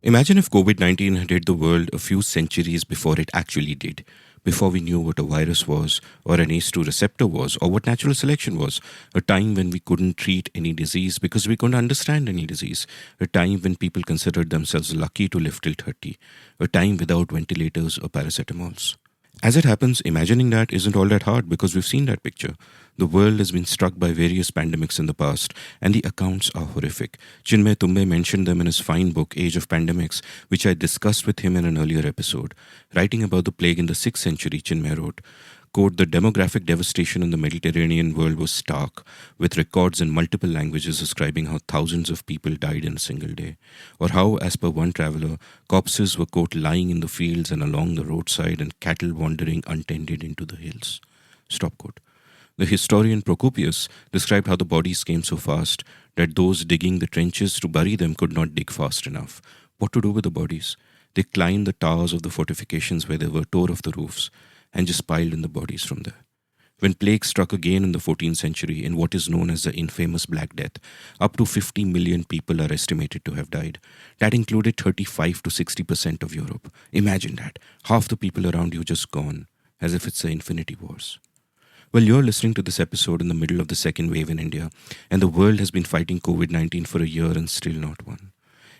Imagine if COVID-19 had hit the world a few centuries before it actually did, before we knew what a virus was, or an ACE2 receptor was, or what natural selection was, a time when we couldn't treat any disease because we couldn't understand any disease, a time when people considered themselves lucky to live till 30, a time without ventilators or paracetamols. As it happens, imagining that isn't all that hard because we've seen that picture. The world has been struck by various pandemics in the past, and the accounts are horrific. Chinmay Tumbe mentioned them in his fine book, Age of Pandemics, which I discussed with him in an earlier episode. Writing about the plague in the 6th century, Chinmay wrote, quote, "The demographic devastation in the Mediterranean world was stark, with records in multiple languages describing how thousands of people died in a single day, or how, as per one traveler, corpses were, quote, lying in the fields and along the roadside and cattle wandering untended into the hills." Stop quote. The historian Procopius described how the bodies came so fast that those digging the trenches to bury them could not dig fast enough. What to do with the bodies? They climbed the towers of the fortifications where they were, tore off the roofs, and just piled in the bodies from there. When plague struck again in the 14th century in what is known as the infamous Black Death, up to 50 million people are estimated to have died. That included 35 to 60% of Europe. Imagine that. Half the people around you just gone, as if it's the Infinity Wars. Well, you're listening to this episode in the middle of the second wave in India, and the world has been fighting COVID-19 for a year and still not won.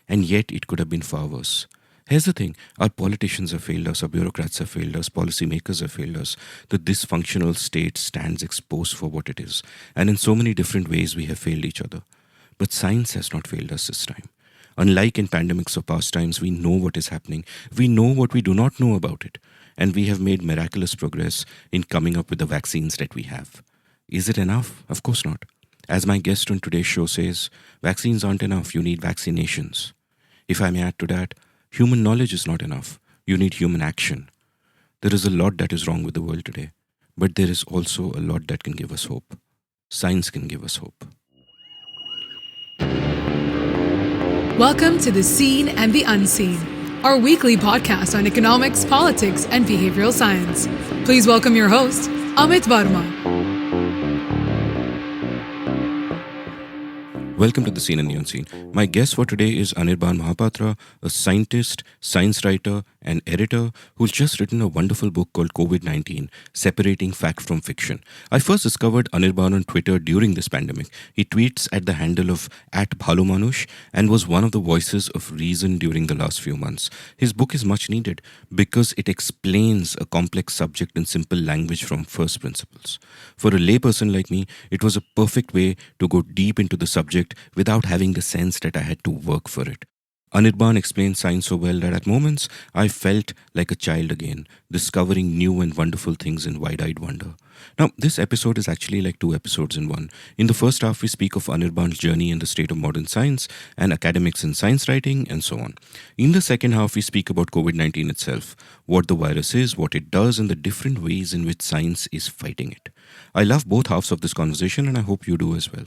And yet it could have been far worse. Here's the thing, our politicians have failed us, our bureaucrats have failed us, policymakers have failed us. The dysfunctional state stands exposed for what it is. And in so many different ways we have failed each other. But science has not failed us this time. Unlike in pandemics of past times, we know what is happening. We know what we do not know about it. And we have made miraculous progress in coming up with the vaccines that we have. Is it enough? Of course not. As my guest on today's show says, vaccines aren't enough, you need vaccinations. If I may add to that, human knowledge is not enough. You need human action. There is a lot that is wrong with the world today, but there is also a lot that can give us hope. Science can give us hope. Welcome to The Seen and the Unseen, our weekly podcast on economics, politics, and behavioral science. Please welcome your host, Amit Verma. Welcome to The Seen and the Unseen. My guest for today is Anirban Mahapatra, a scientist, science writer, and editor who's just written a wonderful book called COVID-19, Separating Fact from Fiction. I first discovered Anirban on Twitter during this pandemic. He tweets at the handle of @Bhalomanush and was one of the voices of reason during the last few months. His book is much needed because it explains a complex subject in simple language from first principles. For a layperson like me, it was a perfect way to go deep into the subject without having the sense that I had to work for it. Anirban explained science so well that at moments I felt like a child again, discovering new and wonderful things in wide-eyed wonder. Now, this episode is actually like two episodes in one. In the first half, we speak of Anirban's journey in the state of modern science and academics in science writing and so on. In the second half, we speak about COVID-19 itself, what the virus is, what it does, and the different ways in which science is fighting it. I love both halves of this conversation and I hope you do as well.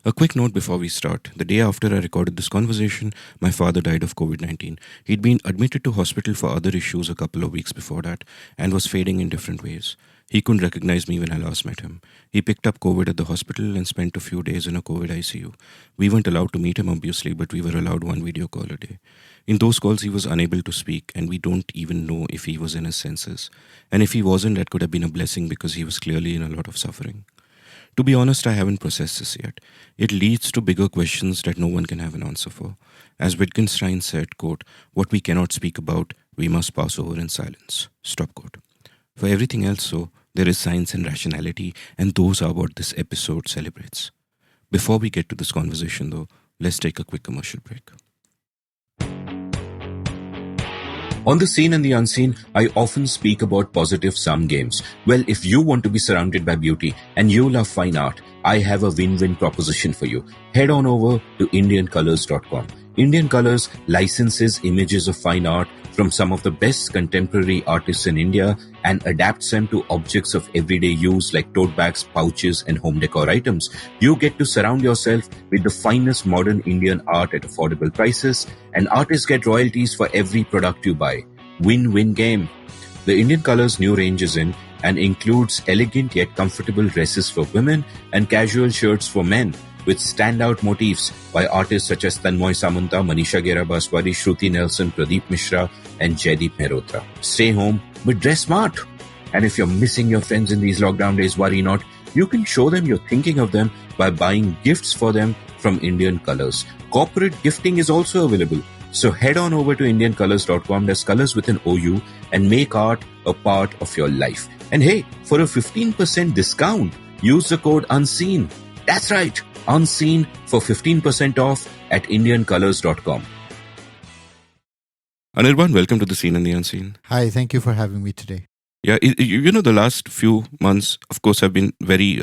A quick note before we start. The day after I recorded this conversation, my father died of COVID-19. He'd been admitted to hospital for other issues a couple of weeks before that and was fading in different ways. He couldn't recognize me when I last met him. He picked up COVID at the hospital and spent a few days in a COVID ICU. We weren't allowed to meet him obviously, but we were allowed one video call a day. In those calls, he was unable to speak and we don't even know if he was in his senses. And if he wasn't, that could have been a blessing because he was clearly in a lot of suffering. To be honest, I haven't processed this yet. It leads to bigger questions that no one can have an answer for. As Wittgenstein said, quote, "What we cannot speak about, we must pass over in silence." Stop quote. For everything else, though, there is science and rationality, and those are what this episode celebrates. Before we get to this conversation, though, let's take a quick commercial break. On The Seen and the Unseen, I often speak about positive sum games. Well, if you want to be surrounded by beauty and you love fine art, I have a win-win proposition for you. Head on over to IndianColors.com. Indian Colors licenses images of fine art from some of the best contemporary artists in India and adapts them to objects of everyday use like tote bags, pouches, and home decor items. You get to surround yourself with the finest modern Indian art at affordable prices, and artists get royalties for every product you buy. Win-win game. The Indian Colors new range is in and includes elegant yet comfortable dresses for women and casual shirts for men. with standout motifs by artists such as Tanmoy Samanta, Manisha Gera Baswari, Shruti Nelson, Pradeep Mishra, and Jaideep Mehrotra. Stay home, but dress smart. And if you're missing your friends in these lockdown days, worry not. You can show them you're thinking of them by buying gifts for them from Indian Colors. Corporate gifting is also available. So head on over to indiancolors.com, that's colors with an OU, and make art a part of your life. And hey, for a 15% discount, use the code UNSEEN. That's right, UNSEEN for 15% off at indiancolors.com. Anirban, welcome to the Seen and the Unseen. Hi, thank you for having me today. Yeah, the last few months, of course, have been very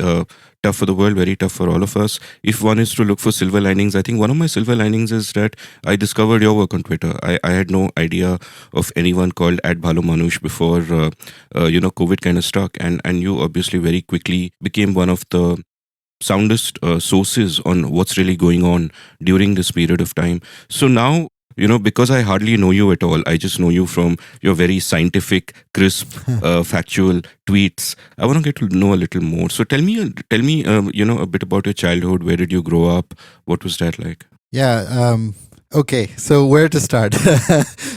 tough for the world, very tough for all of us. If one is to look for silver linings, I think one of my silver linings is that I discovered your work on Twitter. I had no idea of anyone called @bhalomanush before, COVID kind of struck. And you obviously very quickly became one of the soundest sources on what's really going on during this period of time. So now, because I hardly know you at all, I just know you from your very scientific, crisp, factual tweets. I want to get to know a little more. So tell me, a bit about your childhood. Where did you grow up? What was that like? Yeah. Okay. So where to start?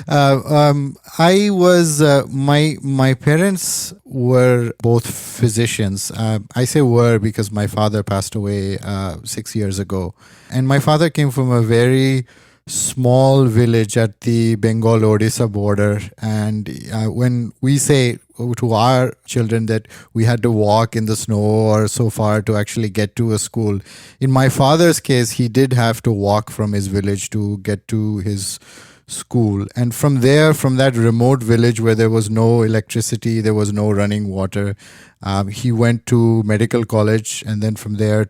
I was my parents were both physicians. I say were because my father passed away 6 years ago, and my father came from a very small village at the Bengal-Odisha border. And when we say to our children that we had to walk in the snow or so far to actually get to a school, in my father's case, he did have to walk from his village to get to his school. And from there, from that remote village where there was no electricity, there was no running water, he went to medical college, and then from there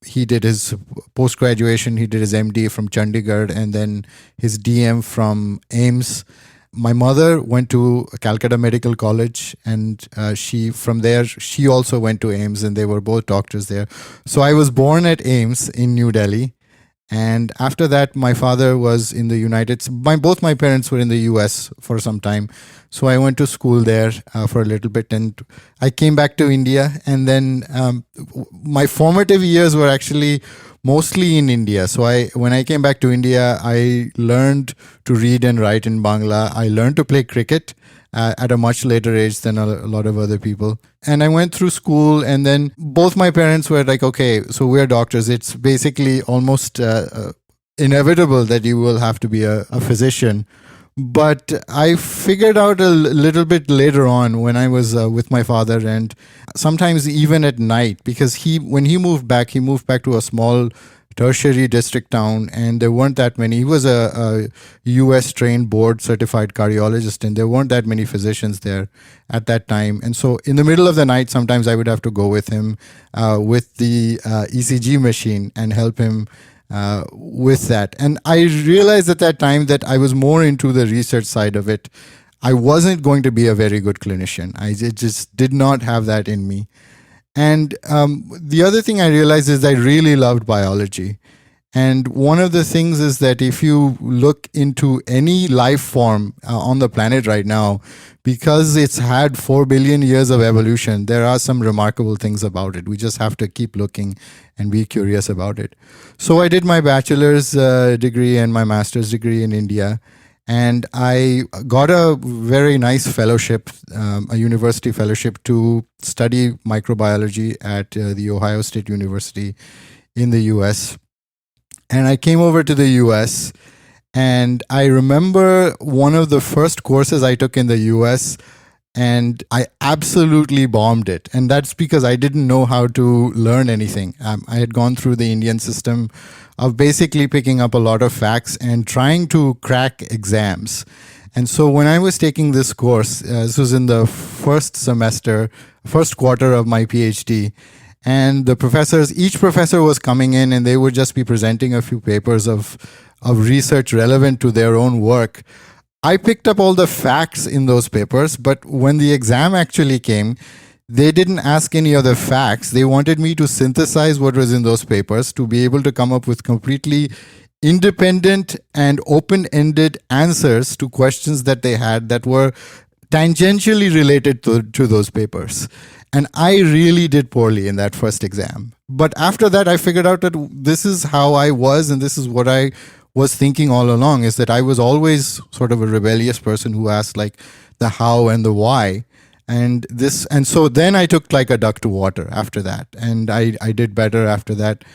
he did his post-graduation, he did his MD from Chandigarh, and then his DM from AIIMS. My mother went to Calcutta Medical College, and she also went to AIIMS, and they were both doctors there. So I was born at AIIMS in New Delhi. And after that, my father was in the both my parents were in the US for some time. So I went to school there for a little bit, and I came back to India. And then my formative years were actually mostly in India. So when I came back to India, I learned to read and write in Bangla. I learned to play cricket at a much later age than a lot of other people. And I went through school, and then both my parents were like, okay, so we're doctors. It's basically almost inevitable that you will have to be a physician. But I figured out a little bit later on when I was with my father, and sometimes even at night, because when he moved back to a small tertiary district town, and there weren't that many. He was a US trained board certified cardiologist, and there weren't that many physicians there at that time. And so in the middle of the night, sometimes I would have to go with him with the ECG machine and help him with that. And I realized at that time that I was more into the research side of it. I wasn't going to be a very good clinician. I just did not have that in me. And the other thing I realized is I really loved biology. And one of the things is that if you look into any life form on the planet right now, because it's had 4 billion years of evolution, there are some remarkable things about it. We just have to keep looking and be curious about it. So I did my bachelor's degree and my master's degree in India. And I got a very nice fellowship, a university fellowship to study microbiology at the Ohio State University in the US. And I came over to the US, and I remember one of the first courses I took in the US, and I absolutely bombed it. And that's because I didn't know how to learn anything. I had gone through the Indian system of basically picking up a lot of facts and trying to crack exams. And so when I was taking this course, this was in the first quarter of my PhD, and each professor was coming in, and they would just be presenting a few papers of research relevant to their own work. I picked up all the facts in those papers, but when the exam actually came, they didn't ask any other facts. They wanted me to synthesize what was in those papers to be able to come up with completely independent and open-ended answers to questions that they had that were tangentially related to those papers. And I really did poorly in that first exam. But after that, I figured out that this is how I was, and this is what I was thinking all along, is that I was always sort of a rebellious person who asked like the how and the why. And so then I took like a duck to water after that. And I did better after that.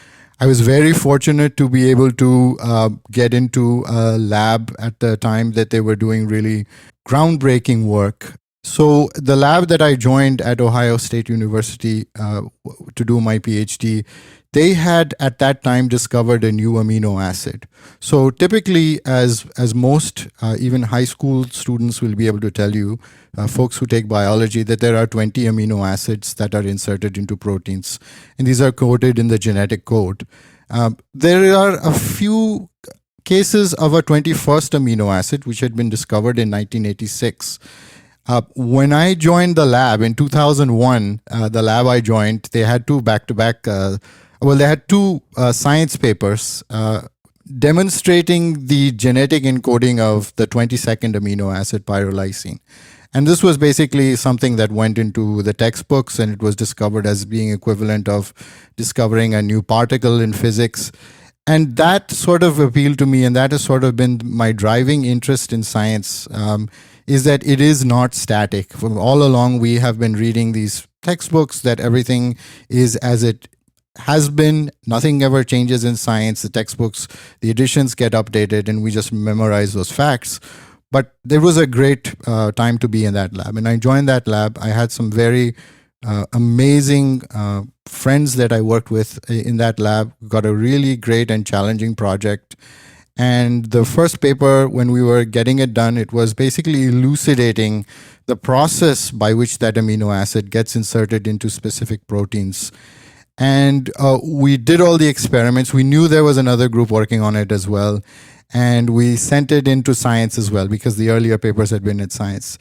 I was very fortunate to be able to get into a lab at the time that they were doing really groundbreaking work. So the lab that I joined at Ohio State University to do my PhD, they had at that time discovered a new amino acid. So typically, as most even high school students will be able to tell you, folks who take biology, that there are 20 amino acids that are inserted into proteins, and these are coded in the genetic code. There are a few cases of a 21st amino acid which had been discovered in 1986. When I joined the lab in 2001, the lab I joined, they had two back-to-back, they had two science papers demonstrating the genetic encoding of the 22nd amino acid pyrrolysine. And this was basically something that went into the textbooks, and it was discovered as being equivalent of discovering a new particle in physics. And that sort of appealed to me, and that has sort of been my driving interest in science, is that it is not static. From all along, we have been reading these textbooks that everything is as it has been. Nothing ever changes in science. The textbooks, the editions get updated, and we just memorize those facts. But there was a great time to be in that lab. And I joined that lab. I had some very amazing friends that I worked with in that lab. Got a really great and challenging project. And the first paper, when we were getting it done, it was basically elucidating the process by which that amino acid gets inserted into specific proteins. And we did all the experiments. We knew there was another group working on it as well. And we sent it into Science as well, because the earlier papers had been in Science.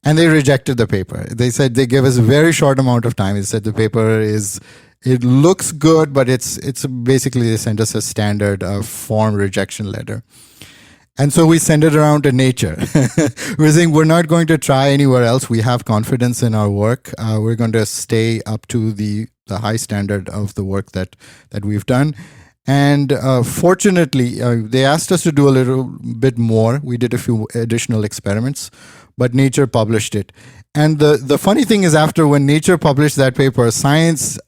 And they rejected the paper. They said they gave us a very short amount of time. They said the paper it looks good, but it's basically they sent us a standard form rejection letter. And so we sent it around to Nature. We're saying we're not going to try anywhere else. We have confidence in our work. We're going to stay up to the high standard of the work that we've done. And fortunately, they asked us to do a little bit more. We did a few additional experiments, but Nature published it. And the funny thing is, after when Nature published that paper, Science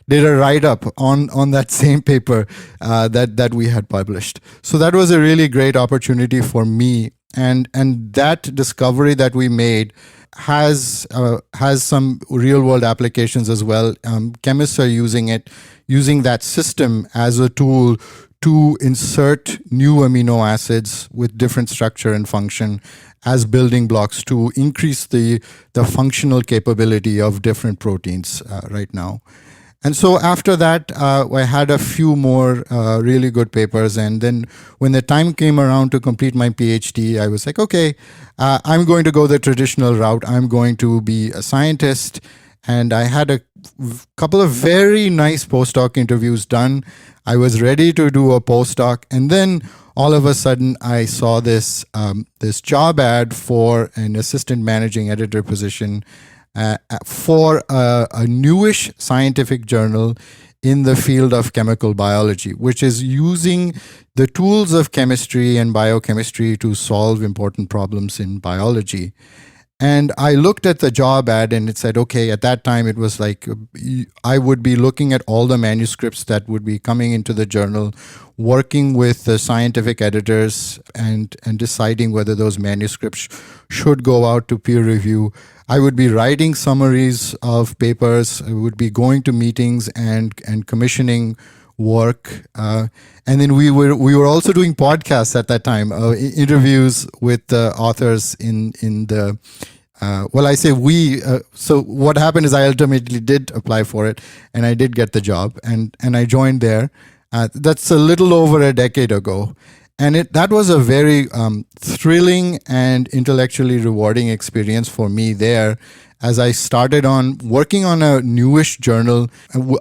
did a write-up on that same paper that we had published. So that was a really great opportunity for me. And that discovery that we made has some real-world applications as well. Chemists are using that system as a tool to insert new amino acids with different structure and function as building blocks to increase the functional capability of different proteins right now. And so after that, I had a few more really good papers. And then when the time came around to complete my PhD, I was like, okay, I'm going to go the traditional route. I'm going to be a scientist. And I had a couple of very nice postdoc interviews done. I was ready to do a postdoc. And then all of a sudden, I saw this job ad for an assistant managing editor position for a newish scientific journal in the field of chemical biology, which is using the tools of chemistry and biochemistry to solve important problems in biology. And I looked at the job ad and it said, okay, at that time it was like I would be looking at all the manuscripts that would be coming into the journal, working with the scientific editors and deciding whether those manuscripts should go out to peer review. I would be writing summaries of papers. I would be going to meetings and commissioning work. And then we were also doing podcasts at that time, interviews with the authors in the I say we. So what happened is I ultimately did apply for it, and I did get the job, and I joined there. That's a little over a decade ago, and that was a very thrilling and intellectually rewarding experience for me there, as I started on working on a newish journal,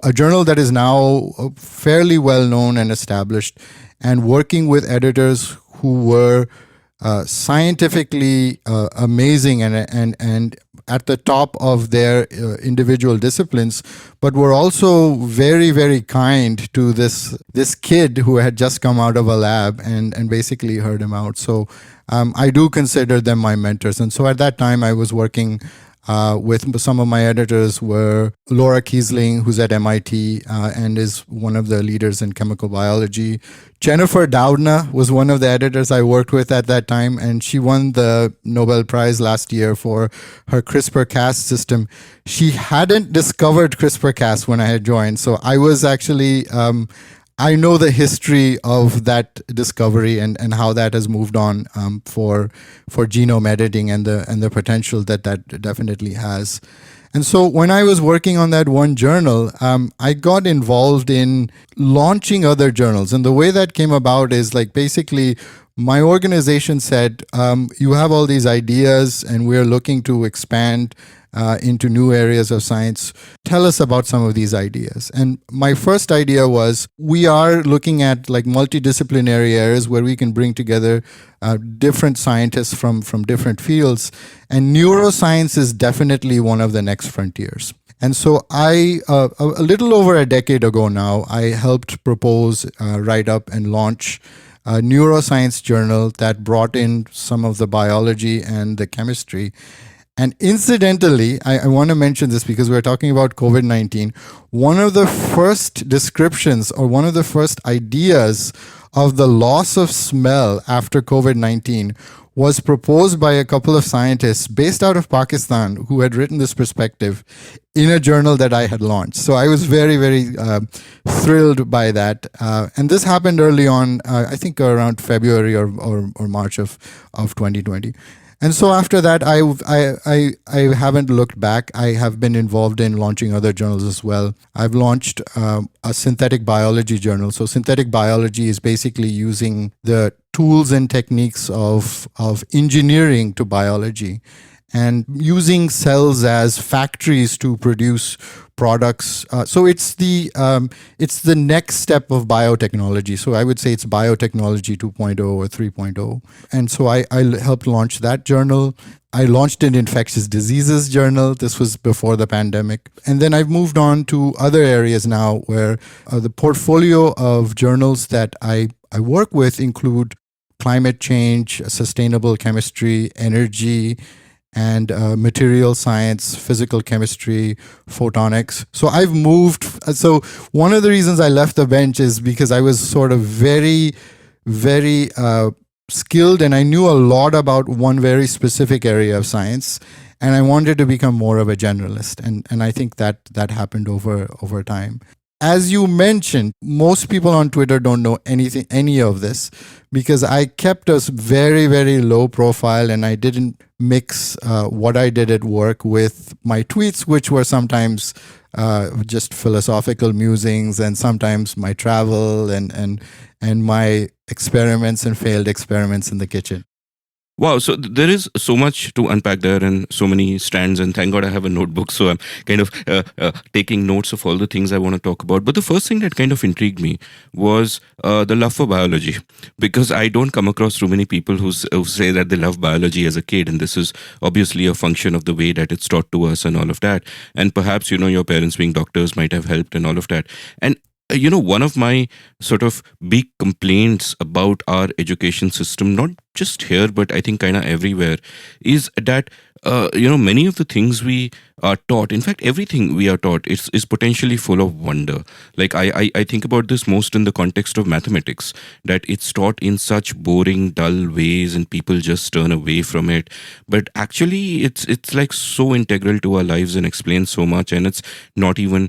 a journal that is now fairly well known and established, and working with editors who were scientifically amazing and at the top of their individual disciplines, but were also very, very kind to this kid who had just come out of a lab and basically heard him out. So I do consider them my mentors. And so at that time, I was working with some of my editors were Laura Kiesling, who's at MIT and is one of the leaders in chemical biology. Jennifer Doudna was one of the editors I worked with at that time, and she won the Nobel Prize last year for her CRISPR-Cas system. She hadn't discovered CRISPR-Cas when I had joined, so I was actually I know the history of that discovery and how that has moved on for genome editing and the potential that definitely has. And so when I was working on that one journal, I got involved in launching other journals. And the way that came about is like basically my organization said, you have all these ideas and we're looking to expand into new areas of science. Tell us about some of these ideas. And my first idea was we are looking at like multidisciplinary areas where we can bring together different scientists from different fields. And neuroscience is definitely one of the next frontiers. And so I, a little over a decade ago now, I helped propose, write up and launch a neuroscience journal that brought in some of the biology and the chemistry. And incidentally, I want to mention this because we're talking about COVID-19. One of the first descriptions or one of the first ideas of the loss of smell after COVID-19 was proposed by a couple of scientists based out of Pakistan who had written this perspective in a journal that I had launched. So I was very, very thrilled by that. And this happened early on, I think around February or March of 2020. And so after that, I haven't looked back. I have been involved in launching other journals as well. I've launched a synthetic biology journal. So synthetic biology is basically using the tools and techniques of engineering to biology and using cells as factories to produce products. So it's the next step of biotechnology. So I would say it's biotechnology 2.0 or 3.0. And so I helped launch that journal. I launched an infectious diseases journal. This was before the pandemic. And then I've moved on to other areas now where the portfolio of journals that I work with include climate change, sustainable chemistry, energy, and material science, physical chemistry, photonics. So I've moved. So one of the reasons I left the bench is because I was sort of very, very skilled and I knew a lot about one very specific area of science. And I wanted to become more of a generalist. And I think that happened over time. As you mentioned, most people on Twitter don't know any of this because I kept a very, very low profile and I didn't mix what I did at work with my tweets, which were sometimes just philosophical musings and sometimes my travel and my experiments and failed experiments in the kitchen. Wow, so there is so much to unpack there and so many strands, and thank God I have a notebook, so I'm kind of taking notes of all the things I want to talk about. But the first thing that kind of intrigued me was the love for biology, because I don't come across too many people who say that they love biology as a kid, and this is obviously a function of the way that it's taught to us and all of that. And perhaps, your parents being doctors might have helped and all of that. And one of my sort of big complaints about our education system, not just here, but I think kind of everywhere, is that, many of the things we are taught, in fact, everything we are taught is potentially full of wonder. Like I think about this most in the context of mathematics, that it's taught in such boring, dull ways and people just turn away from it. But actually, it's like so integral to our lives and explains so much, and it's not even,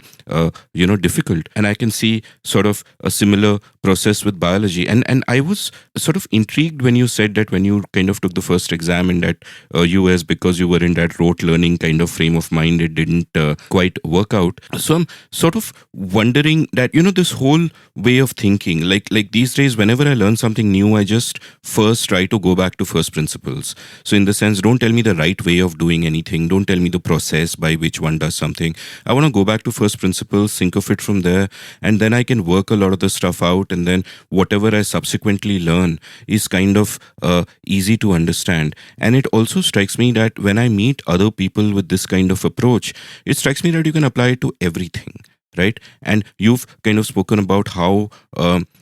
difficult. And I can see sort of a similar process with biology. And I was sort of intrigued when you said that when you kind of took the first exam in that US because you were in that rote learning kind of frame of mind, it didn't quite work out. So I'm sort of wondering that, this whole way of thinking, like these days, whenever I learn something new, I just first try to go back to first principles. So in the sense, don't tell me the right way of doing anything. Don't tell me the process by which one does something. I want to go back to first principles, think of it from there, and then I can work a lot of the stuff out. And then whatever I subsequently learn is kind of easy to understand. And it also strikes me that when I meet other people with this kind of approach, it strikes me that you can apply it to everything. Right. And you've kind of spoken about how,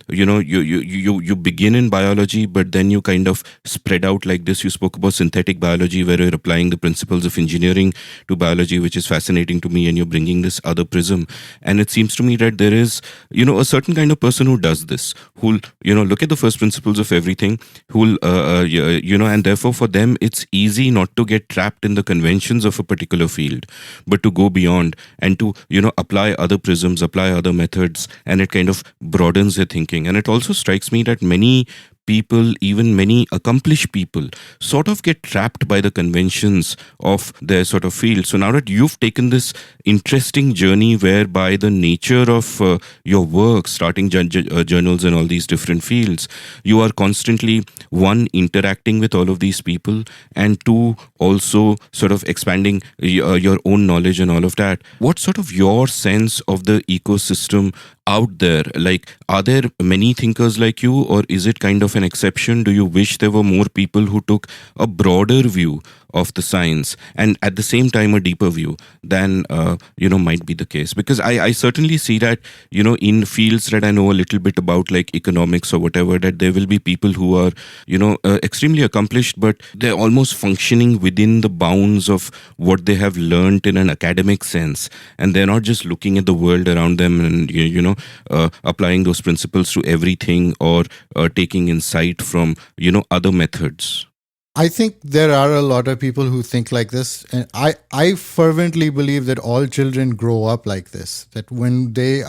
you begin in biology, but then you kind of spread out like this. You spoke about synthetic biology, where you're applying the principles of engineering to biology, which is fascinating to me. And you're bringing this other prism. And it seems to me that there is, a certain kind of person who does this, who'll, look at the first principles of everything, who'll, and therefore for them, it's easy not to get trapped in the conventions of a particular field, but to go beyond and to, apply other prisms, apply other methods, and it kind of broadens their thinking. And it also strikes me that many people, even many accomplished people, sort of get trapped by the conventions of their sort of field. So now that you've taken this interesting journey whereby the nature of your work, starting journals in all these different fields, you are constantly, one, interacting with all of these people, and two, also sort of expanding your own knowledge and all of that. What's sort of your sense of the ecosystem out there? Like, are there many thinkers like you, or is it kind of an exception? Do you wish there were more people who took a broader view of the science and at the same time a deeper view than might be the case? Because I certainly see that in fields that I know a little bit about, like economics or whatever, that there will be people who are extremely accomplished, but they're almost functioning within the bounds of what they have learned in an academic sense, and they're not just looking at the world around them and applying those principles to everything, or taking insight from other methods. I think there are a lot of people who think like this. And I fervently believe that all children grow up like this, that when they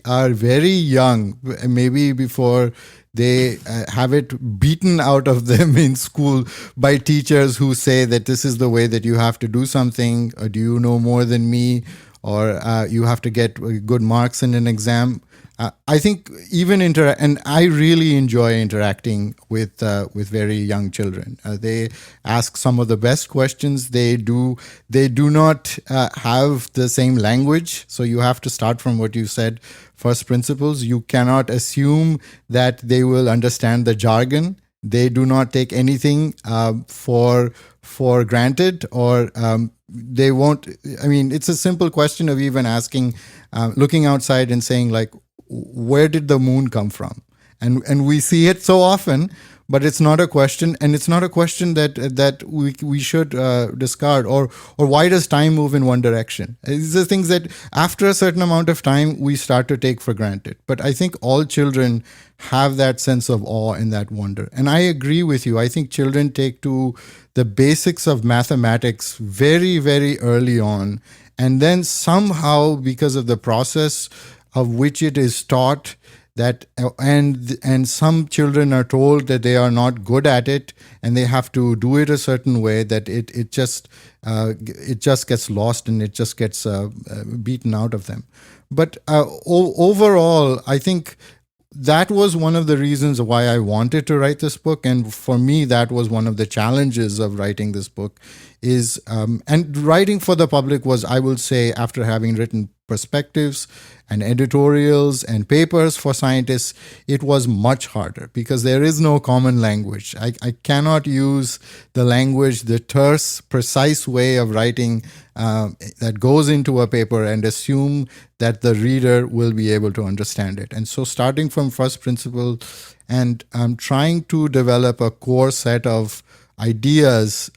are very young, maybe before they have it beaten out of them in school by teachers who say that this is the way that you have to do something, or do you know more than me, or you have to get good marks in an exam. I think even and I really enjoy interacting with very young children. They ask some of the best questions. They do not have the same language, so you have to start from what you said, first principles. You cannot assume that they will understand the jargon. They do not take anything for granted, or they won't. I mean, it's a simple question of even asking, looking outside and saying, like, where did the moon come from? And we see it so often, but it's not a question, and it's not a question that we should discard. Or why does time move in one direction? These are things that after a certain amount of time we start to take for granted. But I think all children have that sense of awe and that wonder. And I agree with you. I think children take to the basics of mathematics very, very early on, and then somehow, because of the process of which it is taught, that and some children are told that they are not good at it and they have to do it a certain way, that it just gets lost and it just gets beaten out of them. But overall, I think that was one of the reasons why I wanted to write this book. And for me, that was one of the challenges of writing this book, is and writing for the public was, I will say, after having written perspectives and editorials and papers for scientists, it was much harder because there is no common language. I cannot use the language, the terse, precise way of writing that goes into a paper and assume that the reader will be able to understand it. And so starting from first principle and trying to develop a core set of ideas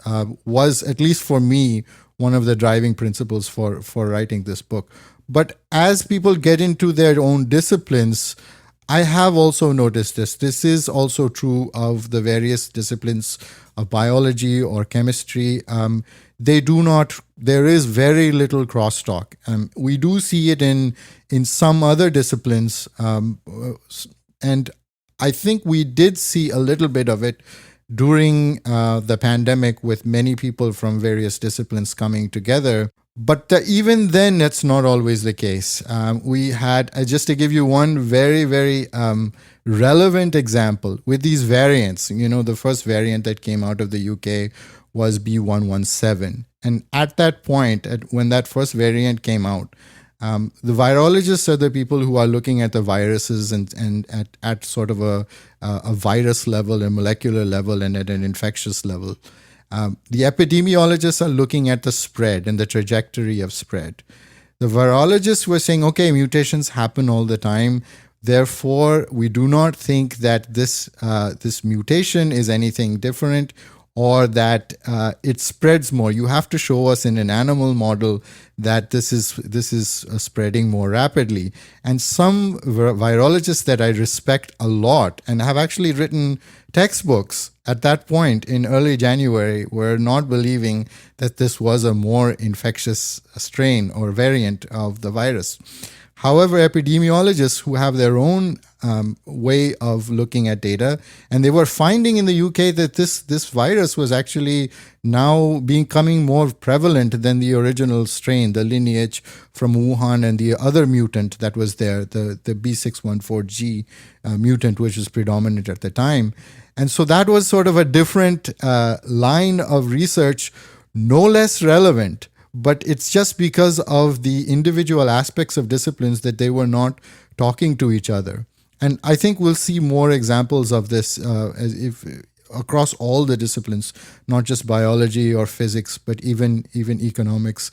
was, at least for me, one of the driving principles for writing this book. But as people get into their own disciplines, I have also noticed this. This is also true of the various disciplines of biology or chemistry. There is very little crosstalk. We do see it in some other disciplines. And I think we did see a little bit of it during the pandemic with many people from various disciplines coming together. But even then, that's not always the case. We had, just to give you one very, very relevant example with these variants, the first variant that came out of the UK was B117. And at that point, when that first variant came out, the virologists are the people who are looking at the viruses and at sort of a virus level, a molecular level, and at an infectious level. The epidemiologists are looking at the spread and the trajectory of spread. The virologists were saying, okay, mutations happen all the time. Therefore, we do not think that this mutation is anything different or that it spreads more. You have to show us in an animal model that this is spreading more rapidly. And some virologists that I respect a lot and have actually written textbooks at that point in early January were not believing that this was a more infectious strain or variant of the virus. However, epidemiologists who have their own way of looking at data, and they were finding in the UK that this virus was actually now becoming more prevalent than the original strain, the lineage from Wuhan and the other mutant that was there, the B614G mutant, which was predominant at the time. And so that was sort of a different line of research, no less relevant. But it's just because of the individual aspects of disciplines that they were not talking to each other. And I think we'll see more examples of this across all the disciplines, not just biology or physics, but even economics.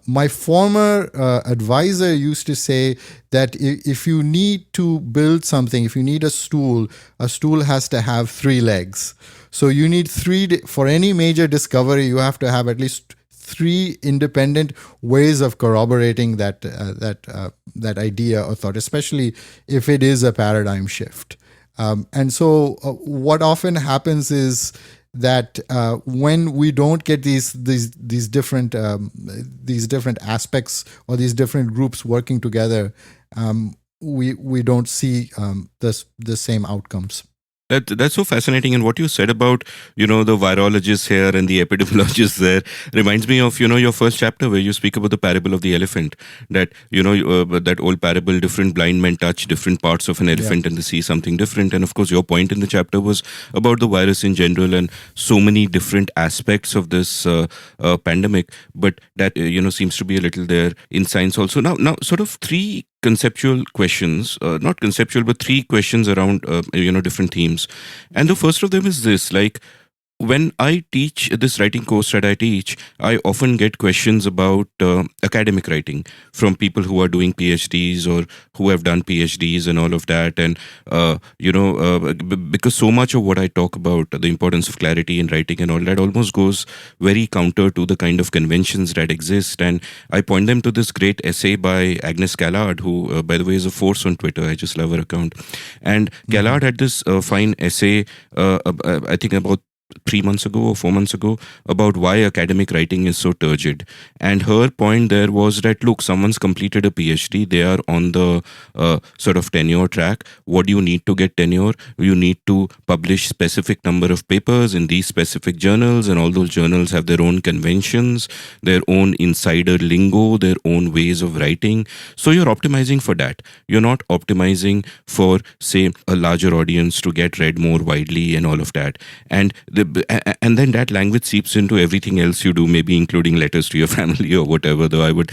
My former advisor used to say that if you need to build something, if you need a stool has to have 3 legs. So you need 3, for any major discovery, you have to have at least 3 independent ways of corroborating that idea or thought, especially if it is a paradigm shift. And so what often happens is that when we don't get these different aspects or these different groups working together, we don't see the same outcomes. That's so fascinating. And what you said about, the virologists here and the epidemiologists there reminds me of, your first chapter where you speak about the parable of the elephant. That, that old parable, different blind men touch different parts of an elephant and they see something different. And of course, your point in the chapter was about the virus in general and so many different aspects of this pandemic. But that, seems to be a little there in science also. Now, sort of 3 conceptual questions, not conceptual, but 3 questions around, different themes. And the first of them is this, like, when I teach this writing course that I teach, I often get questions about academic writing from people who are doing PhDs or who have done PhDs and all of that. And, because so much of what I talk about, the importance of clarity in writing and all that almost goes very counter to the kind of conventions that exist. And I point them to this great essay by Agnes Callard, who, by the way, is a force on Twitter. I just love her account. And Callard had this fine essay, I think about 3 months ago or 4 months ago, about why academic writing is so turgid. And her point there was that, look, someone's completed a PhD, they are on the sort of tenure track. What do you need to get tenure? You need to publish specific number of papers in these specific journals, and all those journals have their own conventions, their own insider lingo, their own ways of writing. So you're optimizing for that. You're not optimizing for, say, a larger audience to get read more widely and all of that. And then that language seeps into everything else you do, maybe including letters to your family or whatever, though I would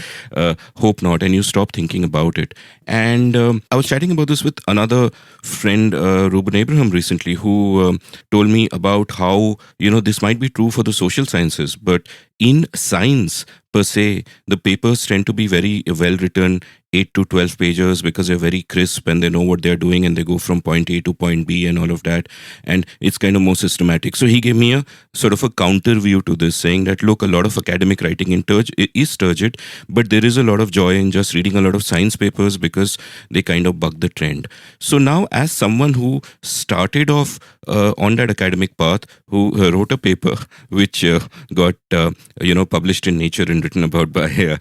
hope not, and you stop thinking about it. And I was chatting about this with another friend, Ruben Abraham, recently, who told me about how, this might be true for the social sciences, but in science per se, the papers tend to be very well written, 8 to 12 pages, because they're very crisp and they know what they're doing and they go from point A to point B and all of that. And it's kind of more systematic. So he gave me a sort of a counter view to this, saying that, look, a lot of academic writing is turgid, but there is a lot of joy in just reading a lot of science papers because they kind of buck the trend. So now, as someone who started off on that academic path, who wrote a paper which got published in Nature and written about by.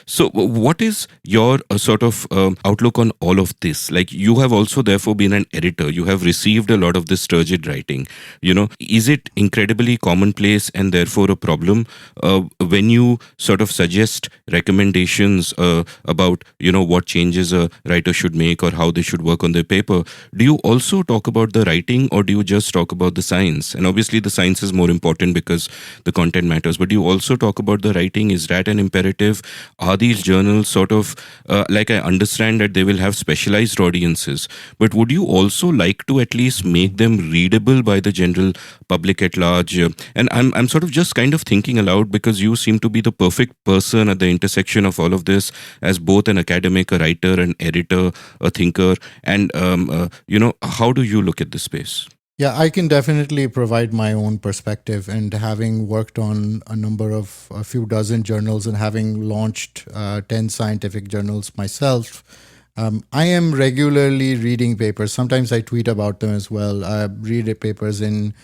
So, what is your sort of outlook on all of this? Like, you have also therefore been an editor. You have received a lot of this turgid writing. Is it incredibly commonplace and therefore a problem when you sort of suggest recommendations about what changes a writer should make or how they should work on their paper? Do you also talk about the writing, or do you just talk about the science? And obviously the science is more important because the content matters, but do you also talk about the writing? Is that an imperative? Are these journals sort of like, I understand that they will have specialized audiences, but would you also like to at least make them readable by the general public at large? And I'm sort of just kind of thinking aloud because you seem to be the perfect person at the intersection of all of this, as both an academic, a writer, an editor, a thinker. And how do you look at this space? Yeah, I can definitely provide my own perspective. And having worked on a few dozen journals and having launched 10 scientific journals myself, I am regularly reading papers. Sometimes I tweet about them as well. I read papers in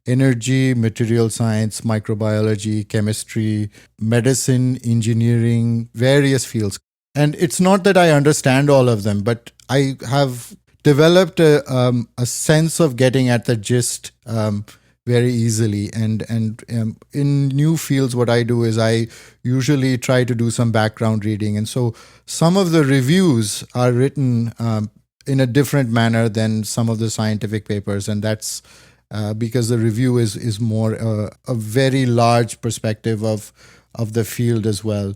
energy, material science, microbiology, chemistry, medicine, engineering, various fields. And it's not that I understand all of them, but I have developed a sense of getting at the gist very easily. And in new fields, what I do is I usually try to do some background reading. And so some of the reviews are written in a different manner than some of the scientific papers. And that's because the review is more a very large perspective of the field as well.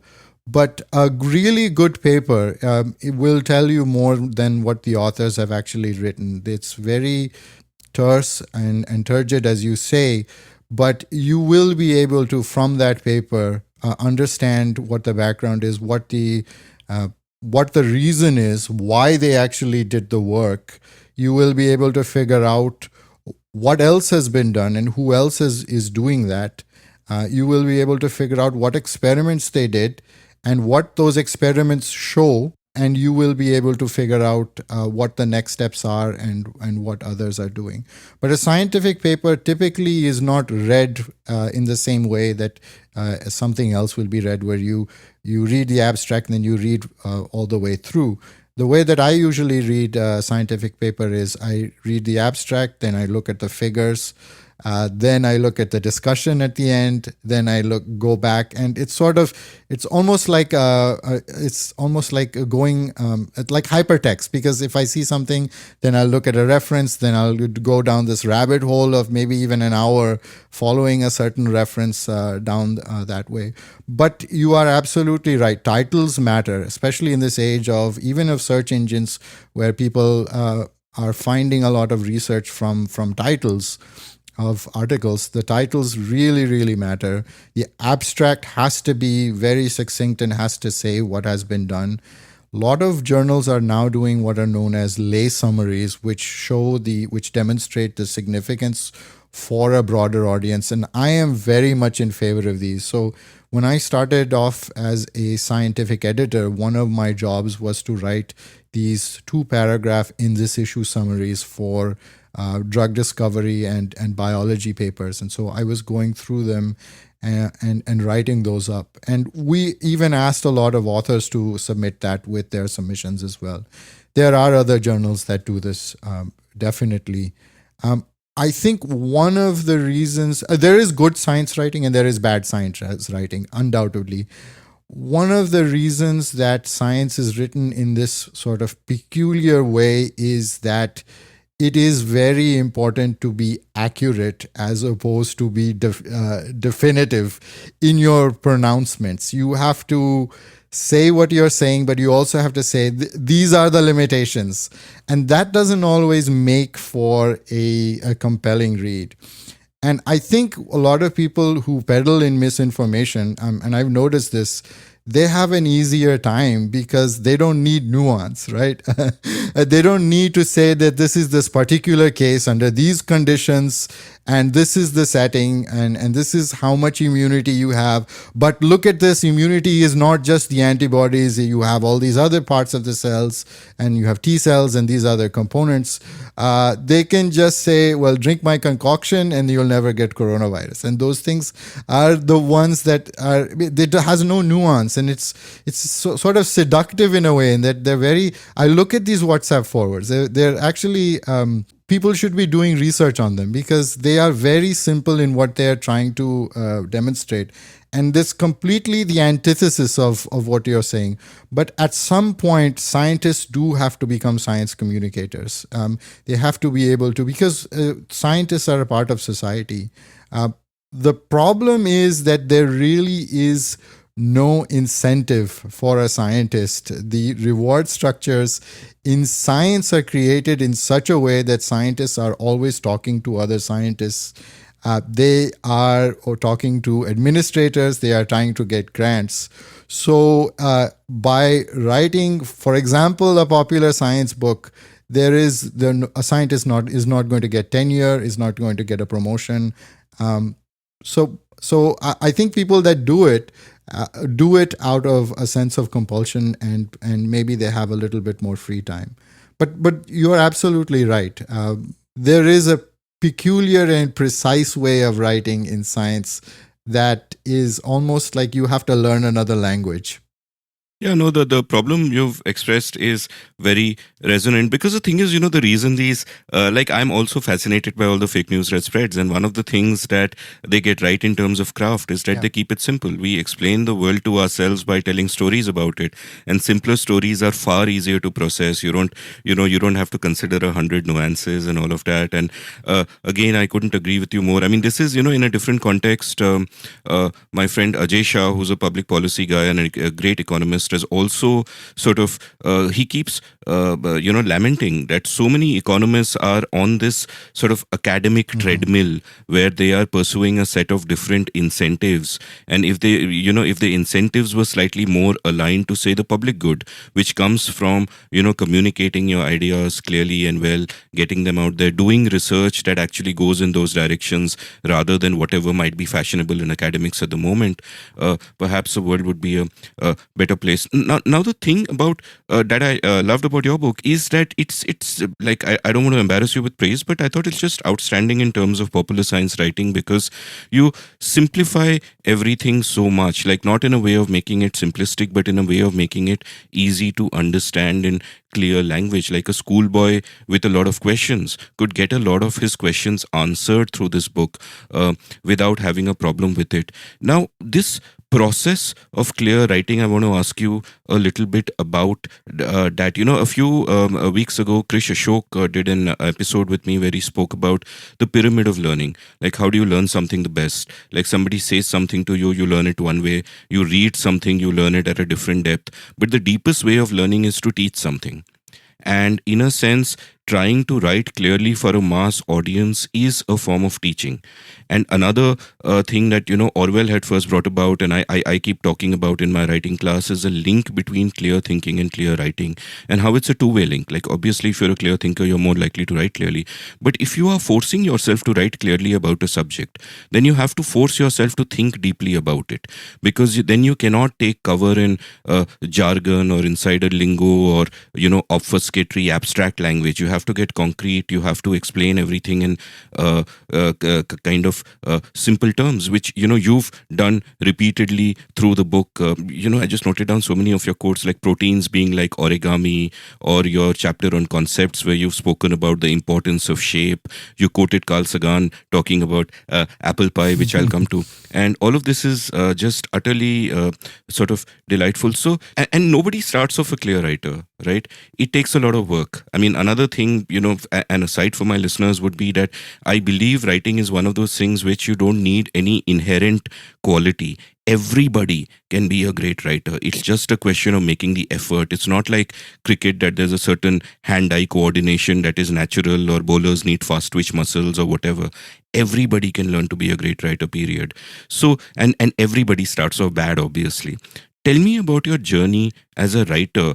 But a really good paper, it will tell you more than what the authors have actually written. It's very terse and turgid, as you say, but you will be able to, from that paper, understand what the background is, what the reason is, why they actually did the work. You will be able to figure out what else has been done and who else is doing that. You will be able to figure out what experiments they did and what those experiments show, and you will be able to figure out what the next steps are and what others are doing. But a scientific paper typically is not read in the same way that something else will be read, where you read the abstract and then you read all the way through. The way that I usually read a scientific paper is I read the abstract, then I look at the figures, then I look at the discussion at the end, then I go back, and it's almost like going like hypertext, because if I see something, then I'll look at a reference, then I'll go down this rabbit hole of maybe even an hour following a certain reference down that way. But you are absolutely right. Titles matter, especially in this age of search engines, where people are finding a lot of research from titles of articles. The titles really, really matter. The abstract has to be very succinct and has to say what has been done. A lot of journals are now doing what are known as lay summaries, which demonstrate the significance for a broader audience. And I am very much in favor of these. So when I started off as a scientific editor, one of my jobs was to write these 2-paragraph in this issue summaries for drug discovery and biology papers. And so I was going through them and writing those up. And we even asked a lot of authors to submit that with their submissions as well. There are other journals that do this, definitely. I think one of the reasons, there is good science writing and there is bad science writing, undoubtedly. One of the reasons that science is written in this sort of peculiar way is that it is very important to be accurate as opposed to be definitive in your pronouncements. You have to say what you're saying, but you also have to say, these are the limitations. And that doesn't always make for a compelling read. And I think a lot of people who peddle in misinformation, and I've noticed this, they have an easier time because they don't need nuance, right? They don't need to say that this is this particular case under these conditions and this is the setting, and this is how much immunity you have. But look at this, immunity is not just the antibodies. You have all these other parts of the cells, and you have T cells and these other components. They can just say, well, drink my concoction and you'll never get coronavirus. And those things are the ones that are, it has no nuance, and it's sort of seductive in a way, in that they're very, I look at these WhatsApp forwards, they're actually, people should be doing research on them, because they are very simple in what they are trying to demonstrate. And this completely the antithesis of what you're saying. But at some point, scientists do have to become science communicators. They have to be able to, because scientists are a part of society. The problem is that there really is no incentive for a scientist. The reward structures in science are created in such a way that scientists are always talking to other scientists. They are talking to administrators. They are trying to get grants. So by writing, for example, a popular science book, a scientist is not going to get tenure, is not going to get a promotion. So I think people that do it out of a sense of compulsion, and maybe they have a little bit more free time. But you are absolutely right. There is a peculiar and precise way of writing in science that is almost like you have to learn another language. Yeah, no, the problem you've expressed is very resonant, because the thing is, the reason these, I'm also fascinated by all the fake news that spreads. And one of the things that they get right in terms of craft is that they keep it simple. We explain the world to ourselves by telling stories about it. And simpler stories are far easier to process. You don't have to consider 100 nuances and all of that. And again, I couldn't agree with you more. I mean, this is, in a different context. My friend Ajay Shah, who's a public policy guy and a great economist, is also sort of, he keeps, lamenting that so many economists are on this sort of academic treadmill where they are pursuing a set of different incentives. And if if the incentives were slightly more aligned to, say, the public good, which comes from, communicating your ideas clearly and well, getting them out there, doing research that actually goes in those directions rather than whatever might be fashionable in academics at the moment, perhaps the world would be a better place. Now the thing about that I loved about your book is that it's like, I don't want to embarrass you with praise, but I thought it's just outstanding in terms of popular science writing, because you simplify everything so much, like not in a way of making it simplistic, but in a way of making it easy to understand in clear language. Like a schoolboy with a lot of questions could get a lot of his questions answered through this book without having a problem with it. Now, this process of clear writing, I want to ask you a little bit about that. A few weeks ago, Krish Ashok did an episode with me where he spoke about the pyramid of learning. Like, how do you learn something the best? Like, somebody says something to you, you learn it one way. You read something, you learn it at a different depth. But the deepest way of learning is to teach something. And in a sense, trying to write clearly for a mass audience is a form of teaching. And another thing that, Orwell had first brought about, and I keep talking about in my writing class, is a link between clear thinking and clear writing, and how it's a two-way link. Like, obviously, if you're a clear thinker, you're more likely to write clearly. But if you are forcing yourself to write clearly about a subject, then you have to force yourself to think deeply about it, because then you cannot take cover in jargon or insider lingo or, obfuscatory abstract language. You have to get concrete. You have to explain everything in kind of simple terms, which you've done repeatedly through the book. I just noted down so many of your quotes, like proteins being like origami, or your chapter on concepts where you've spoken about the importance of shape. You quoted Carl Sagan talking about apple pie, which I'll come to. And all of this is just utterly sort of delightful. So, and nobody starts off a clear writer, right? It takes a lot of work. I mean, another thing, an aside for my listeners would be that I believe writing is one of those things which you don't need any inherent quality. Everybody can be a great writer. It's just a question of making the effort. It's not like cricket that there's a certain hand-eye coordination that is natural, or bowlers need fast twitch muscles or whatever. Everybody can learn to be a great writer, period. So, and everybody starts off bad, obviously. Tell me about your journey as a writer,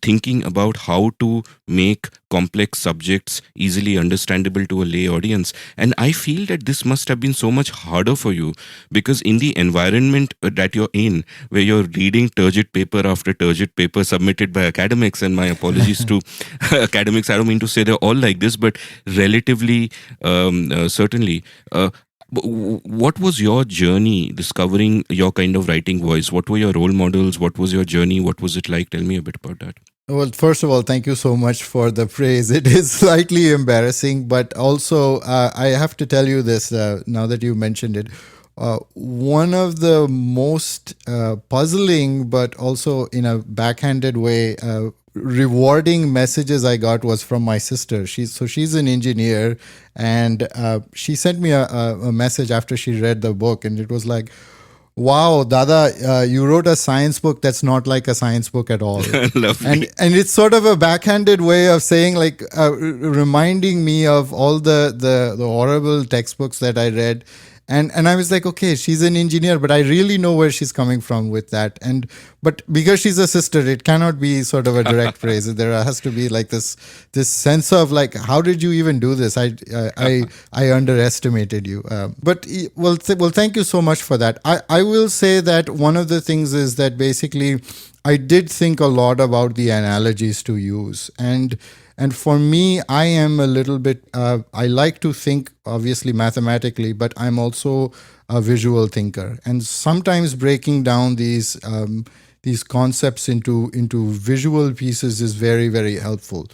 thinking about how to make complex subjects easily understandable to a lay audience. And I feel that this must have been so much harder for you because in the environment that you're in, where you're reading turgid paper after turgid paper submitted by academics, and my apologies to academics, I don't mean to say they're all like this, but relatively, certainly. What was your journey discovering your kind of writing voice? What were your role models? What was your journey? What was it like? Tell me a bit about that. Well, first of all, thank you so much for the praise. It is slightly embarrassing, but also I have to tell you this now that you mentioned it. One of the most puzzling, but also in a backhanded way, rewarding messages I got was from my sister. She's an engineer, and she sent me a message after she read the book, and it was like, "Wow, Dada, you wrote a science book that's not like a science book at all." Lovely. And it's sort of a backhanded way of saying, like, reminding me of all the horrible textbooks that I read. And I was like, okay, she's an engineer, but I really know where she's coming from with that. But because she's a sister, it cannot be sort of a direct praise. There has to be like this sense of like, how did you even do this? I underestimated you. Well, thank you so much for that. I will say that one of the things is that basically I did think a lot about the analogies to use. And for me, I am a little bit, I like to think obviously mathematically, but I'm also a visual thinker. And sometimes breaking down these concepts into visual pieces is very, very helpful.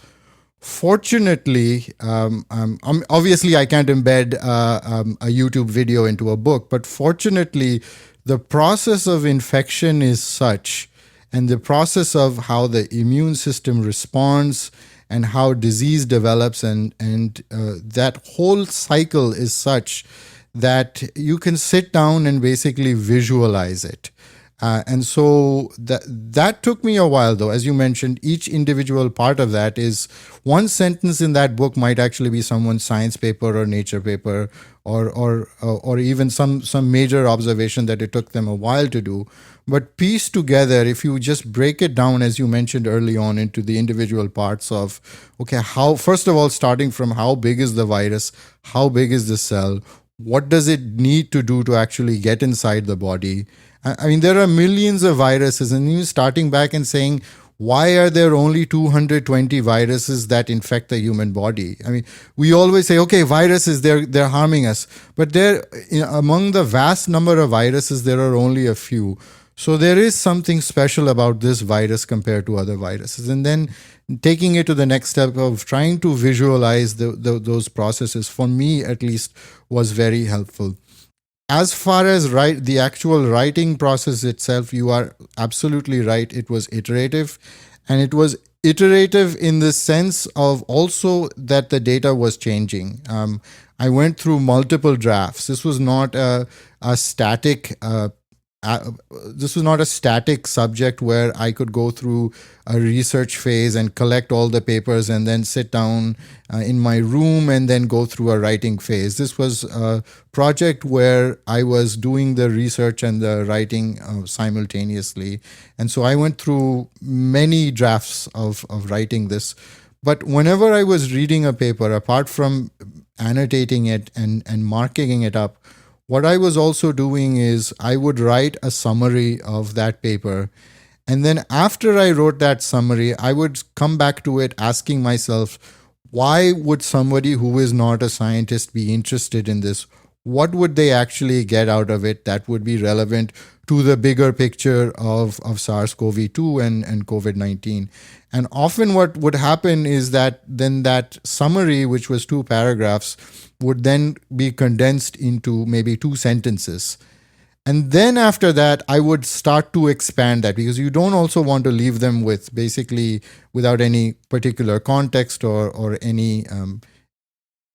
Fortunately, obviously I can't embed a YouTube video into a book, but fortunately, the process of infection is such, and the process of how the immune system responds and how disease develops and that whole cycle is such that you can sit down and basically visualize it. And so that took me a while, though. As you mentioned, each individual part of that is one sentence in that book might actually be someone's science paper or nature paper or even some major observation that it took them a while to do. But pieced together, if you just break it down, as you mentioned early on, into the individual parts of, okay, how, first of all, starting from how big is the virus, how big is the cell, what does it need to do to actually get inside the body? I mean, there are millions of viruses, and even starting back and saying, why are there only 220 viruses that infect the human body? I mean, we always say, okay, viruses, they're harming us. But among the vast number of viruses, there are only a few. So there is something special about this virus compared to other viruses. And then taking it to the next step of trying to visualize those processes, for me at least, was very helpful. As far as the actual writing process itself, you are absolutely right. It was iterative, and it was iterative in the sense of also that the data was changing. I went through multiple drafts. This was not a static this was not a static subject where I could go through a research phase and collect all the papers and then sit down in my room and then go through a writing phase. This was a project where I was doing the research and the writing simultaneously. And so I went through many drafts of writing this. But whenever I was reading a paper, apart from annotating it and marking it up, what I was also doing is I would write a summary of that paper. And then after I wrote that summary, I would come back to it asking myself, why would somebody who is not a scientist be interested in this? What would they actually get out of it that would be relevant to the bigger picture of SARS-CoV-2 and COVID-19? And often what would happen is that then that summary, which was 2 paragraphs, would then be condensed into maybe 2 sentences. And then after that, I would start to expand that, because you don't also want to leave them with basically without any particular context or any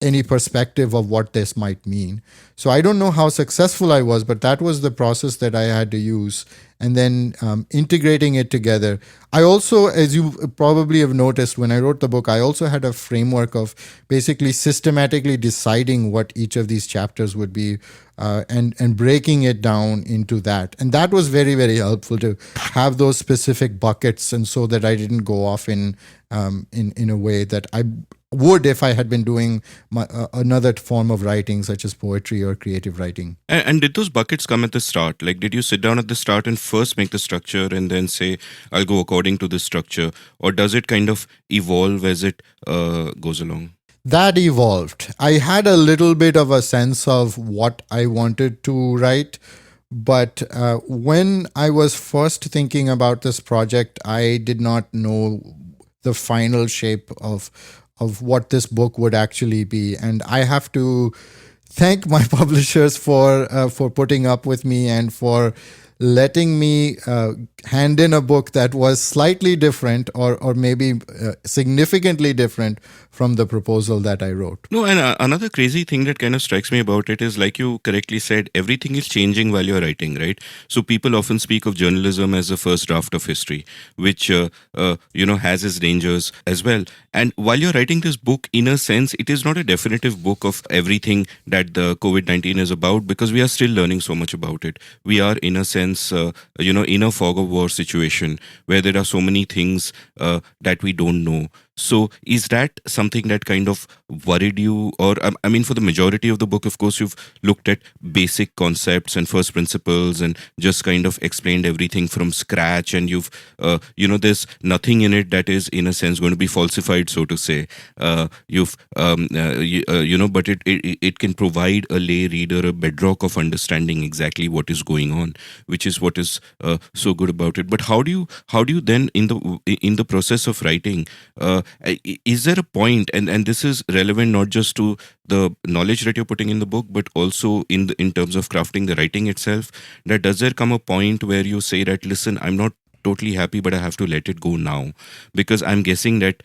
any perspective of what this might mean. So I don't know how successful I was, but that was the process that I had to use. And then integrating it together. I also, as you probably have noticed, when I wrote the book, I also had a framework of basically systematically deciding what each of these chapters would be, and breaking it down into that. And that was very, very helpful to have those specific buckets, and so that I didn't go off in a way that I would if I had been doing another form of writing, such as poetry or creative writing. And did those buckets come at the start? Like, did you sit down at the start and first make the structure and then say, I'll go according to this structure? Or does it kind of evolve as it goes along? That evolved. I had a little bit of a sense of what I wanted to write. But when I was first thinking about this project, I did not know the final shape of what this book would actually be. And I have to thank my publishers for putting up with me and for letting me hand in a book that was slightly different, or maybe significantly different from the proposal that I wrote. No, and another crazy thing that kind of strikes me about it is, like you correctly said, everything is changing while you're writing, right? So people often speak of journalism as the first draft of history, which has its dangers as well. And while you're writing this book, in a sense, it is not a definitive book of everything that the COVID-19 is about, because we are still learning so much about it. We are, in a sense, in a fog of war situation where there are so many things that we don't know. So is that something that kind of worried you? Or, I mean, for the majority of the book, of course, you've looked at basic concepts and first principles and just kind of explained everything from scratch. And you've, there's nothing in it that is, in a sense, going to be falsified, so to say. But it can provide a lay reader a bedrock of understanding exactly what is going on, which is what is so good about it. But how do you then, in the process of writing, is there a point, and this is relevant not just to the knowledge that you're putting in the book, but also in terms of crafting the writing itself, that does there come a point where you say that, listen, I'm not totally happy, but I have to let it go now, because I'm guessing that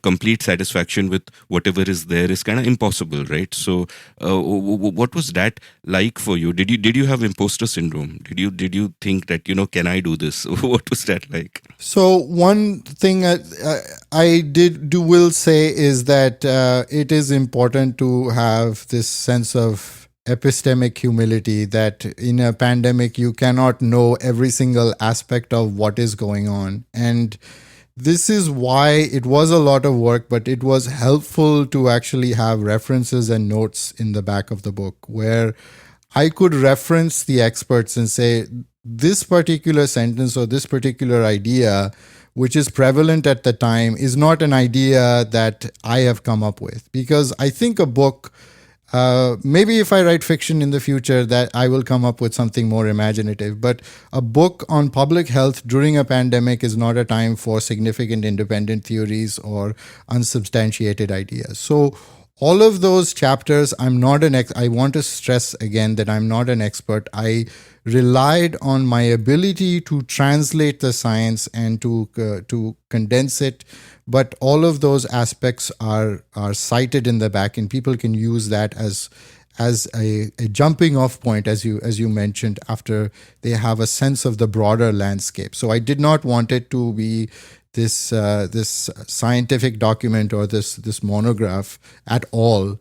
complete satisfaction with whatever is there is kind of impossible, right? So what was that like for you? Did you have imposter syndrome? Did you think that can I do this? What was that like? So one thing I will say is that it is important to have this sense of epistemic humility, that in a pandemic you cannot know every single aspect of what is going on. And this is why it was a lot of work, but it was helpful to actually have references and notes in the back of the book where I could reference the experts and say, this particular sentence or this particular idea, which is prevalent at the time, is not an idea that I have come up with. Because I think a book, maybe if I write fiction in the future, that I will come up with something more imaginative. But a book on public health during a pandemic is not a time for significant independent theories or unsubstantiated ideas. So all of those chapters, I want to stress again that I'm not an expert. I relied on my ability to translate the science and to condense it. But all of those aspects are cited in the back, and people can use that as a jumping off point, as you mentioned, after they have a sense of the broader landscape. So I did not want it to be this scientific document or this monograph at all.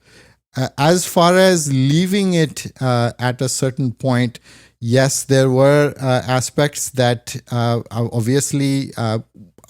As far as leaving it at a certain point, yes, there were aspects that obviously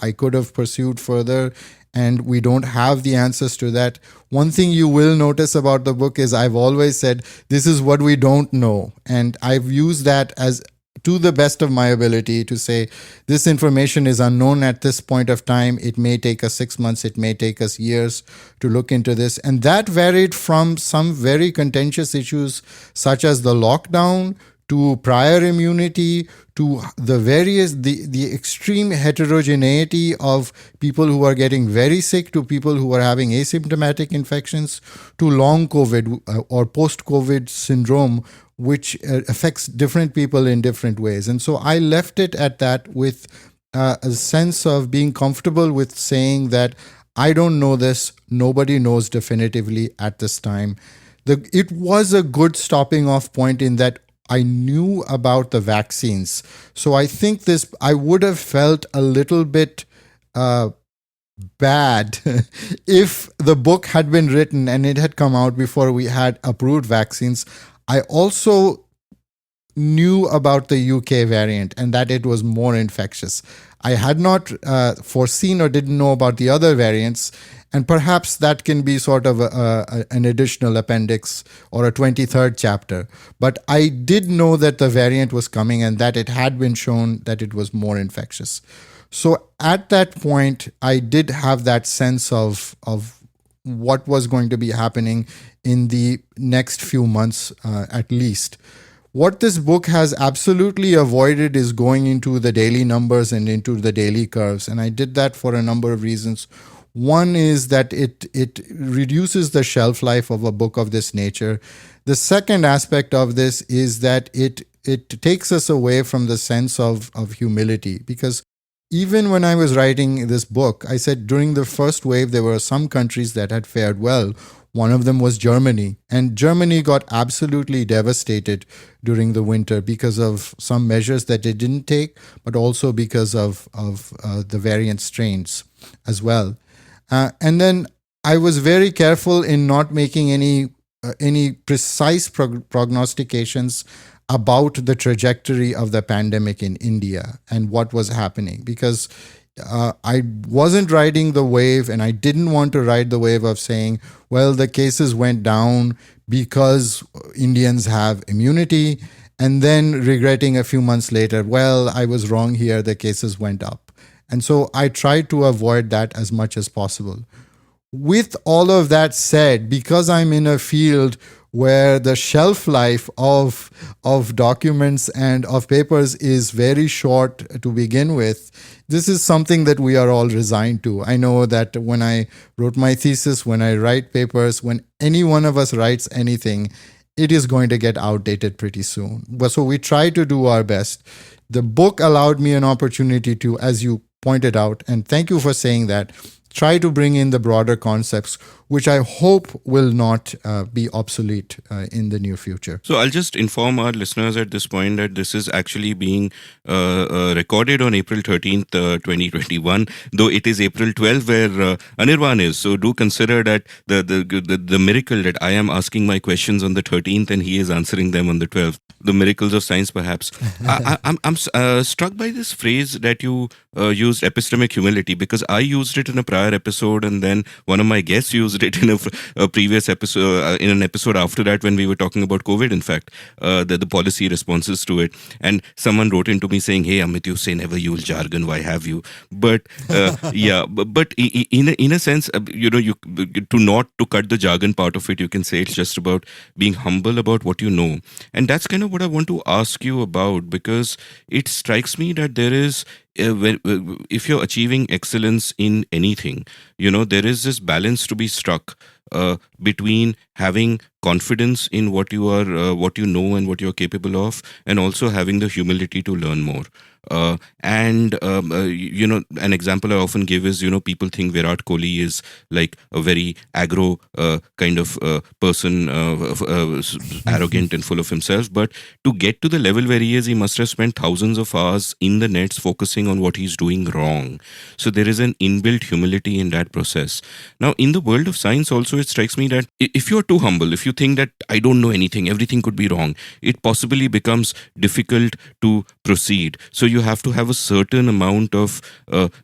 I could have pursued further, and we don't have the answers to that. One thing you will notice about the book is I've always said, this is what we don't know. And I've used that as to the best of my ability to say, this information is unknown at this point of time. It may take us 6 months. It may take us years to look into this. And that varied from some very contentious issues, such as the lockdown, to prior immunity, to the extreme heterogeneity of people who are getting very sick, to people who are having asymptomatic infections, to long COVID or post-COVID syndrome, which affects different people in different ways. And so I left it at that, with a sense of being comfortable with saying that I don't know this. Nobody knows definitively at this time. It was a good stopping off point in that I knew about the vaccines. So I think I would have felt a little bit bad if the book had been written and it had come out before we had approved vaccines. I also knew about the UK variant and that it was more infectious. I had not foreseen or didn't know about the other variants, and perhaps that can be sort of an additional appendix or a 23rd chapter. But I did know that the variant was coming and that it had been shown that it was more infectious. So at that point, I did have that sense of what was going to be happening in the next few months, at least. What this book has absolutely avoided is going into the daily numbers and into the daily curves. And I did that for a number of reasons. One is that it reduces the shelf life of a book of this nature. The second aspect of this is that it takes us away from the sense of humility. Because even when I was writing this book, I said during the first wave, there were some countries that had fared well. One of them was Germany. And Germany got absolutely devastated during the winter because of some measures that they didn't take, but also because of the variant strains as well. And then I was very careful in not making any precise prognostications about the trajectory of the pandemic in India and what was happening, because I wasn't riding the wave, and I didn't want to ride the wave of saying, well, the cases went down because Indians have immunity, and then regretting a few months later, well, I was wrong here, the cases went up. And so I tried to avoid that as much as possible. With all of that said, because I'm in a field where the shelf life of documents and of papers is very short to begin with, this is something that we are all resigned to. I know that when I wrote my thesis, when I write papers, when any one of us writes anything, it is going to get outdated pretty soon. But so we try to do our best. The book allowed me an opportunity to, as you pointed out, and thank you for saying that, try to bring in the broader concepts, which I hope will not be obsolete in the near future. So I'll just inform our listeners at this point that this is actually being recorded on April 13th, 2021, though it is April 12th where Anirban is. So do consider that the miracle that I am asking my questions on the 13th and he is answering them on the 12th. The miracles of science, perhaps. I'm struck by this phrase that you used, epistemic humility, because I used it in a prior episode, and then one of my guests used it in a previous episode, in an episode after that when we were talking about COVID, in fact, the policy responses to it. And someone wrote into me saying, hey, Amit, you say never use jargon, why have you? But yeah, but in a sense, to cut the jargon part of it, you can say it's just about being humble about what you know. And that's kind of what I want to ask you about, because it strikes me that there is, if you're achieving excellence in anything, there is this balance to be struck between having confidence in what you are, what you know and what you're capable of, and also having the humility to learn more. An example I often give is, people think Virat Kohli is like a very aggro kind of person, arrogant and full of himself. But to get to the level where he is, he must have spent thousands of hours in the nets focusing on what he's doing wrong. So there is an inbuilt humility in that process. Now, in the world of science also, it strikes me that if you're too humble, if you think that I don't know anything, everything could be wrong, it possibly becomes difficult to proceed. So you have to have a certain amount of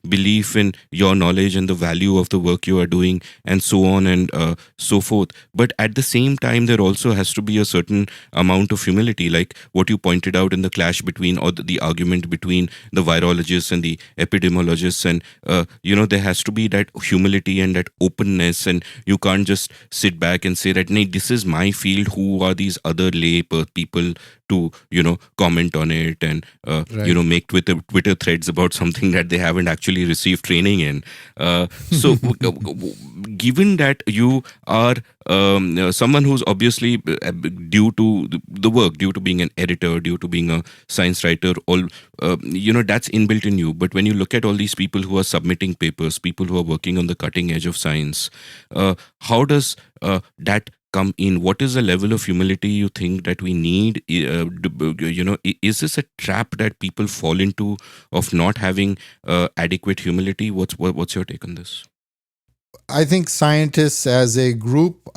belief in your knowledge and the value of the work you are doing, and so on and so forth. But at the same time, there also has to be a certain amount of humility, like what you pointed out in the clash between, or the argument between the virologists and the epidemiologists. And, there has to be that humility and that openness. And you can't just sit back and say that, "Nee, this is my field. Who are these other lay people to, comment on it and, Right. make Twitter threads about something that they haven't actually received training in. So, given that you are someone who's obviously due to the work, due to being an editor, due to being a science writer, all that's inbuilt in you. But when you look at all these people who are submitting papers, people who are working on the cutting edge of science, how does that come in? What is the level of humility you think that we need? Is this a trap that people fall into of not having adequate humility? What's your take on this? I think scientists as a group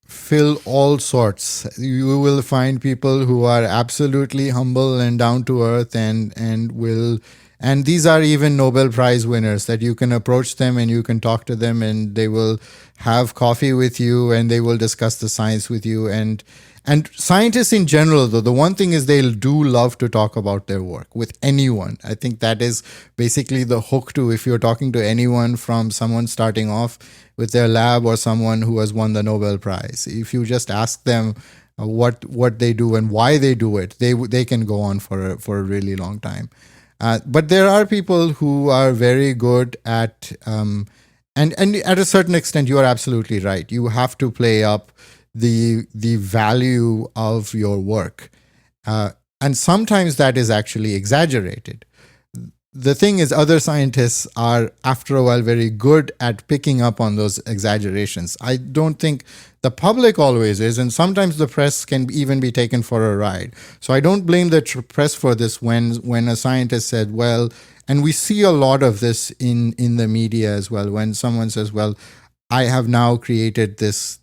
fill all sorts. You will find people who are absolutely humble and down to earth, and these are even Nobel Prize winners that you can approach them and you can talk to them and they will have coffee with you and they will discuss the science with you. And scientists in general, though, the one thing is they do love to talk about their work with anyone. I think that is basically the hook to, if you're talking to anyone, from someone starting off with their lab or someone who has won the Nobel Prize. If you just ask them what they do and why they do it, they can go on for a really long time. But there are people who are very good at, and at a certain extent, you are absolutely right. You have to play up the value of your work, and sometimes that is actually exaggerated. The thing is, other scientists are, after a while, very good at picking up on those exaggerations. I don't think the public always is, and sometimes the press can even be taken for a ride. So I don't blame the press for this when a scientist said, well, and we see a lot of this in the media as well, when someone says, well, I have now created this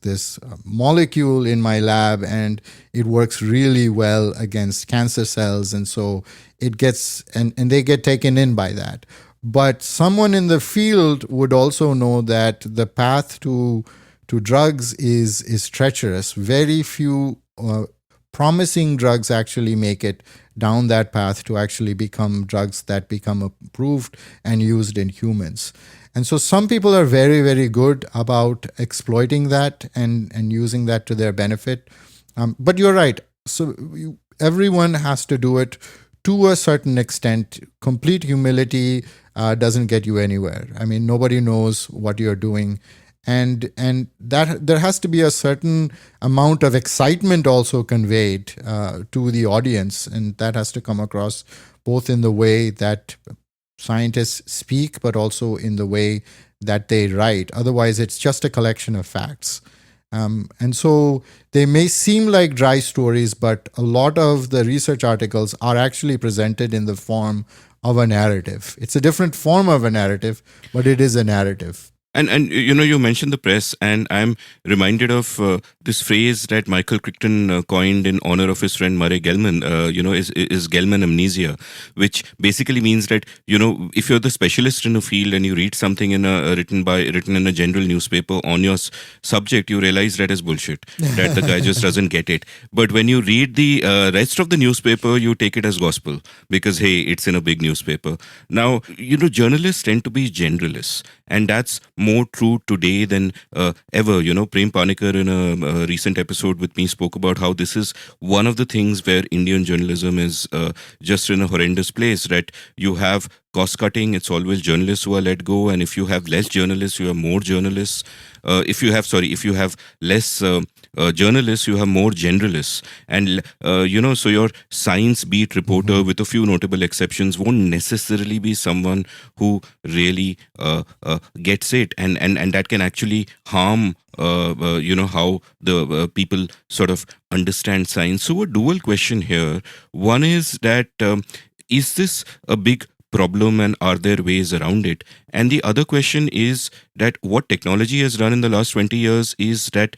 molecule in my lab and it works really well against cancer cells, and so it gets and they get taken in by that. But someone in the field would also know that the path to drugs is treacherous. Very few promising drugs actually make it down that path to actually become drugs that become approved and used in humans. And so some people are very, very good about exploiting that and using that to their benefit. But you're right. So everyone has to do it to a certain extent. Complete humility doesn't get you anywhere. I mean, nobody knows what you're doing. And that there has to be a certain amount of excitement also conveyed to the audience. And that has to come across both in the way that scientists speak, but also in the way that they write. Otherwise, it's just a collection of facts. And so they may seem like dry stories, but a lot of the research articles are actually presented in the form of a narrative. It's a different form of a narrative, but it is a narrative. And you mentioned the press, and I'm reminded of this phrase that Michael Crichton coined in honor of his friend Murray Gell-Mann. Is Gell-Mann amnesia, which basically means that if you're the specialist in a field and you read something written in a general newspaper on your subject, you realize that is bullshit. That the guy just doesn't get it. But when you read the rest of the newspaper, you take it as gospel because hey, it's in a big newspaper. Now journalists tend to be generalists, and that's more true today than ever. Prem Panikar in a recent episode with me spoke about how this is one of the things where Indian journalism is just in a horrendous place, that you have cost cutting. It's always journalists who are let go, and if you have less journalists, you have more journalists. If you have less journalists, you have more generalists. And so your science beat reporter, with a few notable exceptions, won't necessarily be someone who really gets it, and that can actually harm how the people sort of understand science. So a dual question here. One is that is this a big problem and are there ways around it? And the other question is that what technology has done in the last 20 years is that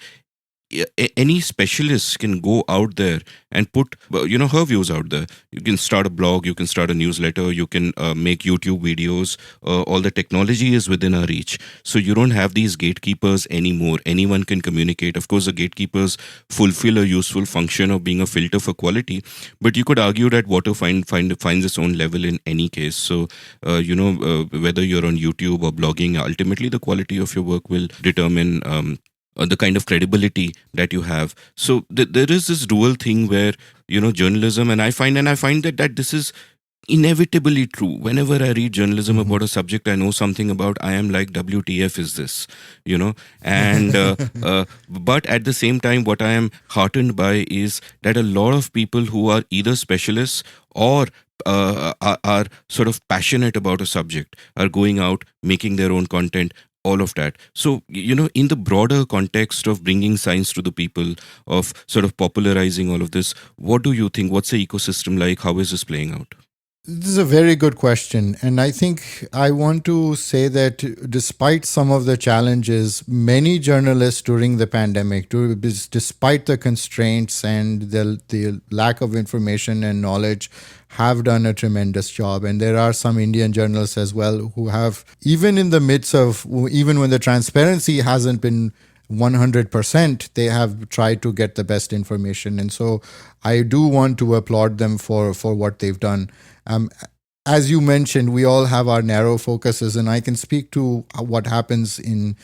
any specialist can go out there and put her views out there. You can start a blog, you can start a newsletter, you can make YouTube videos. All the technology is within our reach, so you don't have these gatekeepers anymore. Anyone can communicate. Of course, the gatekeepers fulfill a useful function of being a filter for quality, but you could argue that water finds its own level in any case. So whether you're on YouTube or blogging, ultimately the quality of your work will determine the kind of credibility that you have. So there is this dual thing where journalism, and I find that this is inevitably true. Whenever I read journalism about a subject I know something about, I am like, WTF is this? You know, and but at the same time, what I am heartened by is that a lot of people who are either specialists or are sort of passionate about a subject are going out making their own content, all of that. So, in the broader context of bringing science to the people, of sort of popularizing all of this, what do you think? What's the ecosystem like? How is this playing out? This is a very good question. And I think I want to say that despite some of the challenges, many journalists during the pandemic, despite the constraints and the lack of information and knowledge, have done a tremendous job. And there are some Indian journalists as well who have, even in the midst of, even when the transparency hasn't been 100%, they have tried to get the best information. And so I do want to applaud them for what they've done. As you mentioned, we all have our narrow focuses, and I can speak to what happens in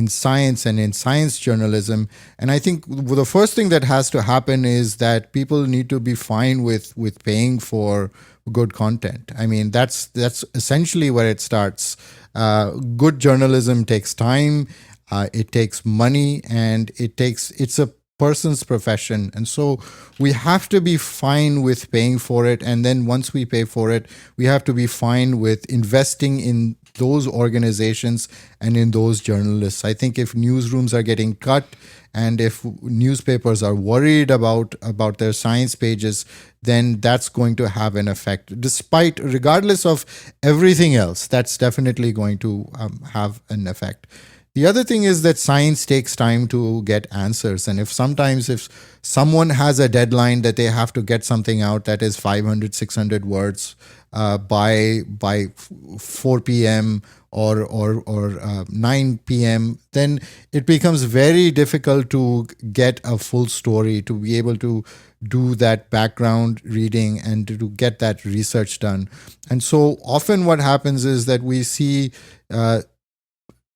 science and in science journalism. And I think the first thing that has to happen is that people need to be fine with paying for good content. I mean, that's essentially where it starts. Good journalism takes time. It takes money, and it's a person's profession. And so we have to be fine with paying for it. And then once we pay for it, we have to be fine with investing in those organizations and in those journalists. I think if newsrooms are getting cut and if newspapers are worried about their science pages, then that's going to have an effect. Regardless of everything else, that's definitely going to have an effect. The other thing is that science takes time to get answers. And if someone has a deadline that they have to get something out that is 500, 600 words by 4 p.m. or 9 p.m., then it becomes very difficult to get a full story, to be able to do that background reading and to get that research done. And so often what happens is that we see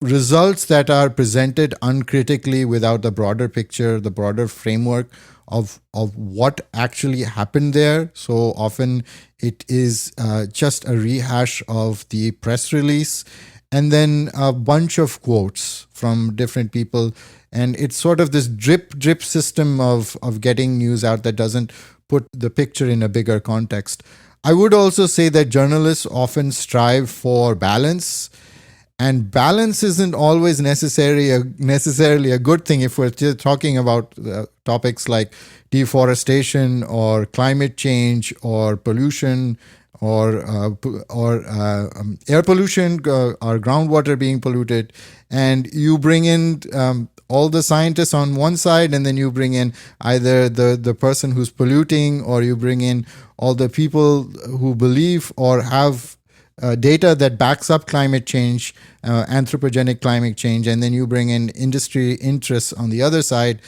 results that are presented uncritically without the broader picture, the broader framework of what actually happened there. So often it is just a rehash of the press release and then a bunch of quotes from different people. And it's sort of this drip system of getting news out that doesn't put the picture in a bigger context. I would also say that journalists often strive for balance. And balance isn't always necessarily a good thing if we're talking about topics like deforestation or climate change or pollution or air pollution or groundwater being polluted. And you bring in all the scientists on one side, and then you bring in either the person who's polluting, or you bring in all the people who believe or have data that backs up climate change, anthropogenic climate change, and then you bring in industry interests on the other side.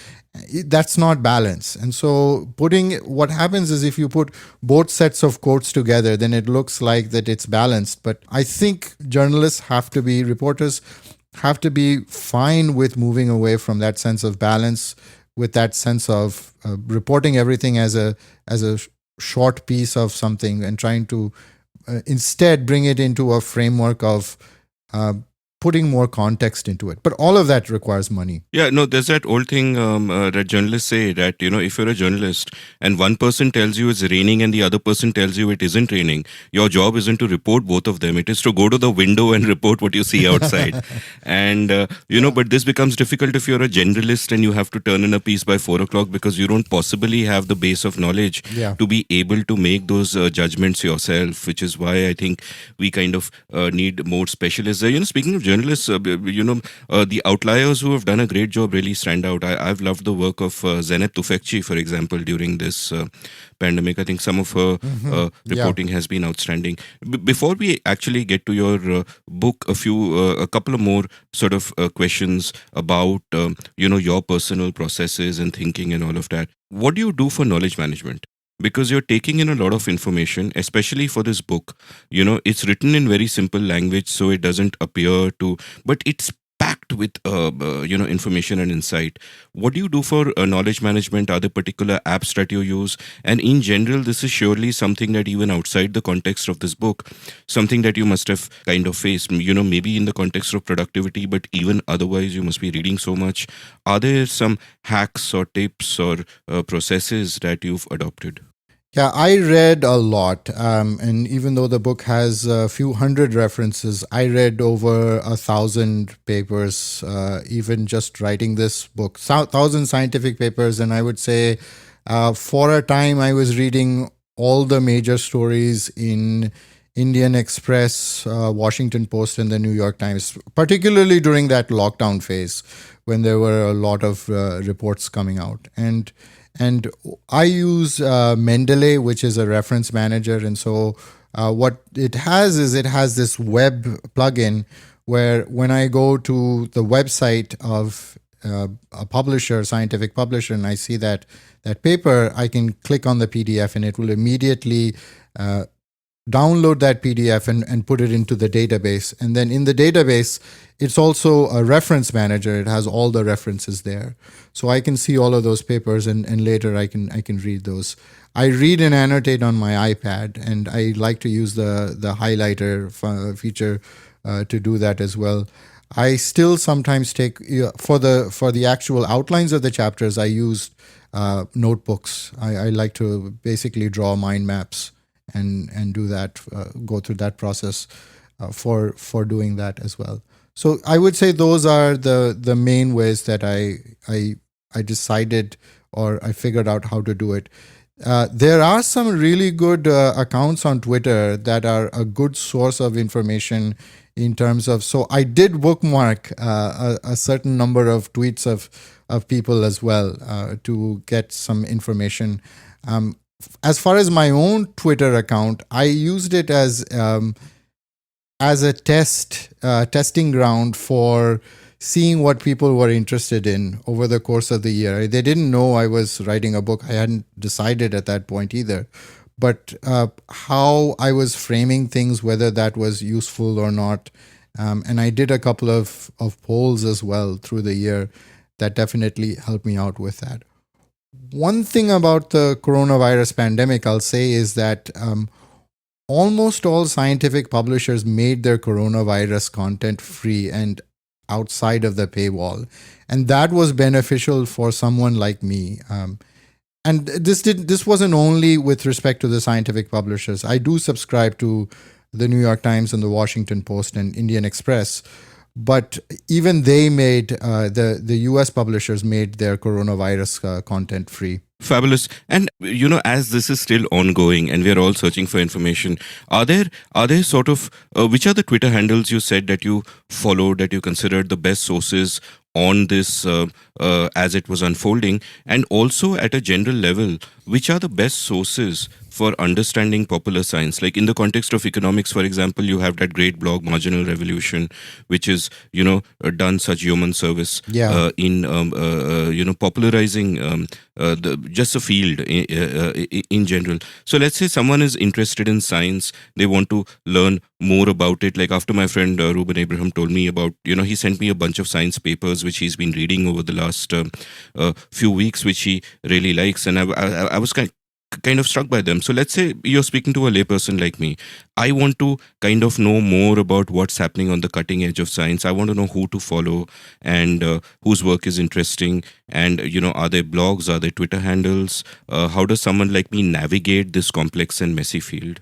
That's not balance. And so what happens is if you put both sets of quotes together, then it looks like that it's balanced. But I think reporters have to be fine with moving away from that sense of balance, with that sense of reporting everything as a short piece of something and trying to instead bring it into a framework of putting more context into it. But all of that requires money. Yeah, no, there's that old thing that journalists say that, if you're a journalist and one person tells you it's raining and the other person tells you it isn't raining, your job isn't to report both of them. It is to go to the window and report what you see outside. And, but this becomes difficult if you're a generalist and you have to turn in a piece by 4 o'clock because you don't possibly have the base of knowledge to be able to make those judgments yourself, which is why I think we kind of need more specialists. Speaking of journalists, the outliers who have done a great job really stand out. I've loved the work of Zeynep Tufekci, for example, during this pandemic. I think some of her reporting has been outstanding. Before we actually get to your book, a couple of more sort of questions about your personal processes and thinking and all of that. What do you do for knowledge management? Because you're taking in a lot of information, especially for this book. It's written in very simple language, so it doesn't appear to, but it's packed with information and insight. What do you do for knowledge management? Are there particular apps that you use? And in general, this is surely something that even outside the context of this book, something that you must have kind of faced, maybe in the context of productivity, but even otherwise, you must be reading so much. Are there some hacks or tips or processes that you've adopted? Yeah, I read a lot. And even though the book has a few hundred references, I read over 1,000 papers, even just writing this book, 1,000 scientific papers. And I would say for a time, I was reading all the major stories in Indian Express, Washington Post, and the New York Times, particularly during that lockdown phase when there were a lot of reports coming out. And I use Mendeley, which is a reference manager. And so what it has is it has this web plugin where when I go to the website of a publisher, scientific publisher, and I see that paper, I can click on the PDF and it will immediately download that PDF and put it into the database. And then in the database, it's also a reference manager. It has all the references there. So I can see all of those papers and later I can read those. I read and annotate on my iPad, and I like to use the highlighter feature to do that as well. I still sometimes take, for the actual outlines of the chapters, I use notebooks. I like to basically draw mind maps and do that, go through that process for doing that as well. So I would say those are the main ways that I decided or I figured out how to do it. There are some really good accounts on Twitter that are a good source of information in terms of, so I did bookmark a certain number of tweets of people as well to get some information. As far as my own Twitter account, I used it as a testing ground for seeing what people were interested in over the course of the year. They didn't know I was writing a book. I hadn't decided at that point either. But how I was framing things, whether that was useful or not. And I did a couple of polls as well through the year that definitely helped me out with that. One thing about the coronavirus pandemic, I'll say, is that almost all scientific publishers made their coronavirus content free and outside of the paywall. And that was beneficial for someone like me. And this wasn't only with respect to the scientific publishers. I do subscribe to the New York Times and the Washington Post and Indian Express. But even they made, the US publishers made their coronavirus content free. Fabulous. And, as this is still ongoing and we're all searching for information, are there sort of, which are the Twitter handles you said that you followed, that you considered the best sources on this as it was unfolding? And also at a general level, which are the best sources for understanding popular science? Like in the context of economics, for example, you have that great blog, Marginal Revolution, which is, done such human service in, popularizing just a field in general. So let's say someone is interested in science, they want to learn more about it. Like after my friend Ruben Abraham told me about, he sent me a bunch of science papers which he's been reading over the last few weeks, which he really likes. And I was kind of struck by them. So let's say you're speaking to a layperson like me. I want to kind of know more about what's happening on the cutting edge of science. I want to know who to follow and whose work is interesting. And, are there blogs? Are there Twitter handles? How does someone like me navigate this complex and messy field?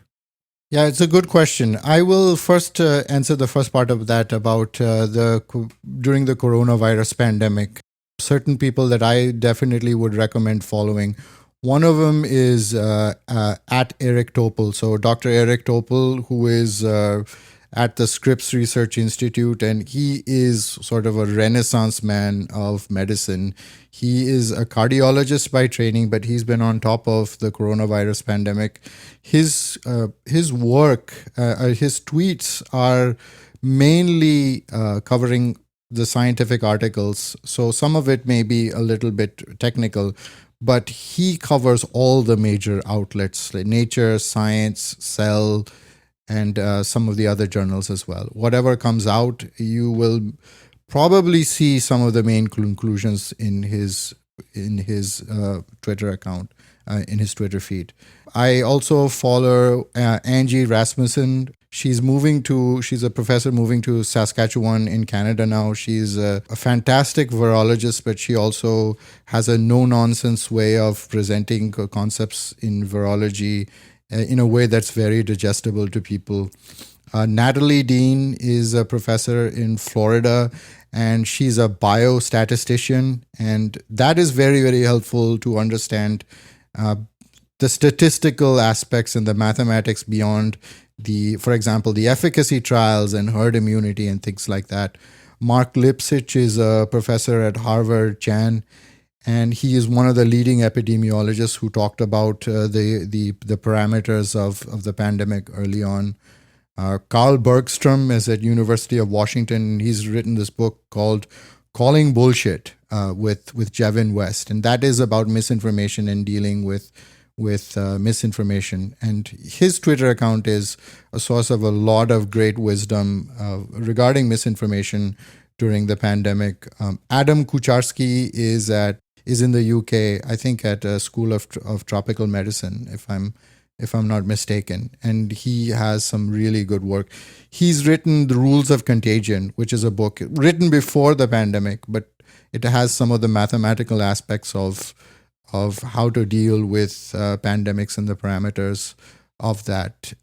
Yeah, it's a good question. I will first answer the first part of that about during the coronavirus pandemic. Certain people that I definitely would recommend following. One of them is at Eric Topol. So Dr. Eric Topol, who is at the Scripps Research Institute, and he is sort of a renaissance man of medicine. He is a cardiologist by training, but he's been on top of the coronavirus pandemic. His work, his tweets are mainly covering the scientific articles. So some of it may be a little bit technical, but he covers all the major outlets, like Nature, Science, Cell, and some of the other journals as well. Whatever comes out, you will probably see some of the main conclusions in his Twitter account, in his Twitter feed. I also follow Angie Rasmussen. She's a professor moving to Saskatchewan in Canada now. She's a fantastic virologist, but she also has a no-nonsense way of presenting concepts in virology in a way that's very digestible to people. Natalie Dean is a professor in Florida, and she's a biostatistician, and that is very, very helpful to understand the statistical aspects and the mathematics beyond for example, the efficacy trials and herd immunity and things like that. Mark Lipsitch is a professor at Harvard Chan, and he is one of the leading epidemiologists who talked about the parameters of the pandemic early on. Carl Bergstrom is at University of Washington. He's written this book called Calling Bullshit with Jevin West, and that is about misinformation and dealing with misinformation. And his Twitter account is a source of a lot of great wisdom regarding misinformation during the pandemic. Adam Kucharski is in the UK, I think at a School of Tropical Medicine, if I'm not mistaken, and he has some really good work. He's written The Rules of Contagion, which is a book written before the pandemic, but it has some of the mathematical aspects of how to deal with pandemics and the parameters of that.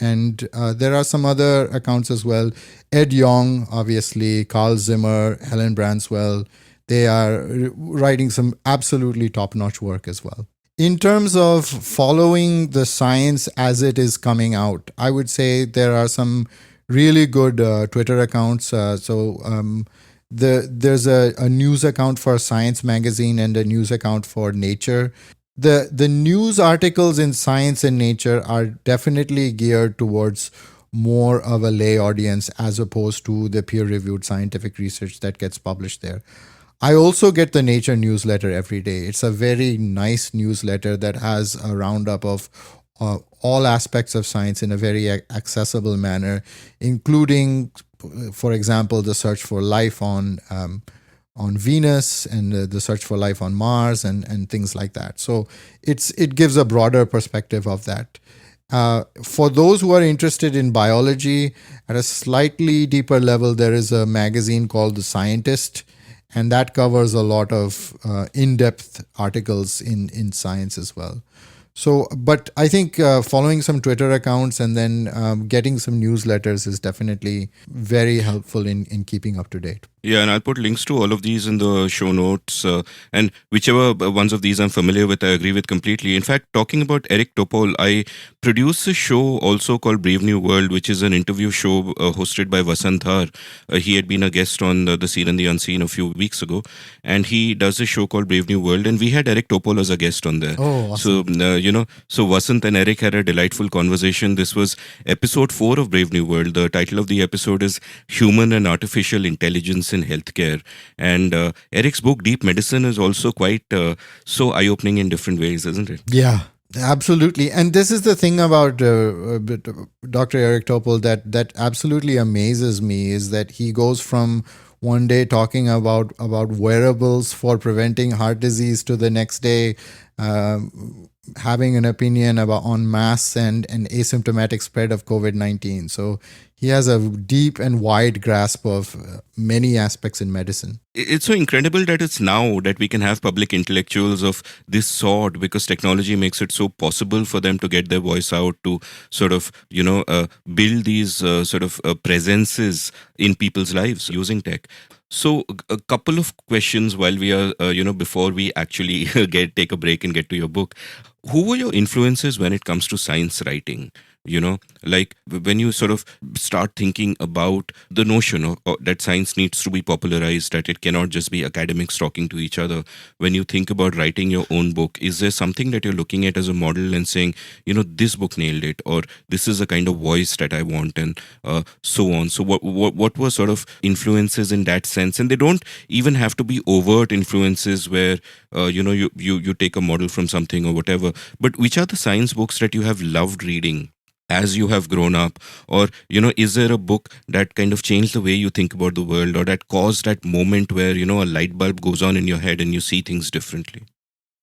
And there are some other accounts as well. Ed Yong, obviously, Carl Zimmer, Helen Branswell, they are writing some absolutely top-notch work as well. In terms of following the science as it is coming out, I would say there are some really good Twitter accounts. There's a news account for Science Magazine and a news account for Nature. The news articles in Science and Nature are definitely geared towards more of a lay audience as opposed to the peer-reviewed scientific research that gets published there. I also get the Nature newsletter every day. It's a very nice newsletter that has a roundup of all aspects of science in a very accessible manner, including, for example, the search for life on Venus and the search for life on Mars and things like that. So it gives a broader perspective of that. For those who are interested in biology at a slightly deeper level, there is a magazine called The Scientist, and that covers a lot of in-depth articles in science as well. So, but I think following some Twitter accounts and then getting some newsletters is definitely very helpful in keeping up to date. Yeah, and I'll put links to all of these in the show notes. And whichever ones of these I'm familiar with, I agree with completely. In fact, talking about Eric Topol, I produce a show also called Brave New World, which is an interview show hosted by Vasant Har. He had been a guest on the Seen and the Unseen a few weeks ago. And he does a show called Brave New World. And we had Eric Topol as a guest on there. Oh, awesome. So, so Vasant and Eric had a delightful conversation. This was episode 4 of Brave New World. The title of the episode is Human and Artificial Intelligence in Healthcare. And Eric's book, Deep Medicine, is also quite so eye-opening in different ways, isn't it? Yeah, absolutely. And this is the thing about Dr. Eric Topol that absolutely amazes me, is that he goes from one day talking about wearables for preventing heart disease to the next day having an opinion on mass and asymptomatic spread of COVID-19. So he has a deep and wide grasp of many aspects in medicine. It's so incredible that it's now that we can have public intellectuals of this sort, because technology makes it so possible for them to get their voice out, to sort of, build these sort of presences in people's lives using tech. So a couple of questions while we are, before we actually take a break and get to your book. Who were your influences when it comes to science writing? Like when you sort of start thinking about the notion of that science needs to be popularized, that it cannot just be academics talking to each other. When you think about writing your own book, is there something that you're looking at as a model and saying, this book nailed it, or this is a kind of voice that I want, and so on? So what were sort of influences in that sense? And they don't even have to be overt influences where, you take a model from something or whatever. But which are the science books that you have loved reading? as you have grown up? Or, is there a book that kind of changed the way you think about the world, or that caused that moment where, a light bulb goes on in your head and you see things differently?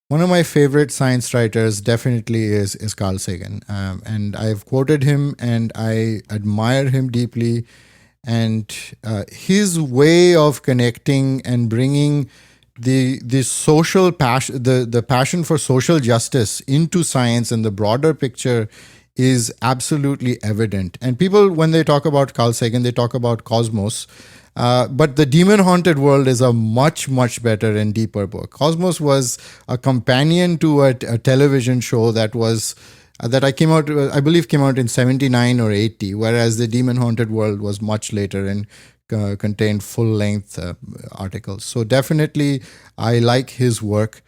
One of my favorite science writers definitely is Carl Sagan. And I've quoted him and I admire him deeply. And his way of connecting and bringing the social passion, the passion for social justice into science and the broader picture is absolutely evident. And people, when they talk about Carl Sagan, they talk about Cosmos. But The Demon Haunted World is a much, much better and deeper book. Cosmos was a companion to a television show that was that I believe came out in 79 or 80, whereas The Demon Haunted World was much later and contained full-length articles. So definitely, I like his work.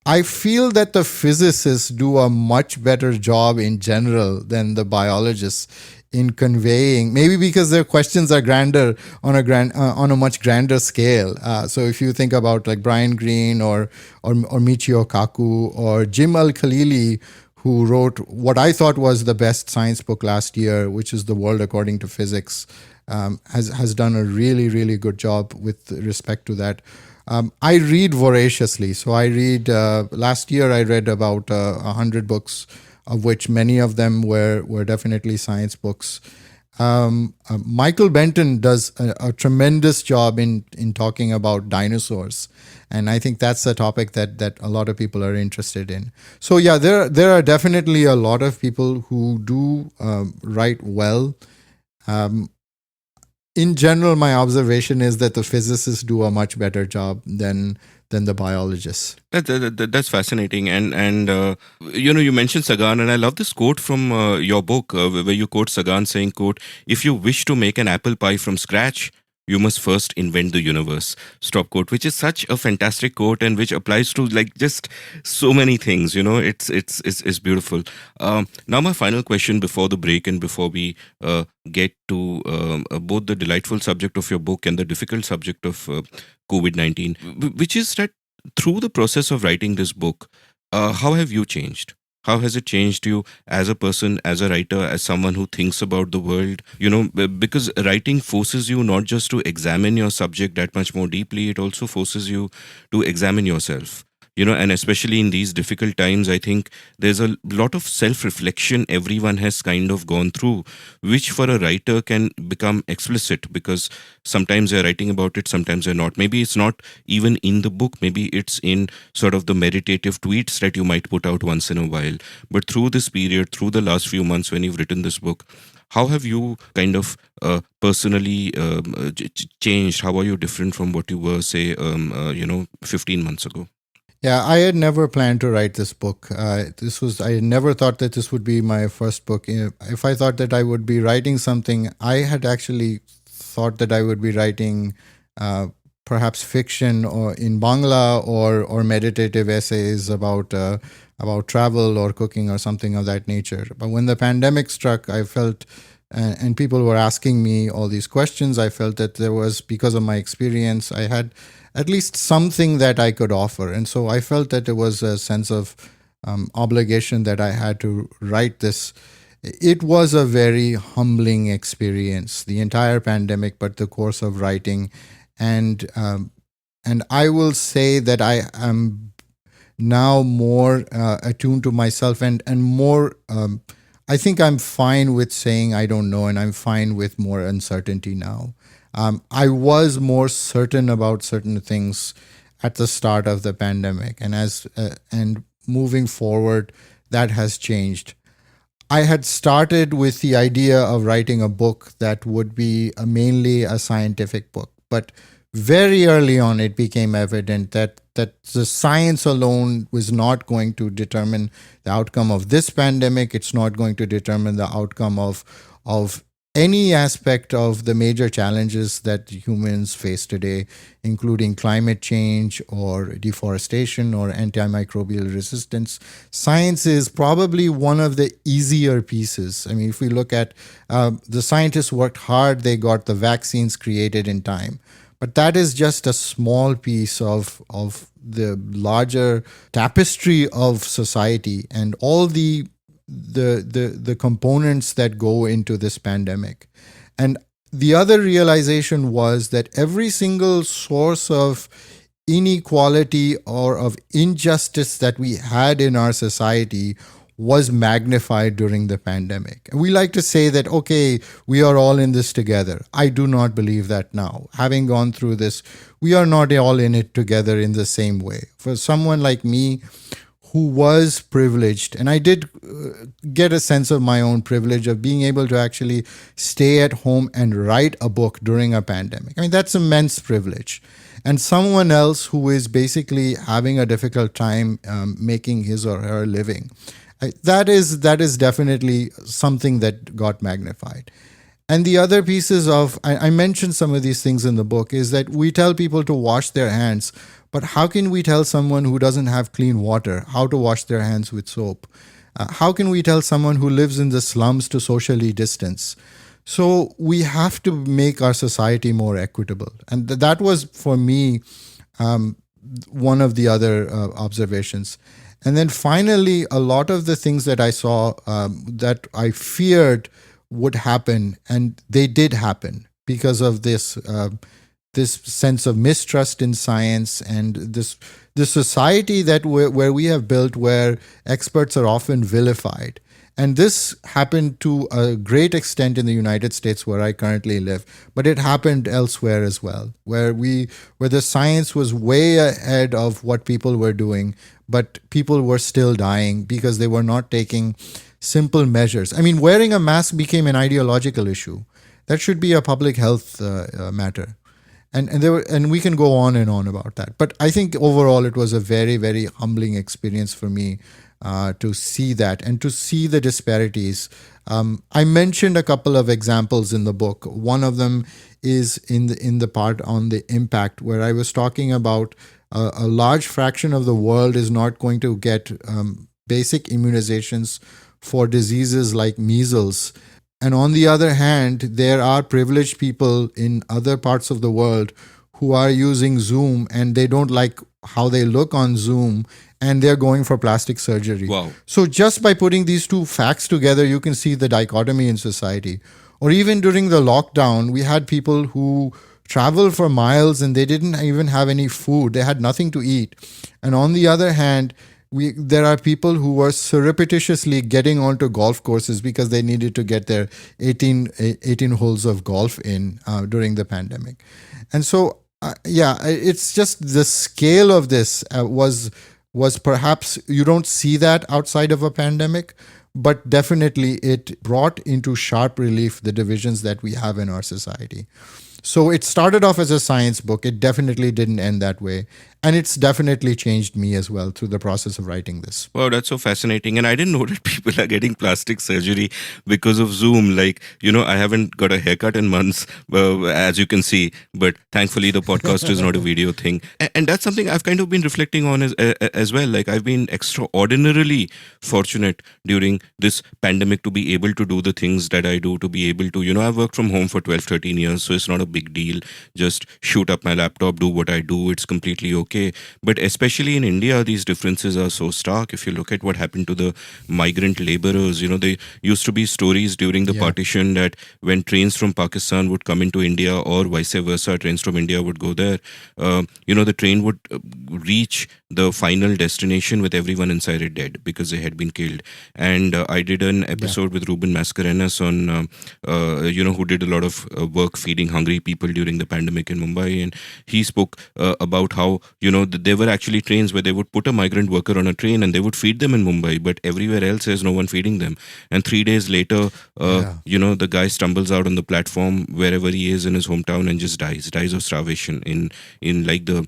I feel that the physicists do a much better job in general than the biologists in conveying, maybe because their questions are grander on a much grander scale. So if you think about like Brian Greene or Michio Kaku or Jim Al-Khalili, who wrote what I thought was the best science book last year, which is The World According to Physics, has done a really, really good job with respect to that. I read voraciously. So I read, last year I read about 100 books, of which many of them were definitely science books. Michael Benton does a tremendous job in talking about dinosaurs. And I think that's a topic that a lot of people are interested in. So yeah, there are definitely a lot of people who do write well. In general, my observation is that the physicists do a much better job than the biologists. That's fascinating, and you mentioned Sagan, and I love this quote from your book where you quote Sagan saying, "quote If you wish to make an apple pie from scratch, you must first invent the universe." Stop quote, which is such a fantastic quote and which applies to like just so many things. It's beautiful. Now, my final question before the break and before we get to both the delightful subject of your book and the difficult subject of COVID-19, which is that through the process of writing this book, how have you changed? How has it changed you as a person, as a writer, as someone who thinks about the world? Because writing forces you not just to examine your subject that much more deeply, it also forces you to examine yourself. And especially in these difficult times, I think there's a lot of self-reflection everyone has kind of gone through, which for a writer can become explicit because sometimes they're writing about it, sometimes they're not. Maybe it's not even in the book, maybe it's in sort of the meditative tweets that you might put out once in a while. But through this period, through the last few months when you've written this book, how have you kind of personally changed? How are you different from what you were, say, 15 months ago? Yeah, I had never planned to write this book. I never thought that this would be my first book. If I thought that I would be writing something, I had actually thought that I would be writing perhaps fiction or in Bangla or meditative essays about travel or cooking or something of that nature. But when the pandemic struck, I felt, and people were asking me all these questions, I felt that there was, because of my experience, I had at least something that I could offer. And so I felt that there was a sense of obligation that I had to write this. It was a very humbling experience, the entire pandemic, but the course of writing. And I will say that I am now more attuned to myself and more, I think I'm fine with saying I don't know, and I'm fine with more uncertainty now. I was more certain about certain things at the start of the pandemic, and moving forward, that has changed. I had started with the idea of writing a book that would be mainly a scientific book, but very early on, it became evident that the science alone was not going to determine the outcome of this pandemic. It's not going to determine the outcome of any aspect of the major challenges that humans face today, including climate change or deforestation or antimicrobial resistance. Science is probably one of the easier pieces. I mean, if we look at the scientists worked hard, they got the vaccines created in time. But that is just a small piece of the larger tapestry of society, and all the the components that go into this pandemic. And the other realization was that every single source of inequality or of injustice that we had in our society was magnified during the pandemic. And we like to say that, okay, we are all in this together. I do not believe that now. Having gone through this, we are not all in it together in the same way. For someone like me who was privileged, and I did get a sense of my own privilege of being able to actually stay at home and write a book during a pandemic. I mean, that's immense privilege. And someone else who is basically having a difficult time making his or her living, that is definitely something that got magnified. And the other pieces of, I mentioned some of these things in the book, is that we tell people to wash their hands, but how can we tell someone who doesn't have clean water how to wash their hands with soap? How can we tell someone who lives in the slums to socially distance? So we have to make our society more equitable. And that was, for me, one of the other observations. And then finally, a lot of the things that I saw that I feared would happen, and they did happen because of this sense of mistrust in science and this society that where we have built, where experts are often vilified. And this happened to a great extent in the United States, where I currently live, but it happened elsewhere as well, where the science was way ahead of what people were doing, but people were still dying because they were not taking simple measures. I mean, wearing a mask became an ideological issue. That should be a public health matter. And we can go on and on about that. But I think overall it was a very, very humbling experience for me to see that and to see the disparities. I mentioned a couple of examples in the book. One of them is in the part on the impact, where I was talking about a large fraction of the world is not going to get basic immunizations for diseases like measles. And on the other hand, there are privileged people in other parts of the world who are using Zoom, and they don't like how they look on Zoom, and they're going for plastic surgery. Wow. So just by putting these two facts together, you can see the dichotomy in society. Or even during the lockdown, we had people who traveled for miles and they didn't even have any food. They had nothing to eat. And on the other hand, there are people who were surreptitiously getting onto golf courses because they needed to get their 18 holes of golf in during the pandemic. And so, it's just the scale of this was perhaps, you don't see that outside of a pandemic, but definitely it brought into sharp relief the divisions that we have in our society. So it started off as a science book. It definitely didn't end that way. And it's definitely changed me as well through the process of writing this. Wow, that's so fascinating. And I didn't know that people are getting plastic surgery because of Zoom. Like, I haven't got a haircut in months, as you can see. But thankfully, the podcast is not a video thing. And that's something I've kind of been reflecting on as well. Like, I've been extraordinarily fortunate during this pandemic to be able to do the things that I do, to be able to, I've worked from home for 12, 13 years. So it's not a big deal. Just shoot up my laptop, do what I do. It's completely okay. But especially in India, these differences are so stark. If you look at what happened to the migrant laborers, they used to be stories during the partition that when trains from Pakistan would come into India, or vice versa, trains from India would go there, the train would reach the final destination with everyone inside it dead because they had been killed. And I did an episode with Ruben Mascarenhas on, who did a lot of work feeding hungry people during the pandemic in Mumbai. And he spoke about how, there were actually trains where they would put a migrant worker on a train and they would feed them in Mumbai, but everywhere else there's no one feeding them. And 3 days later, the guy stumbles out on the platform wherever he is in his hometown and just dies of starvation in like the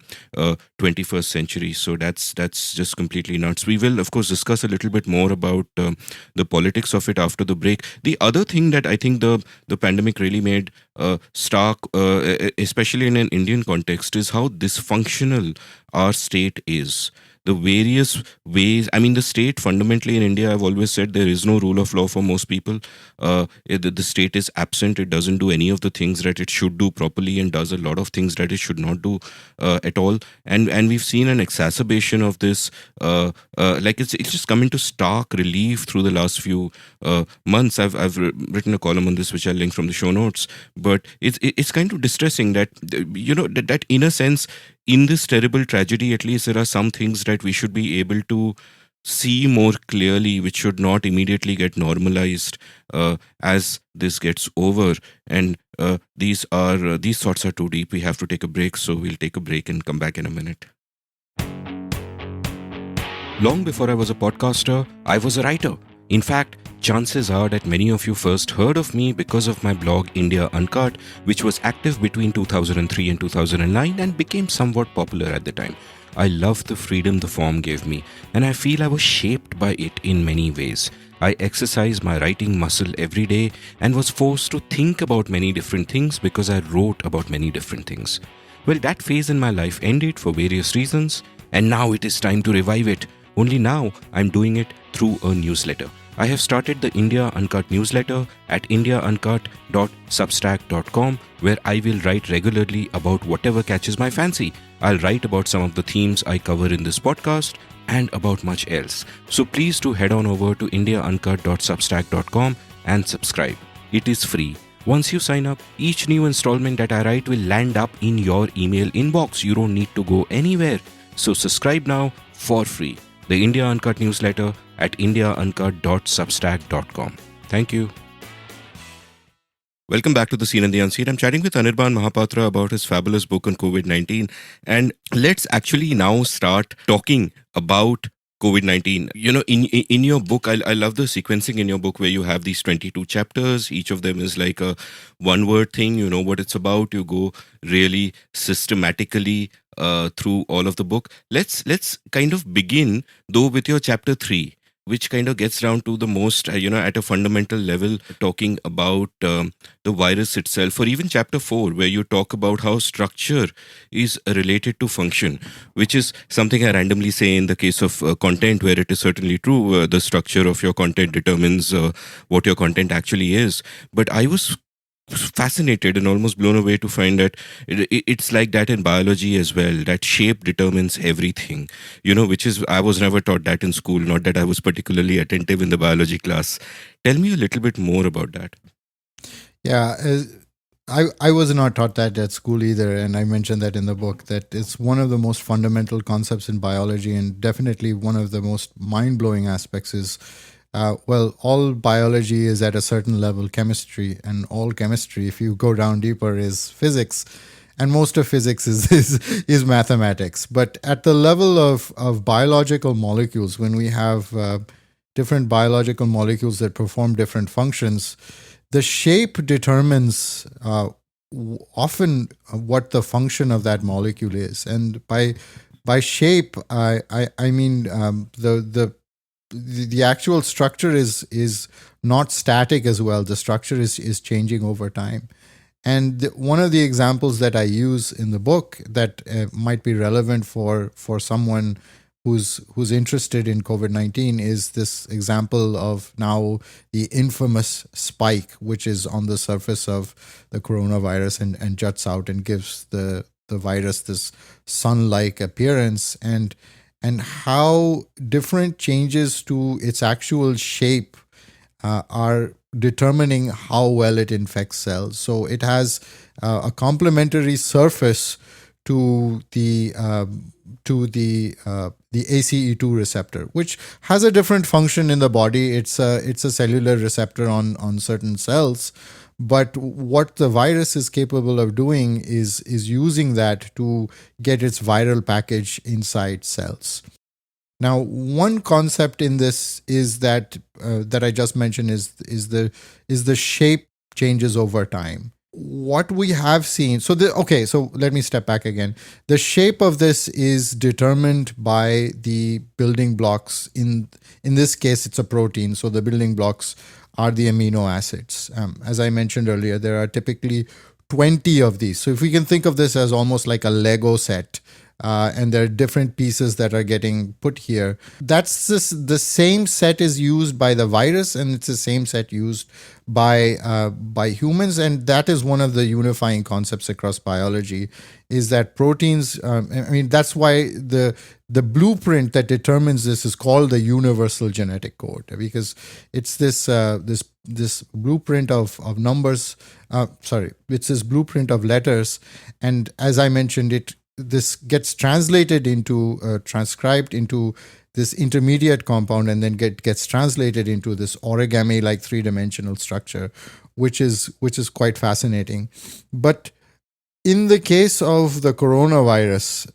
21st century. So that's just completely nuts. We will, of course, discuss a little bit more about the politics of it after the break. The other thing that I think the pandemic really made stark, especially in an Indian context, is how dysfunctional our state is. the various ways. I mean, the state fundamentally in India, I've always said there is no rule of law for most people. The state is absent. It doesn't do any of the things that it should do properly, and does a lot of things that it should not do at all. And we've seen an exacerbation of this. Like it's just come into stark relief through the last few months. I've written a column on this, which I'll link from the show notes. But it's kind of distressing that that in a sense, in this terrible tragedy, at least there are some things that we should be able to see more clearly, which should not immediately get normalized as this gets over. And these thoughts are too deep. We have to take a break, so we'll take a break and come back in a minute. Long before I was a podcaster, I was a writer. In fact, chances are that many of you first heard of me because of my blog India Uncut, which was active between 2003 and 2009 and became somewhat popular at the time. I loved the freedom the form gave me, and I feel I was shaped by it in many ways. I exercised my writing muscle every day and was forced to think about many different things because I wrote about many different things. Well, that phase in my life ended for various reasons, and now it is time to revive it. Only now I'm doing it through a newsletter. I have started the India Uncut newsletter at indiauncut.substack.com, where I will write regularly about whatever catches my fancy. I'll write about some of the themes I cover in this podcast and about much else. So please do head on over to indiauncut.substack.com and subscribe. It is free. Once you sign up, each new installment that I write will land up in your email inbox. You don't need to go anywhere. So subscribe now for free. The India Uncut newsletter at indiauncut.substack.com. Thank you. Welcome back to The Seen and the Unseen. I'm chatting with Anirban Mahapatra about his fabulous book on COVID-19. And let's actually now start talking about COVID-19. In your book, I love the sequencing in your book where you have these 22 chapters. Each of them is like a one-word thing. You know what it's about. You go really systematically through all of the book. Let's kind of begin, though, with your chapter 3, which kind of gets down to the most, at a fundamental level, talking about the virus itself, or even chapter 4, where you talk about how structure is related to function, which is something I randomly say in the case of content, where it is certainly true. The structure of your content determines what your content actually is. But I was fascinated and almost blown away to find that it's like that in biology as well, that shape determines everything, which is, I was never taught that in school, not that I was particularly attentive in the biology class. Tell me a little bit more about that. Yeah, I was not taught that at school either, and I mentioned that in the book, that it's one of the most fundamental concepts in biology, and definitely one of the most mind-blowing aspects is all biology is at a certain level chemistry, and all chemistry, if you go down deeper, is physics, and most of physics is mathematics. But at the level of biological molecules, when we have different biological molecules that perform different functions, the shape determines often what the function of that molecule is. And by shape, I mean the actual structure is not static as well. The structure is changing over time. And one of the examples that I use in the book that might be relevant for someone who's interested in COVID-19 is this example of now the infamous spike, which is on the surface of the coronavirus and juts out and gives the virus this sun-like appearance, and how different changes to its actual shape are determining how well it infects cells. So it has a complementary surface to the ACE2 receptor, which has a different function in the body. It's a cellular receptor on certain cells. But what the virus is capable of doing is using that to get its viral package inside cells. Now, one concept in this is that I just mentioned is the shape changes over time. What we have seen, so let me step back again. The shape of this is determined by the building blocks. In this case, it's a protein, so the building blocks are the amino acids. As I mentioned earlier, there are typically 20 of these. So if we can think of this as almost like a Lego set, and there are different pieces that are getting put here. That's the same set is used by the virus, and it's the same set used by humans, and that is one of the unifying concepts across biology. Is that proteins? I mean, that's why the blueprint that determines this is called the universal genetic code, because it's this blueprint of numbers. It's this blueprint of letters, and as I mentioned, this gets translated into transcribed into this intermediate compound, and then gets translated into this origami like three-dimensional structure, which is quite fascinating. But in the case of the coronavirus,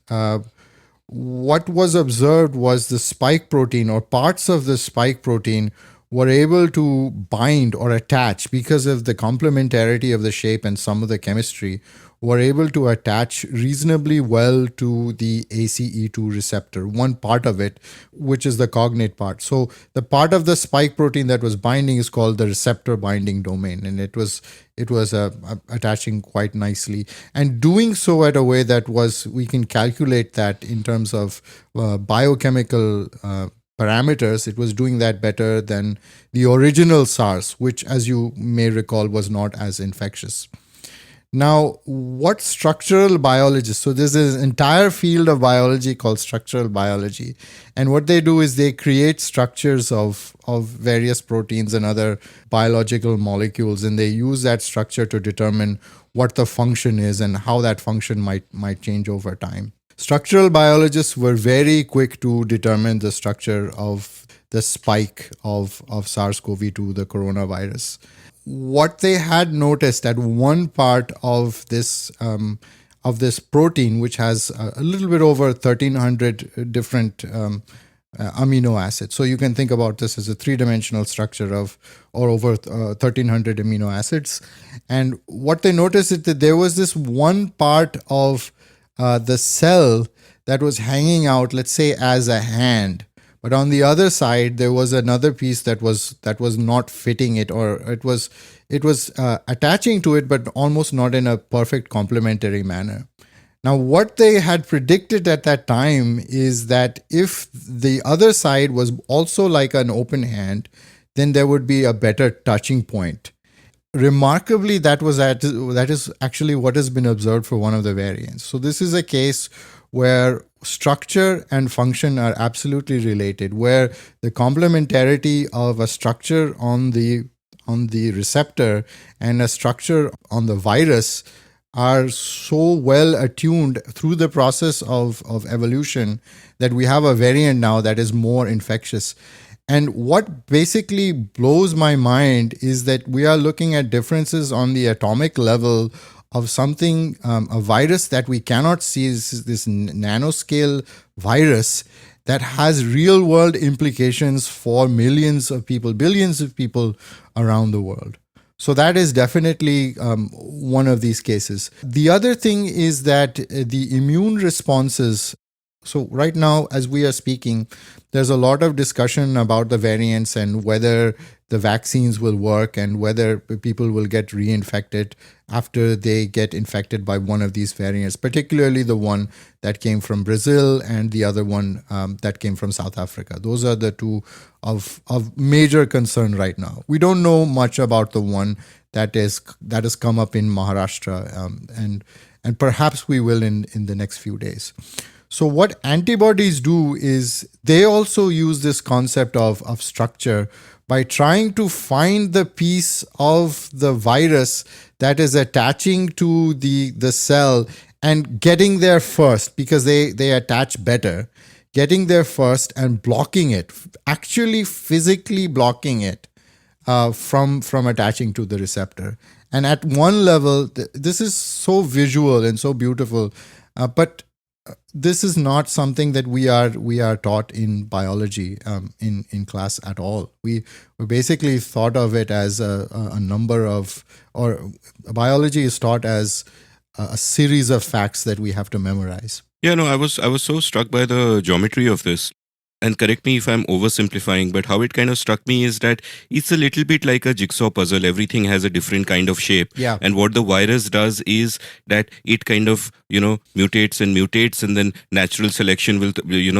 what was observed was the spike protein, or parts of the spike protein were able to bind or attach because of the complementarity of the shape and some of the chemistry, were able to attach reasonably well to the ACE2 receptor, one part of it, which is the cognate part. So the part of the spike protein that was binding is called the receptor binding domain, and it was attaching quite nicely, and doing so at a way that we can calculate that in terms of biochemical parameters. It was doing that better than the original SARS, which, as you may recall, was not as infectious. Now, what structural biologists, so there's this entire field of biology called structural biology, and what they do is they create structures of various proteins and other biological molecules, and they use that structure to determine what the function is and how that function might change over time. Structural biologists were very quick to determine the structure of the spike of SARS-CoV-2, the coronavirus. What they had noticed at one part of this protein, which has a little bit over 1,300 different amino acids. So you can think about this as a three-dimensional structure of or over 1,300 amino acids. And what they noticed is that there was this one part of the cell that was hanging out, let's say, as a hand. But on the other side, there was another piece that was not fitting it, or it was attaching to it, but almost not in a perfect complementary manner. Now, what they had predicted at that time is that if the other side was also like an open hand, then there would be a better touching point. Remarkably, that is actually what has been observed for one of the variants. So this is a case where structure and function are absolutely related, where the complementarity of a structure on the receptor and a structure on the virus are so well attuned through the process of evolution that we have a variant now that is more infectious. And what basically blows my mind is that we are looking at differences on the atomic level of something, a virus that we cannot see, this nanoscale virus that has real world implications for millions of people, billions of people around the world. So that is definitely one of these cases. The other thing is that the immune responses. So right now, as we are speaking, there's a lot of discussion about the variants and whether the vaccines will work and whether people will get reinfected after they get infected by one of these variants, particularly the one that came from Brazil and the other one that came from South Africa. Those are the two of major concern right now. We don't know much about the one that has come up in Maharashtra, and perhaps we will in the next few days. So what antibodies do is they also use this concept of structure by trying to find the piece of the virus that is attaching to the cell and getting there first, because they attach better, getting there first and blocking it, actually physically blocking it from attaching to the receptor. And at one level, this is so visual and so beautiful, but this is not something that we are taught in biology in class at all. We basically thought of it as a number of, or biology is taught as a series of facts that we have to memorize. Yeah, no, I was so struck by the geometry of this. and correct me if I'm oversimplifying, but how it kind of struck me is that it's a little bit like a jigsaw puzzle. Everything has a different kind of shape. Yeah. And what the virus does is that it kind of, mutates, and then natural selection will,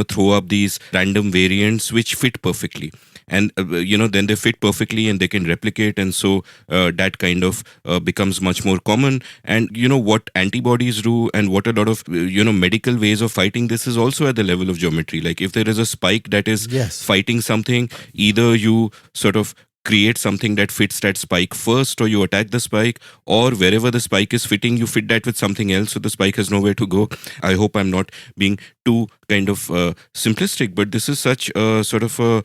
throw up these random variants which fit perfectly. And, then they fit perfectly and they can replicate. And so that kind of becomes much more common. And, what antibodies do and what a lot of, medical ways of fighting this is also at the level of geometry. Like if there is a spike that is Yes. fighting something, either you sort of create something that fits that spike first, or you attack the spike, or wherever the spike is fitting, you fit that with something else so the spike has nowhere to go. I hope I'm not being too kind of simplistic, but this is such a sort of a,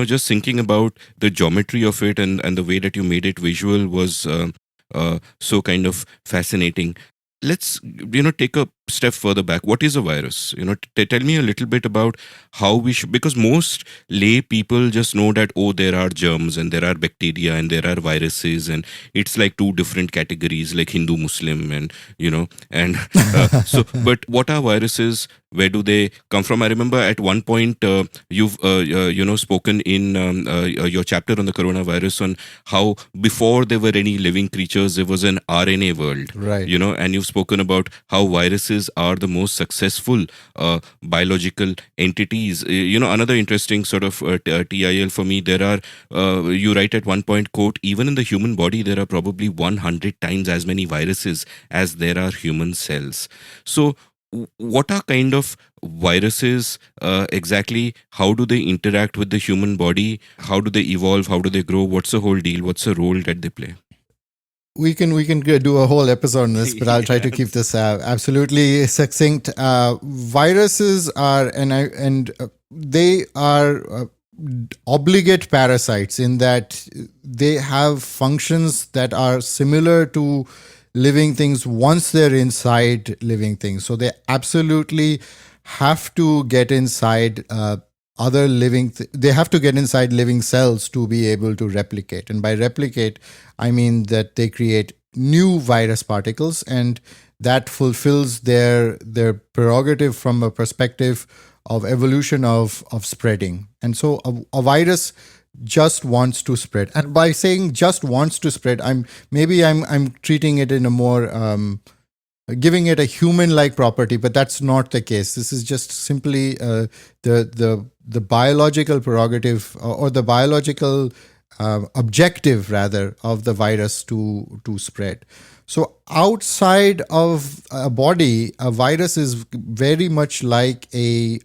just thinking about the geometry of it, and the way that you made it visual was so kind of fascinating. Let's take a step further back. What is a virus? Tell me a little bit about how we should, because most lay people just know that, oh, there are germs and there are bacteria and there are viruses, and it's like two different categories, like Hindu, Muslim, and and so. But what are viruses? Where do they come from? I remember at one point you've spoken in your chapter on the coronavirus on how before there were any living creatures, there was an RNA world, Right. and you've spoken about how viruses are the most successful biological entities. Another interesting sort of TIL for me, there are, you write at one point, quote, even in the human body, there are probably 100 times as many viruses as there are human cells. So, what are kind of viruses exactly? How do they interact with the human body? How do they evolve? How do they grow? What's the whole deal? What's the role that they play? We can do a whole episode on this, but I'll try to keep this absolutely succinct. Viruses are they are obligate parasites in that they have functions that are similar to living things once they're inside living things. So they absolutely have to get inside other living they have to get inside living cells to be able to replicate. And by replicate, I mean that they create new virus particles, and that fulfills their prerogative from a perspective of evolution of spreading. And so a virus just wants to spread. And by saying just wants to spread, I'm treating it in a more giving it a human-like property, but that's not the case. This is just simply the biological prerogative or the biological objective, rather, of the virus to spread. So outside of a body, a virus is very much like a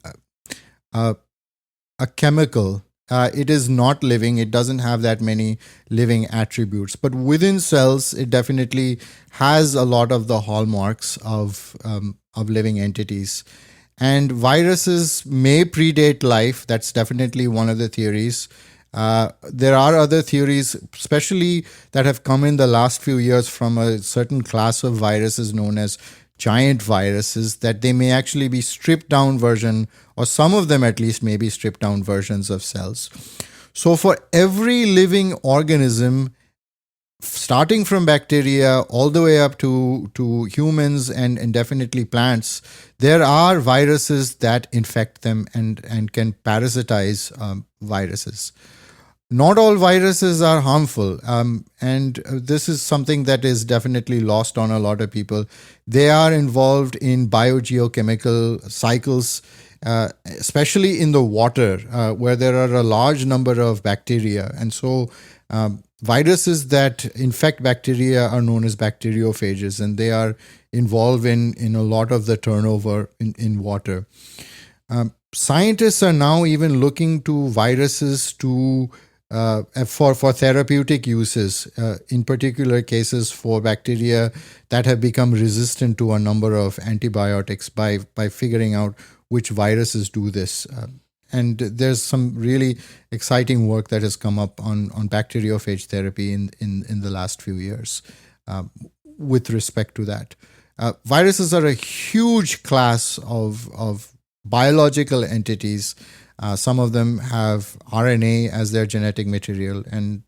chemical. It is not living. It doesn't have that many living attributes. But within cells, it definitely has a lot of the hallmarks of living entities. And viruses may predate life. That's definitely one of the theories. There are other theories, especially that have come in the last few years from a certain class of viruses known as giant viruses, that they may actually be stripped down version, or some of them at least may be stripped down versions of cells. So for every living organism, starting from bacteria all the way up to humans and definitely plants, there are viruses that infect them and can parasitize viruses. Not all viruses are harmful, and this is something that is definitely lost on a lot of people. They are involved in biogeochemical cycles, especially in the water, where there are a large number of bacteria. And so viruses that infect bacteria are known as bacteriophages, and they are involved in a lot of the turnover in water. Scientists are now even looking to viruses to for therapeutic uses, in particular cases for bacteria that have become resistant to a number of antibiotics, by figuring out which viruses do this. And there's some really exciting work that has come up on bacteriophage therapy in the last few years with respect to that. Viruses are a huge class of biological entities. Some of them have RNA as their genetic material, and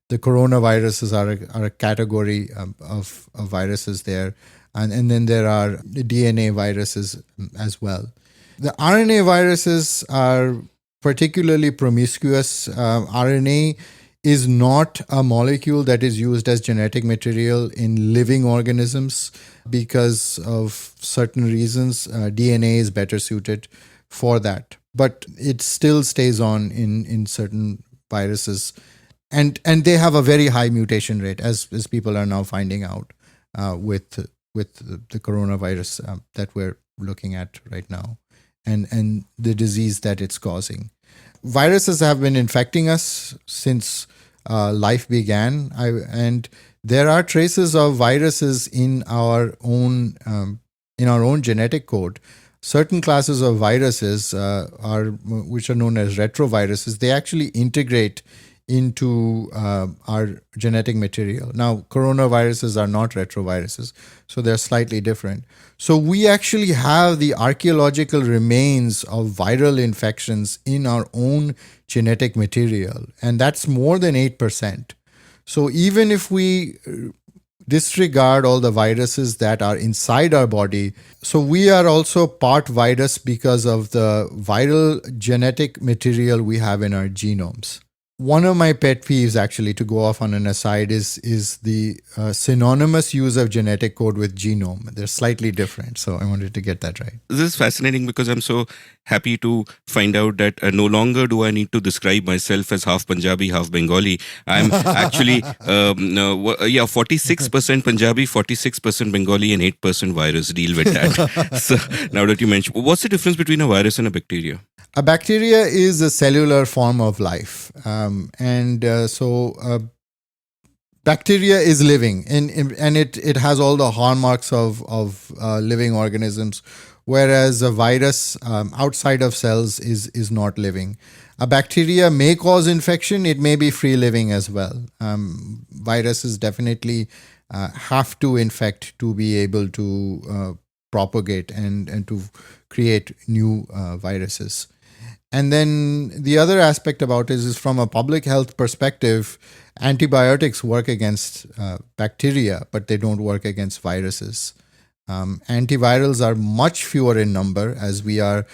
the coronaviruses are a category of viruses there. And then there are DNA viruses as well. The RNA viruses are particularly promiscuous. RNA is not a molecule that is used as genetic material in living organisms because of certain reasons. DNA is better suited for that, but it still stays on in certain viruses, and they have a very high mutation rate, as people are now finding out with the coronavirus that we're looking at right now, and the disease that it's causing. Viruses have been infecting us since life began, and there are traces of viruses in our own genetic code. Certain classes of viruses which are known as retroviruses. They actually integrate into our genetic material. Now, coronaviruses are not retroviruses, so they're slightly different. So we actually have the archaeological remains of viral infections in our own genetic material, and that's more than 8%. So even if we disregard all the viruses that are inside our body, so we are also part virus because of the viral genetic material we have in our genomes. One of my pet peeves, actually, to go off on an aside, is the synonymous use of genetic code with genome. They're slightly different, so I wanted to get that right. This is fascinating because I'm so happy to find out that no longer do I need to describe myself as half Punjabi, half Bengali. I'm actually 46% Punjabi, 46% Bengali, and 8% virus. Deal with that. So now that you mentioned, what's the difference between a virus and a bacteria? A bacteria is a cellular form of life. Bacteria is living, and it has all the hallmarks of living organisms, whereas a virus outside of cells is not living. A bacteria may cause infection. It may be free living as well. Viruses definitely have to infect to be able to propagate and to create new viruses. And then the other aspect about it is from a public health perspective, antibiotics work against bacteria, but they don't work against viruses. Antivirals are much fewer in number, as we are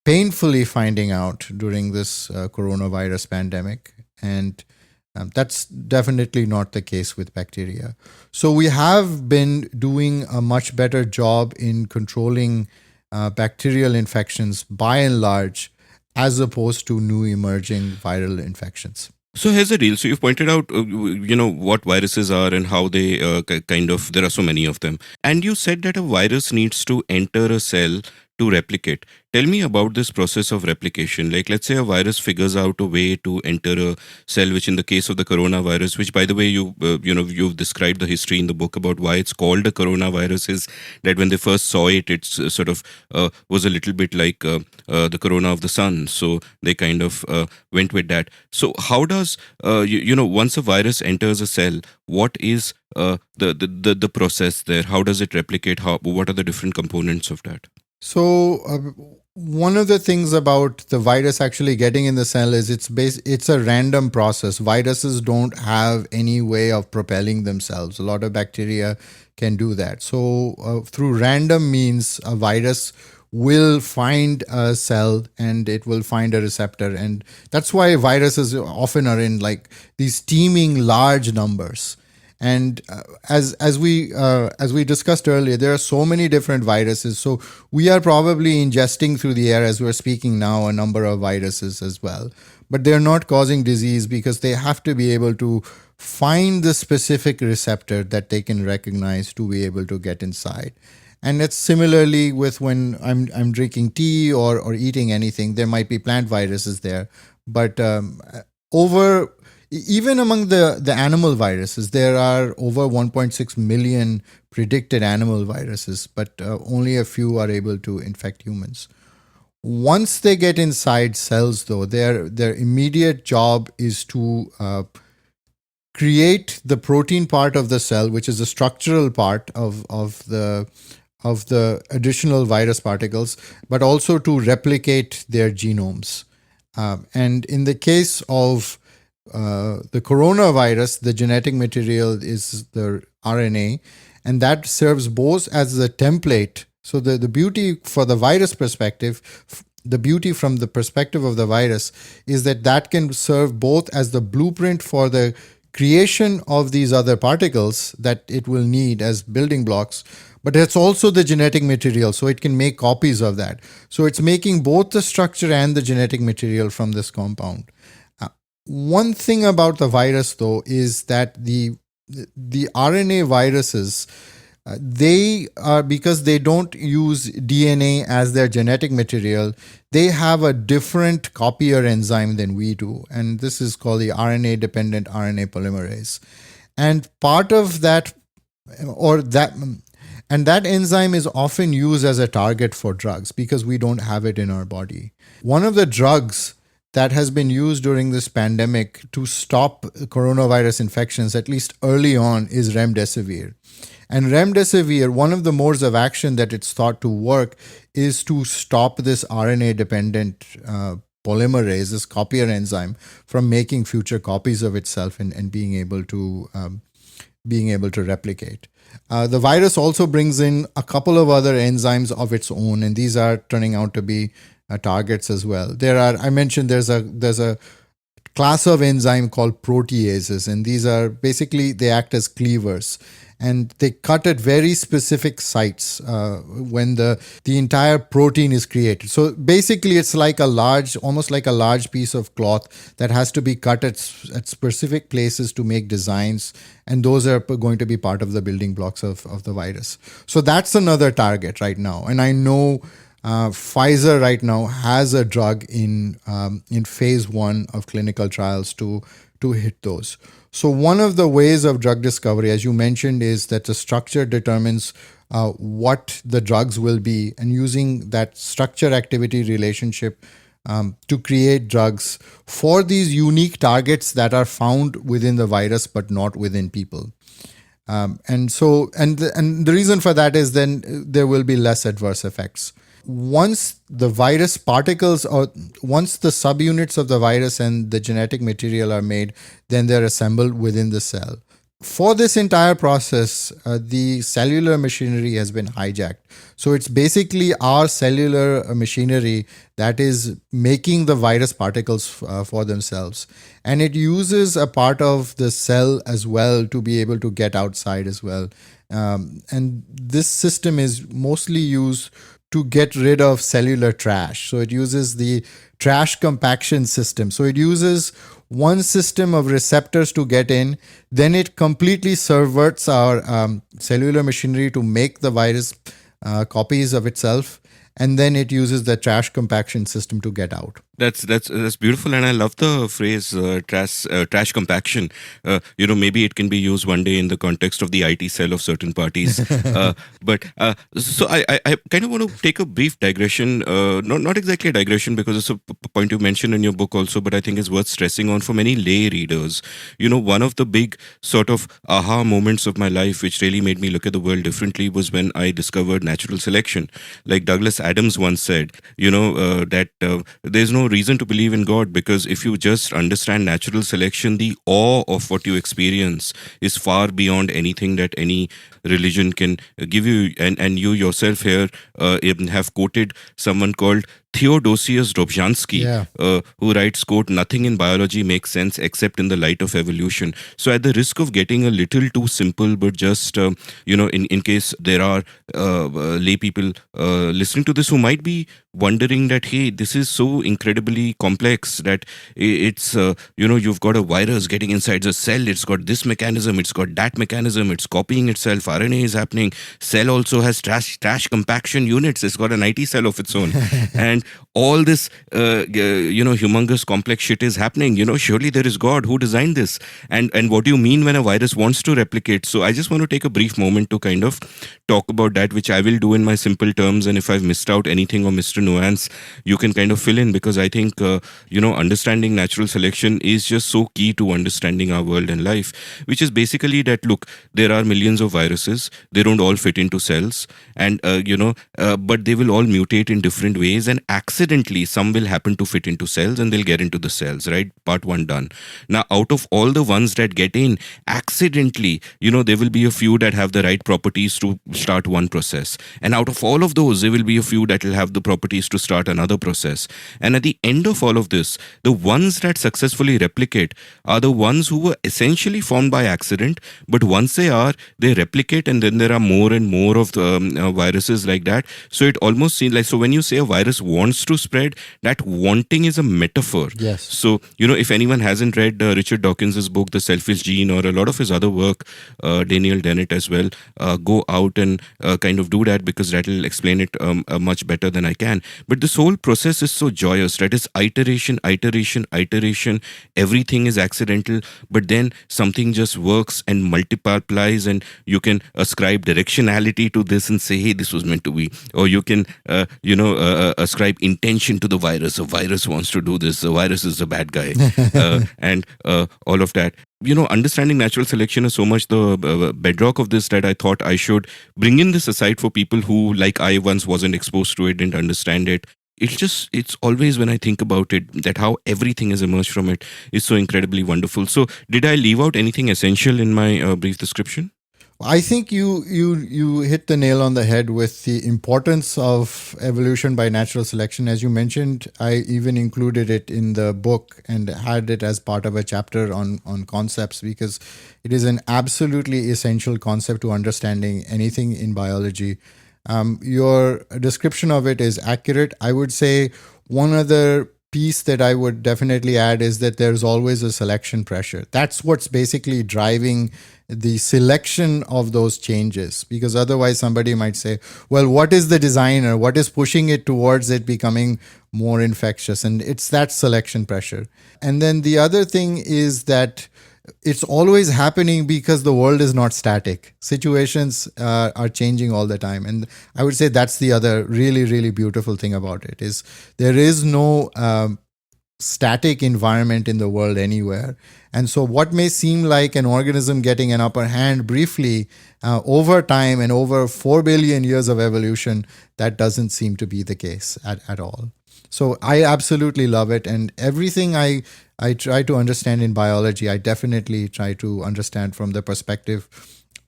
painfully finding out during this coronavirus pandemic. And that's definitely not the case with bacteria. So we have been doing a much better job in controlling bacterial infections by and large, as opposed to new emerging viral infections. So here's the deal. So you've pointed out, what viruses are and how they there are so many of them. And you said that a virus needs to enter a cell to replicate. Tell me about this process of replication. Like, let's say a virus figures out a way to enter a cell, which in the case of the coronavirus, which by the way, you've described the history in the book about why it's called a coronavirus, is that when they first saw it, it's sort of was a little bit like the corona of the sun. So they kind of went with that. So how does, once a virus enters a cell, what is the process there? How does it replicate? What are the different components of that? So one of the things about the virus actually getting in the cell is it's a random process. Viruses don't have any way of propelling themselves. A lot of bacteria can do that. So through random means, a virus will find a cell and it will find a receptor. And that's why viruses often are in like these teeming large numbers. And as we discussed earlier, there are so many different viruses. So we are probably ingesting through the air, as we're speaking now, a number of viruses as well. But they're not causing disease because they have to be able to find the specific receptor that they can recognize to be able to get inside. And it's similarly with when I'm drinking tea or eating anything. There might be plant viruses there, but even among the animal viruses, there are over 1.6 million predicted animal viruses, but only a few are able to infect humans. Once they get inside cells, though, their immediate job is to create the protein part of the cell, which is the structural part of the additional virus particles, but also to replicate their genomes. And in the case of the coronavirus, the genetic material is the RNA, and that serves both as the template So the beauty for the virus perspective, the beauty from the perspective of the virus is that can serve both as the blueprint for the creation of these other particles that it will need as building blocks, but it's also the genetic material, so it can make copies of that. So it's making both the structure and the genetic material from this compound. One thing about the virus, though, is that the RNA viruses, they are, because they don't use DNA as their genetic material, they have a different copier enzyme than we do, and this is called the RNA-dependent RNA polymerase. And part of that, and that enzyme is often used as a target for drugs because we don't have it in our body. One of the drugs that has been used during this pandemic to stop coronavirus infections, at least early on, is remdesivir. And remdesivir, one of the modes of action that it's thought to work is to stop this RNA-dependent polymerase, this copier enzyme, from making future copies of itself and being able to replicate. The virus also brings in a couple of other enzymes of its own, and these are turning out to be targets as well. I mentioned there's a class of enzyme called proteases, and these are basically, they act as cleavers, and they cut at very specific sites when the entire protein is created. So basically, it's like almost like a large piece of cloth that has to be cut at specific places to make designs, and those are going to be part of the building blocks of the virus. So that's another target right now, and I know Pfizer right now has a drug in phase 1 of clinical trials to hit those. So one of the ways of drug discovery, as you mentioned, is that the structure determines what the drugs will be, and using that structure-activity relationship to create drugs for these unique targets that are found within the virus but not within people. And the reason for that is then there will be less adverse effects. Once the virus particles, or once the subunits of the virus and the genetic material are made, then they're assembled within the cell. For this entire process, the cellular machinery has been hijacked. So it's basically our cellular machinery that is making the virus particles for themselves. And it uses a part of the cell as well to be able to get outside as well. And this system is mostly used to get rid of cellular trash. So it uses the trash compaction system. So it uses one system of receptors to get in, then it completely subverts our cellular machinery to make the virus copies of itself, and then it uses the trash compaction system to get out. That's beautiful, and I love the phrase trash compaction. Maybe it can be used one day in the context of the IT cell of certain parties. So I kind of want to take a brief digression, not exactly a digression, because it's a point you mentioned in your book also, but I think is worth stressing on for many lay readers. One of the big sort of aha moments of my life, which really made me look at the world differently, was when I discovered natural selection. Like Douglas Adams once said, that there's no reason to believe in God, because if you just understand natural selection, the awe of what you experience is far beyond anything that any religion can give you. And you yourself here have quoted someone called Theodosius Dobzhansky, who writes, quote, "Nothing in biology makes sense except in the light of evolution." So at the risk of getting a little too simple, but just, in case there are lay people listening to this who might be wondering that, hey, this is so incredibly complex that it's, you've got a virus getting inside the cell, it's got this mechanism, it's got that mechanism, it's copying itself, RNA is happening, cell also has trash compaction units, it's got an IT cell of its own. And all this, humongous complex shit is happening. Surely there is God who designed this. And what do you mean when a virus wants to replicate? So I just want to take a brief moment to kind of talk about that, which I will do in my simple terms. And if I've missed out anything or misread extra nuance you can kind of fill in, because I think understanding natural selection is just so key to understanding our world and life, which is basically that, look, there are millions of viruses, they don't all fit into cells, and but they will all mutate in different ways, and accidentally some will happen to fit into cells and they'll get into the cells, right? Part one done. Now, out of all the ones that get in accidentally, there will be a few that have the right properties to start one process, and out of all of those there will be a few that will have the properties to start another process. And at the end of all of this, the ones that successfully replicate are the ones who were essentially formed by accident, but once they replicate, and then there are more and more of the viruses like that. So it almost seems like, so when you say a virus wants to spread, that wanting is a metaphor. Yes. So, if anyone hasn't read Richard Dawkins's book, The Selfish Gene, or a lot of his other work, Daniel Dennett as well, go out and kind of do that, because that will explain it much better than I can. But this whole process is so joyous, that is iteration, iteration, iteration. Everything is accidental, but then something just works and multiplies, and you can ascribe directionality to this and say, hey, this was meant to be. Or you can, ascribe intention to the virus. A virus wants to do this. The virus is the bad guy. And all of that. Understanding natural selection is so much the bedrock of this, that I thought I should bring in this aside for people who, like I once wasn't exposed to it, didn't understand it. It's always, when I think about it, that how everything has emerged from it is so incredibly wonderful. So did I leave out anything essential in my brief description? I think you hit the nail on the head with the importance of evolution by natural selection. As you mentioned, I even included it in the book and had it as part of a chapter on concepts, because it is an absolutely essential concept to understanding anything in biology. Your description of it is accurate. I would say one other piece that I would definitely add is that there's always a selection pressure. That's what's basically driving the selection of those changes, because otherwise somebody might say, well, what is the designer? What is pushing it towards it becoming more infectious? And it's that selection pressure. And then the other thing is that it's always happening because the world is not static. Situations are changing all the time. And I would say that's the other really, really beautiful thing about it, is there is no static environment in the world anywhere. And so what may seem like an organism getting an upper hand briefly, over time and over 4 billion years of evolution, that doesn't seem to be the case at all. So I absolutely love it. And everything I try to understand in biology, I definitely try to understand from the perspective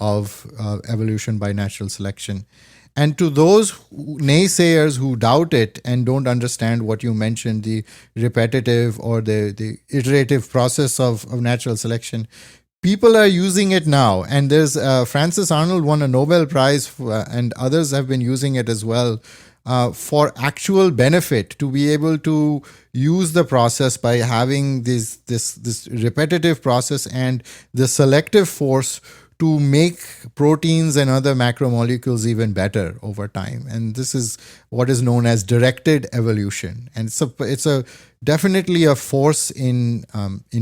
of evolution by natural selection. And to those naysayers who doubt it and don't understand what you mentioned, the repetitive or the iterative process of natural selection, people are using it now. And there's Francis Arnold won a Nobel Prize and others have been using it as well for actual benefit, to be able to use the process by having this repetitive process and the selective force to make proteins and other macromolecules even better over time. And this is what is known as directed evolution. And it's a definitely a force in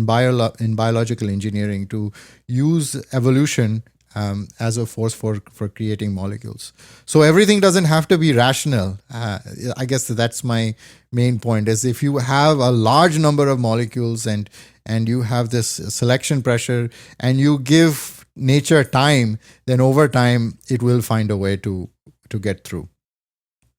biological engineering to use evolution as a force for creating molecules. So everything doesn't have to be rational. I guess that's my main point, is if you have a large number of molecules and you have this selection pressure and you give nature time, then over time it will find a way to get through.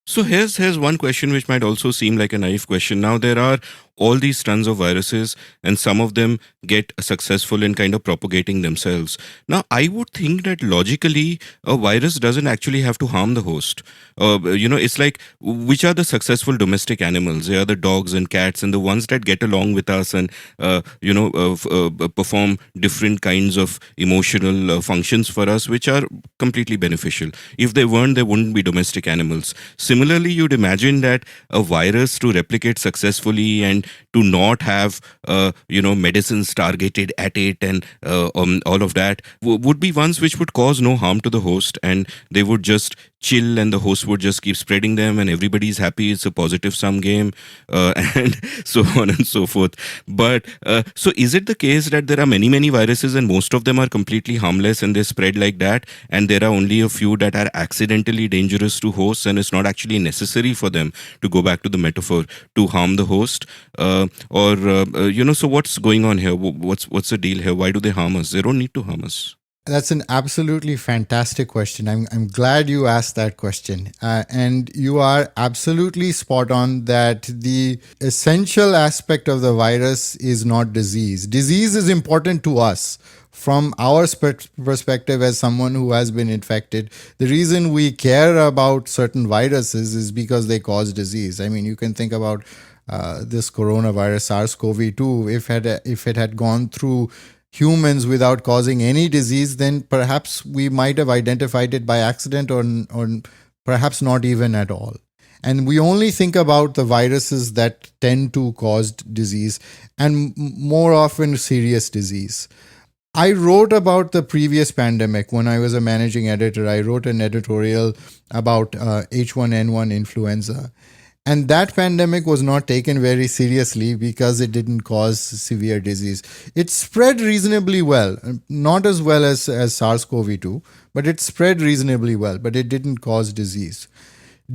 So here's one question which might also seem like a naive question. Now, there are all these tons of viruses, and some of them get successful in kind of propagating themselves. Now, I would think that logically, a virus doesn't actually have to harm the host. It's like, which are the successful domestic animals? They are the dogs and cats, and the ones that get along with us and, perform different kinds of emotional functions for us, which are completely beneficial. If they weren't, they wouldn't be domestic animals. Similarly, you'd imagine that a virus to replicate successfully and to not have, medicines targeted at it and all of that would be ones which would cause no harm to the host, and they would just chill and the host would just keep spreading them and everybody's happy. It's a positive sum game, and so on and so forth. But so is it the case that there are many, many viruses and most of them are completely harmless and they spread like that, and there are only a few that are accidentally dangerous to hosts and it's not actually necessary for them, to go back to the metaphor, to harm the host? So what's going on here? What's the deal here? Why do they harm us? They don't need to harm us. That's an absolutely fantastic question. I'm glad you asked that question. And you are absolutely spot on that the essential aspect of the virus is not disease. Disease is important to us. From our perspective as someone who has been infected, the reason we care about certain viruses is because they cause disease. I mean, you can think about this coronavirus, SARS-CoV-2. If it had gone through humans without causing any disease, then perhaps we might have identified it by accident or perhaps not even at all. And we only think about the viruses that tend to cause disease, and more often serious disease. I wrote about the previous pandemic when I was a managing editor. I wrote an editorial about H1N1 influenza. And that pandemic was not taken very seriously because it didn't cause severe disease. It spread reasonably well, not as well as SARS-CoV-2, but it spread reasonably well, but it didn't cause disease.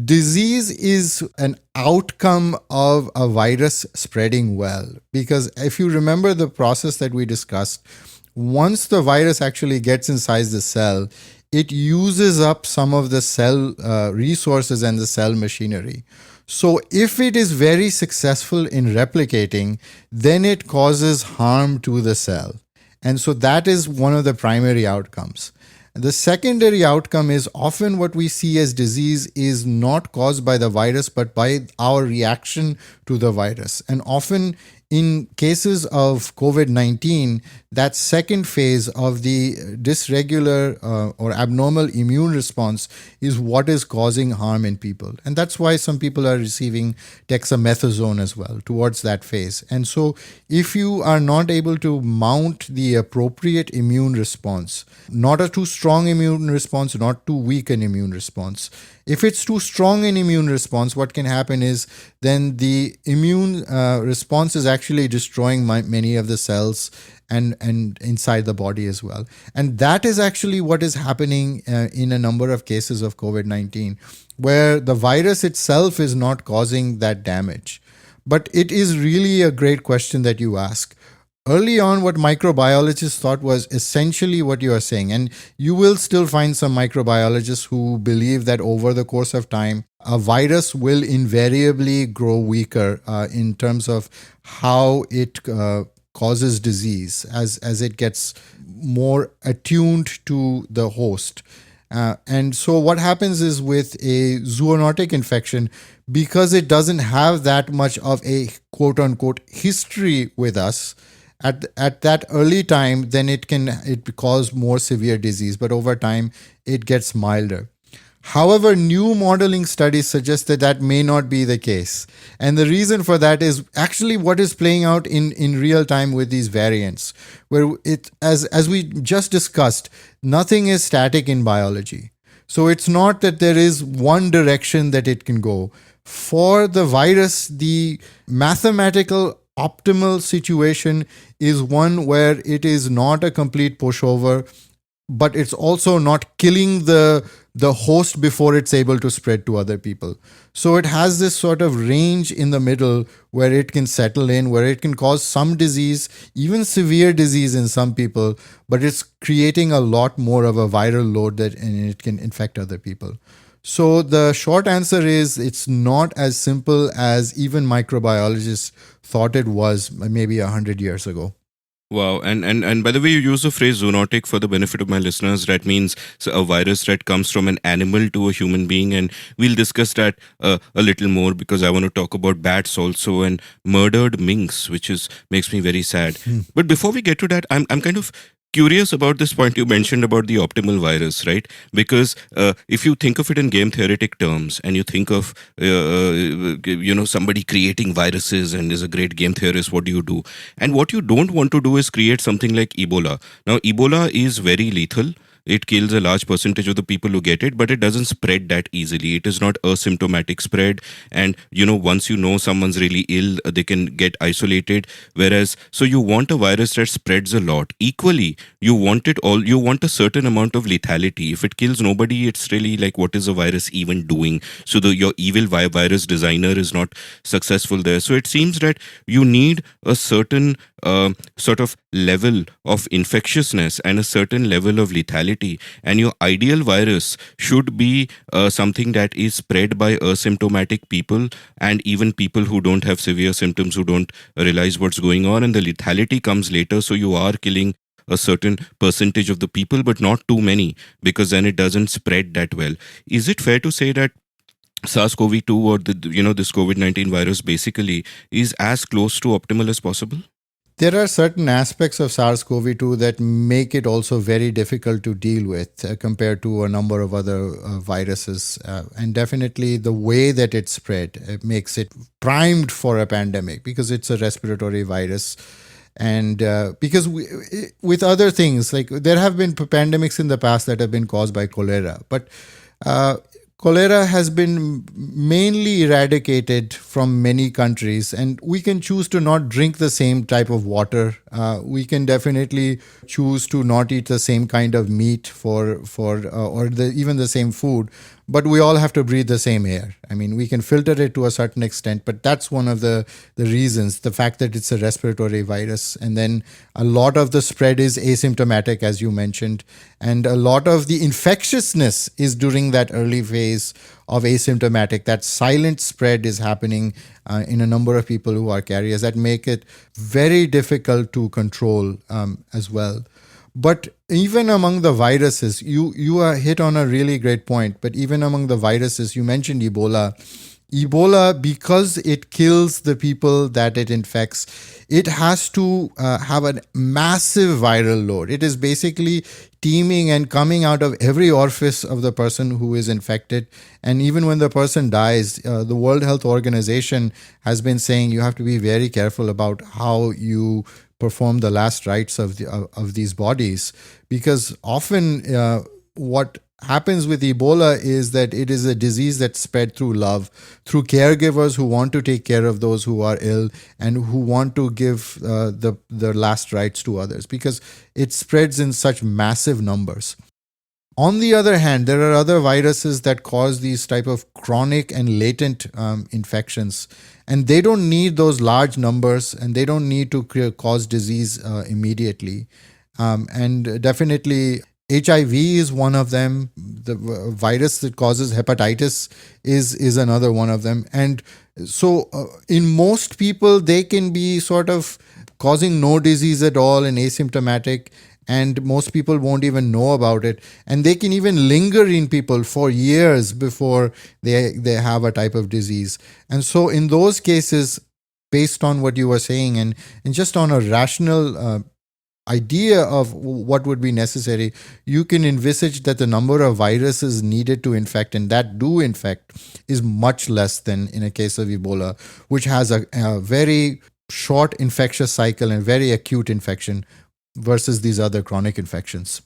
Disease is an outcome of a virus spreading well, because if you remember the process that we discussed, once the virus actually gets inside the cell, it uses up some of the cell resources and the cell machinery. So if it is very successful in replicating, then it causes harm to the cell. And so that is one of the primary outcomes. The secondary outcome is often what we see as disease is not caused by the virus, but by our reaction to the virus. And often in cases of COVID-19, that second phase of the dysregular or abnormal immune response is what is causing harm in people. And that's why some people are receiving dexamethasone as well towards that phase. And so if you are not able to mount the appropriate immune response, not a too strong immune response, not too weak an immune response, if it's too strong an immune response, what can happen is then the immune response is actually destroying many of the cells and inside the body as well. And that is actually what is happening in a number of cases of COVID-19, where the virus itself is not causing that damage. But it is really a great question that you ask. Early on, what microbiologists thought was essentially what you are saying. And you will still find some microbiologists who believe that over the course of time, a virus will invariably grow weaker in terms of how it causes disease as it gets more attuned to the host. And so what happens is with a zoonotic infection, because it doesn't have that much of a quote-unquote history with us, at that early time, then it cause more severe disease, but over time it gets milder. However, new modeling studies suggest that may not be the case. And the reason for that is actually what is playing out in real time with these variants, where as we just discussed, nothing is static in biology. So it's not that there is one direction that it can go. For the virus, the mathematical optimal situation is one where it is not a complete pushover, but it's also not killing the host before it's able to spread to other people. So it has this sort of range in the middle where it can settle in, where it can cause some disease, even severe disease in some people, but it's creating a lot more of a viral load and it can infect other people. So the short answer is it's not as simple as even microbiologists thought it was maybe 100 years ago. Wow. And by the way, you use the phrase zoonotic for the benefit of my listeners. That means a virus that comes from an animal to a human being. And we'll discuss that a little more because I want to talk about bats also and murdered minks, which makes me very sad. But before we get to that, I'm kind of curious about this point you mentioned about the optimal virus, right? Because if you think of it in game theoretic terms and you think of, somebody creating viruses and is a great game theorist, what do you do? And what you don't want to do is create something like Ebola. Now, Ebola is very lethal. it kills a large percentage of the people who get it, but it doesn't spread that easily. It is not asymptomatic spread. And, once you know someone's really ill, they can get isolated. Whereas, so you want a virus that spreads a lot. Equally, you want a certain amount of lethality. If it kills nobody, it's really like, what is a virus even doing? So your evil virus designer is not successful there. So it seems that you need a certain sort of level of infectiousness and a certain level of lethality, and your ideal virus should be something that is spread by asymptomatic people and even people who don't have severe symptoms, who don't realize what's going on, and the lethality comes later. So you are killing a certain percentage of the people, but not too many, because then it doesn't spread that well. Is it fair to say that SARS-CoV-2 or this COVID-19 virus basically is as close to optimal as possible? There are certain aspects of SARS-CoV-2 that make it also very difficult to deal with compared to a number of other viruses. And definitely the way that it spread makes it primed for a pandemic, because it's a respiratory virus. And because with other things, like there have been pandemics in the past that have been caused by cholera, but cholera has been mainly eradicated from many countries, and we can choose to not drink the same type of water. We can definitely choose to not eat the same kind of meat even the same food, but we all have to breathe the same air. I mean, we can filter it to a certain extent, but that's one of the reasons, the fact that it's a respiratory virus. And then a lot of the spread is asymptomatic, as you mentioned, and a lot of the infectiousness is during that early phase of asymptomatic. That silent spread is happening in a number of people who are carriers that make it very difficult to control as well. But even among the viruses, you are hit on a really great point. But even among the viruses, you mentioned Ebola. Ebola, because it kills the people that it infects, it has to have a massive viral load. It is basically teeming and coming out of every orifice of the person who is infected. And even when the person dies, the World Health Organization has been saying you have to be very careful about how you perform the last rites of these bodies, because often what happens with Ebola is that it is a disease that's spread through love, through caregivers who want to take care of those who are ill and who want to give the last rites to others, because it spreads in such massive numbers. On the other hand, there are other viruses that cause these type of chronic and latent infections, and they don't need those large numbers, and they don't need to cause disease immediately. And definitely HIV is one of them. The virus that causes hepatitis is another one of them. And so in most people, they can be sort of causing no disease at all and asymptomatic, and most people won't even know about it. And they can even linger in people for years before they have a type of disease. And so in those cases, based on what you were saying and just on a rational idea of what would be necessary, you can envisage that the number of viruses needed to infect and that do infect is much less than in a case of Ebola, which has a very short infectious cycle and very acute infection versus these other chronic infections.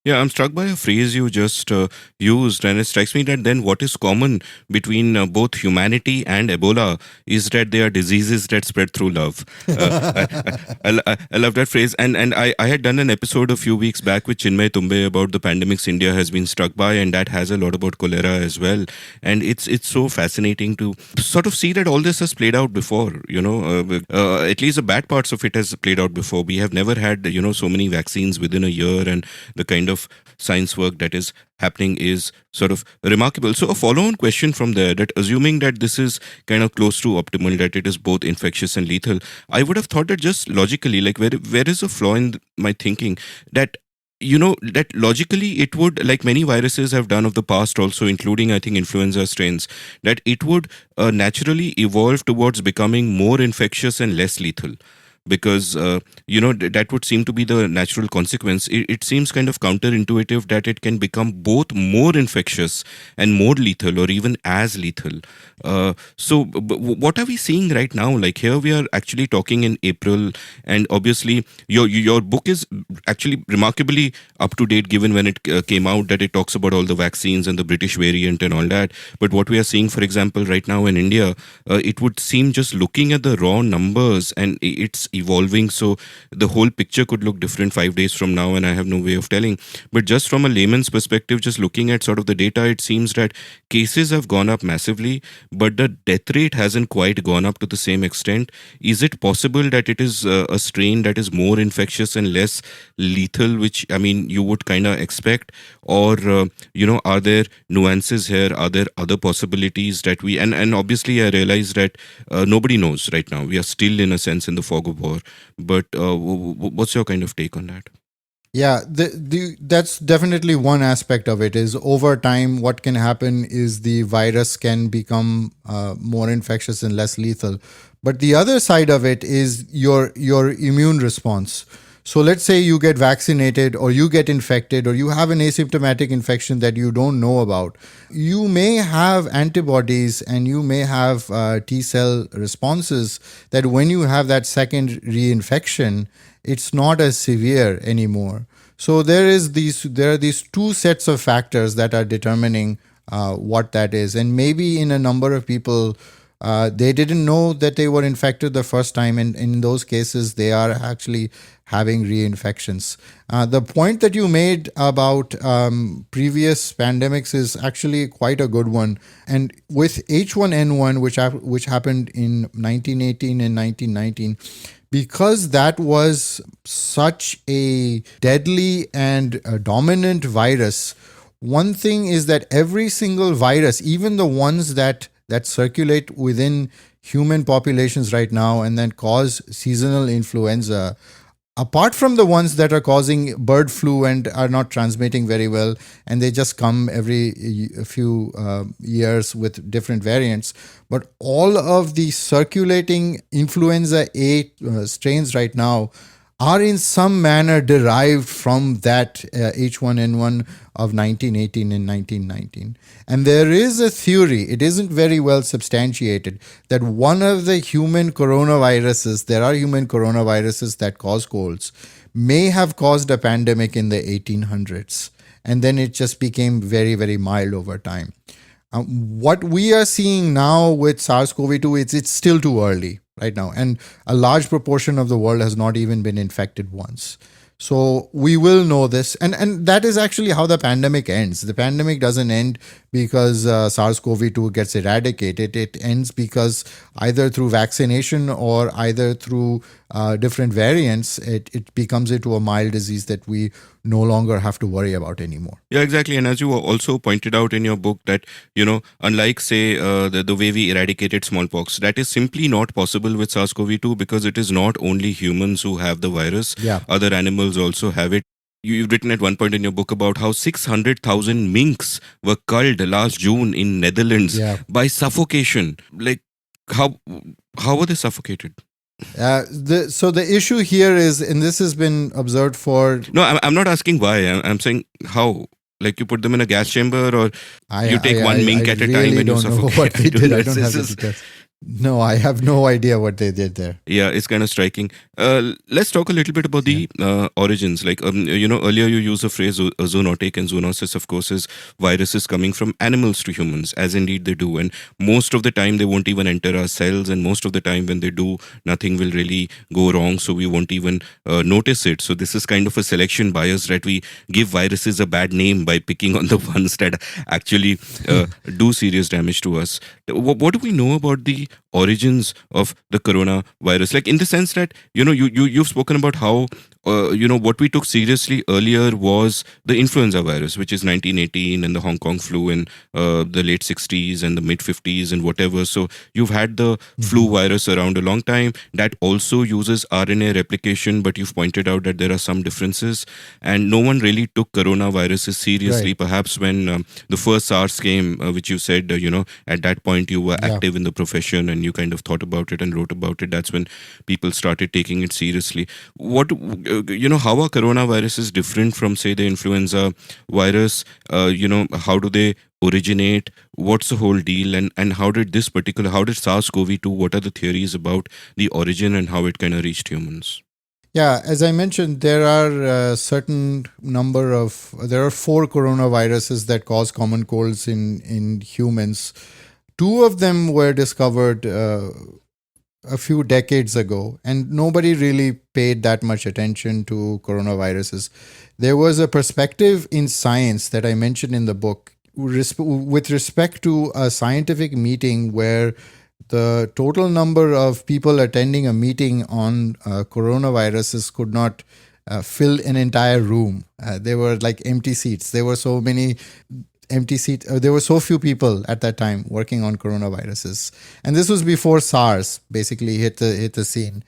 Yeah, I'm struck by a phrase you just used, and it strikes me that then what is common between both humanity and Ebola is that they are diseases that spread through love. I love that phrase. And I had done an episode a few weeks back with Chinmay Tumbe about the pandemics India has been struck by, and that has a lot about cholera as well. And it's so fascinating to sort of see that all this has played out before, at least the bad parts of it has played out before. We have never had, so many vaccines within a year, and the kind of science work that is happening is sort of remarkable. So a follow-on question from there, that assuming that this is kind of close to optimal, that it is both infectious and lethal, I would have thought that just logically, like where is a flaw in my thinking that that logically it would, like many viruses have done of the past also, including I think influenza strains, that it would naturally evolve towards becoming more infectious and less lethal. because that would seem to be the natural consequence. It seems kind of counterintuitive that it can become both more infectious and more lethal, or even as lethal. What are we seeing right now? Like, here we are actually talking in April, and obviously your book is actually remarkably up to date, given when it came out, that it talks about all the vaccines and the British variant and all that. But what we are seeing, for example, right now in India, it would seem, just looking at the raw numbers, and it's evolving, so the whole picture could look different 5 days from now, and I have no way of telling. But just from a layman's perspective, just looking at sort of the data, it seems that cases have gone up massively, but the death rate hasn't quite gone up to the same extent. Is it possible that it is a strain that is more infectious and less lethal, which, I mean, you would kind of expect? Or are there nuances here? Are there other possibilities that we, and obviously I realize that nobody knows right now. We are still, in a sense, in the fog of war. But what's your kind of take on that? Yeah, that's definitely one aspect of it. Is over time, what can happen is the virus can become more infectious and less lethal. But the other side of it is your immune response. So let's say you get vaccinated, or you get infected, or you have an asymptomatic infection that you don't know about. You may have antibodies, and you may have T cell responses that when you have that second reinfection, it's not as severe anymore. So there are these two sets of factors that are determining what that is. And maybe in a number of people, they didn't know that they were infected the first time, and in those cases, they are actually having reinfections. The point that you made about previous pandemics is actually quite a good one. And with H1N1, which happened in 1918 and 1919, because that was such a deadly and dominant virus, one thing is that every single virus, even the ones that circulate within human populations right now and then cause seasonal influenza, apart from the ones that are causing bird flu and are not transmitting very well, and they just come every few years with different variants, but all of the circulating influenza A strains right now are in some manner derived from that H1N1 of 1918 and 1919. And there is a theory, it isn't very well substantiated, that one of the human coronaviruses, there are human coronaviruses that cause colds, may have caused a pandemic in the 1800s. And then it just became very, very mild over time. What we are seeing now with SARS-CoV-2, it's still too early right now. And a large proportion of the world has not even been infected once. So we will know this. And that is actually how the pandemic ends. The pandemic doesn't end because SARS-CoV-2 gets eradicated. It ends because either through vaccination or either through different variants, it becomes into a mild disease that we no longer have to worry about anymore. Yeah, exactly. And as you also pointed out in your book that, unlike, say, the way we eradicated smallpox, that is simply not possible with SARS-CoV-2 because it is not only humans who have the virus. Yeah. Other animals also have it. You've written at one point in your book about how 600,000 minks were culled last June in Netherlands by suffocation. Like, how were they suffocated? So the issue here is, and this has been observed for... No, I'm not asking why. I'm saying how. Like, you put them in a gas chamber, or you take one mink at a time and you suffocate. I don't know what they did. I don't have the details. No, I have no idea what they did there. Yeah, it's kind of striking. Let's talk a little bit about the origins. Like, earlier you used the phrase zoonotic, and zoonosis, of course, is viruses coming from animals to humans, as indeed they do. And most of the time, they won't even enter our cells. And most of the time, when they do, nothing will really go wrong. So we won't even notice it. So this is kind of a selection bias that we give viruses a bad name by picking on the ones that actually do serious damage to us. What do we know about the origins of the coronavirus? Like, in the sense that, you've spoken about how what we took seriously earlier was the influenza virus, which is 1918, and the Hong Kong flu in the late 60s and the mid 50s and whatever. So you've had the flu virus around a long time. That also uses RNA replication, but you've pointed out that there are some differences. And no one really took coronaviruses seriously. Right. Perhaps when the first SARS came, which you said, at that point you were Yeah. active in the profession and you kind of thought about it and wrote about it. That's when people started taking it seriously. How are coronaviruses different from, say, the influenza virus? How do they originate? What's the whole deal? And how did SARS-CoV-2, what are the theories about the origin and how it kind of reached humans? Yeah, as I mentioned, there are there are 4 coronaviruses that cause common colds in humans. 2 of them were discovered a few decades ago, and nobody really paid that much attention to coronaviruses. There was a perspective in science that I mentioned in the book with respect to a scientific meeting where the total number of people attending a meeting on coronaviruses could not fill an entire room. There were like empty seats. There were so many empty seats. There were so few people at that time working on coronaviruses. And this was before SARS basically hit the scene.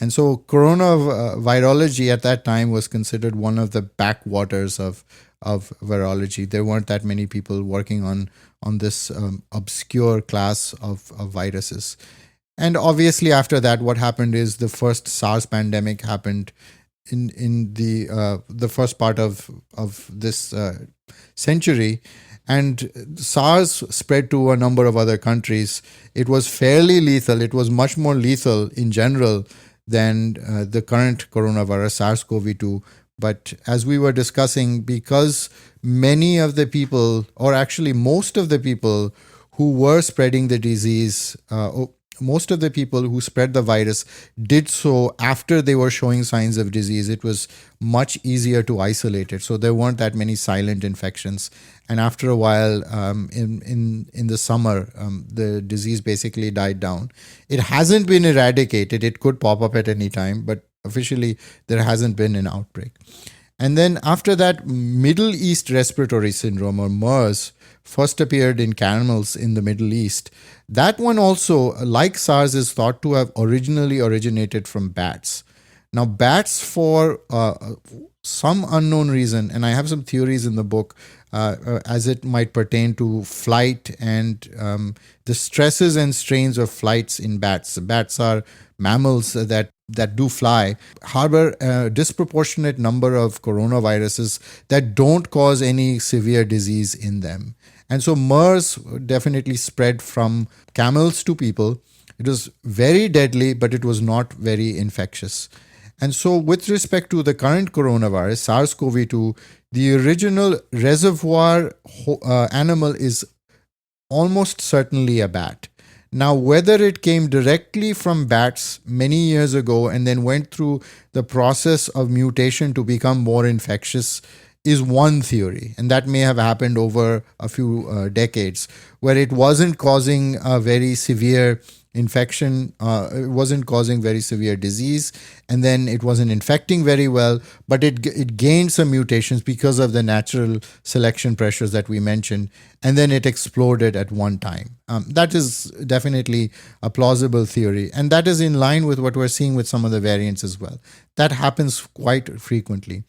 And so coronavirology at that time was considered one of the backwaters of virology. There weren't that many people working on this obscure class of viruses. And obviously after that, what happened is the first SARS pandemic happened in the first part of this century. And SARS spread to a number of other countries. It was fairly lethal. It was much more lethal in general than the current coronavirus, SARS-CoV-2. But as we were discussing, because many of the people, or actually most of the people who were spreading the disease, most of the people who spread the virus did so after they were showing signs of disease. It was much easier to isolate it. So there weren't that many silent infections. And after a while, in the summer, the disease basically died down. It hasn't been eradicated. It could pop up at any time, but officially there hasn't been an outbreak. And then after that, Middle East Respiratory Syndrome, or MERS, first appeared in camels in the Middle East. That one also, like SARS, is thought to have originally originated from bats. Now, bats, for some unknown reason, and I have some theories in the book as it might pertain to flight and the stresses and strains of flights in bats. Bats are mammals that do fly, harbor a disproportionate number of coronaviruses that don't cause any severe disease in them. And so MERS definitely spread from camels to people. It was very deadly, but it was not very infectious. And so with respect to the current coronavirus, SARS-CoV-2, the original reservoir animal is almost certainly a bat. Now, whether it came directly from bats many years ago and then went through the process of mutation to become more infectious is one theory. And that may have happened over a few decades, where it wasn't causing a very severe infection, it wasn't causing very severe disease, and then it wasn't infecting very well, but it gained some mutations because of the natural selection pressures that we mentioned, and then it exploded at one time. That is definitely a plausible theory, and that is in line with what we're seeing with some of the variants as well. That happens quite frequently.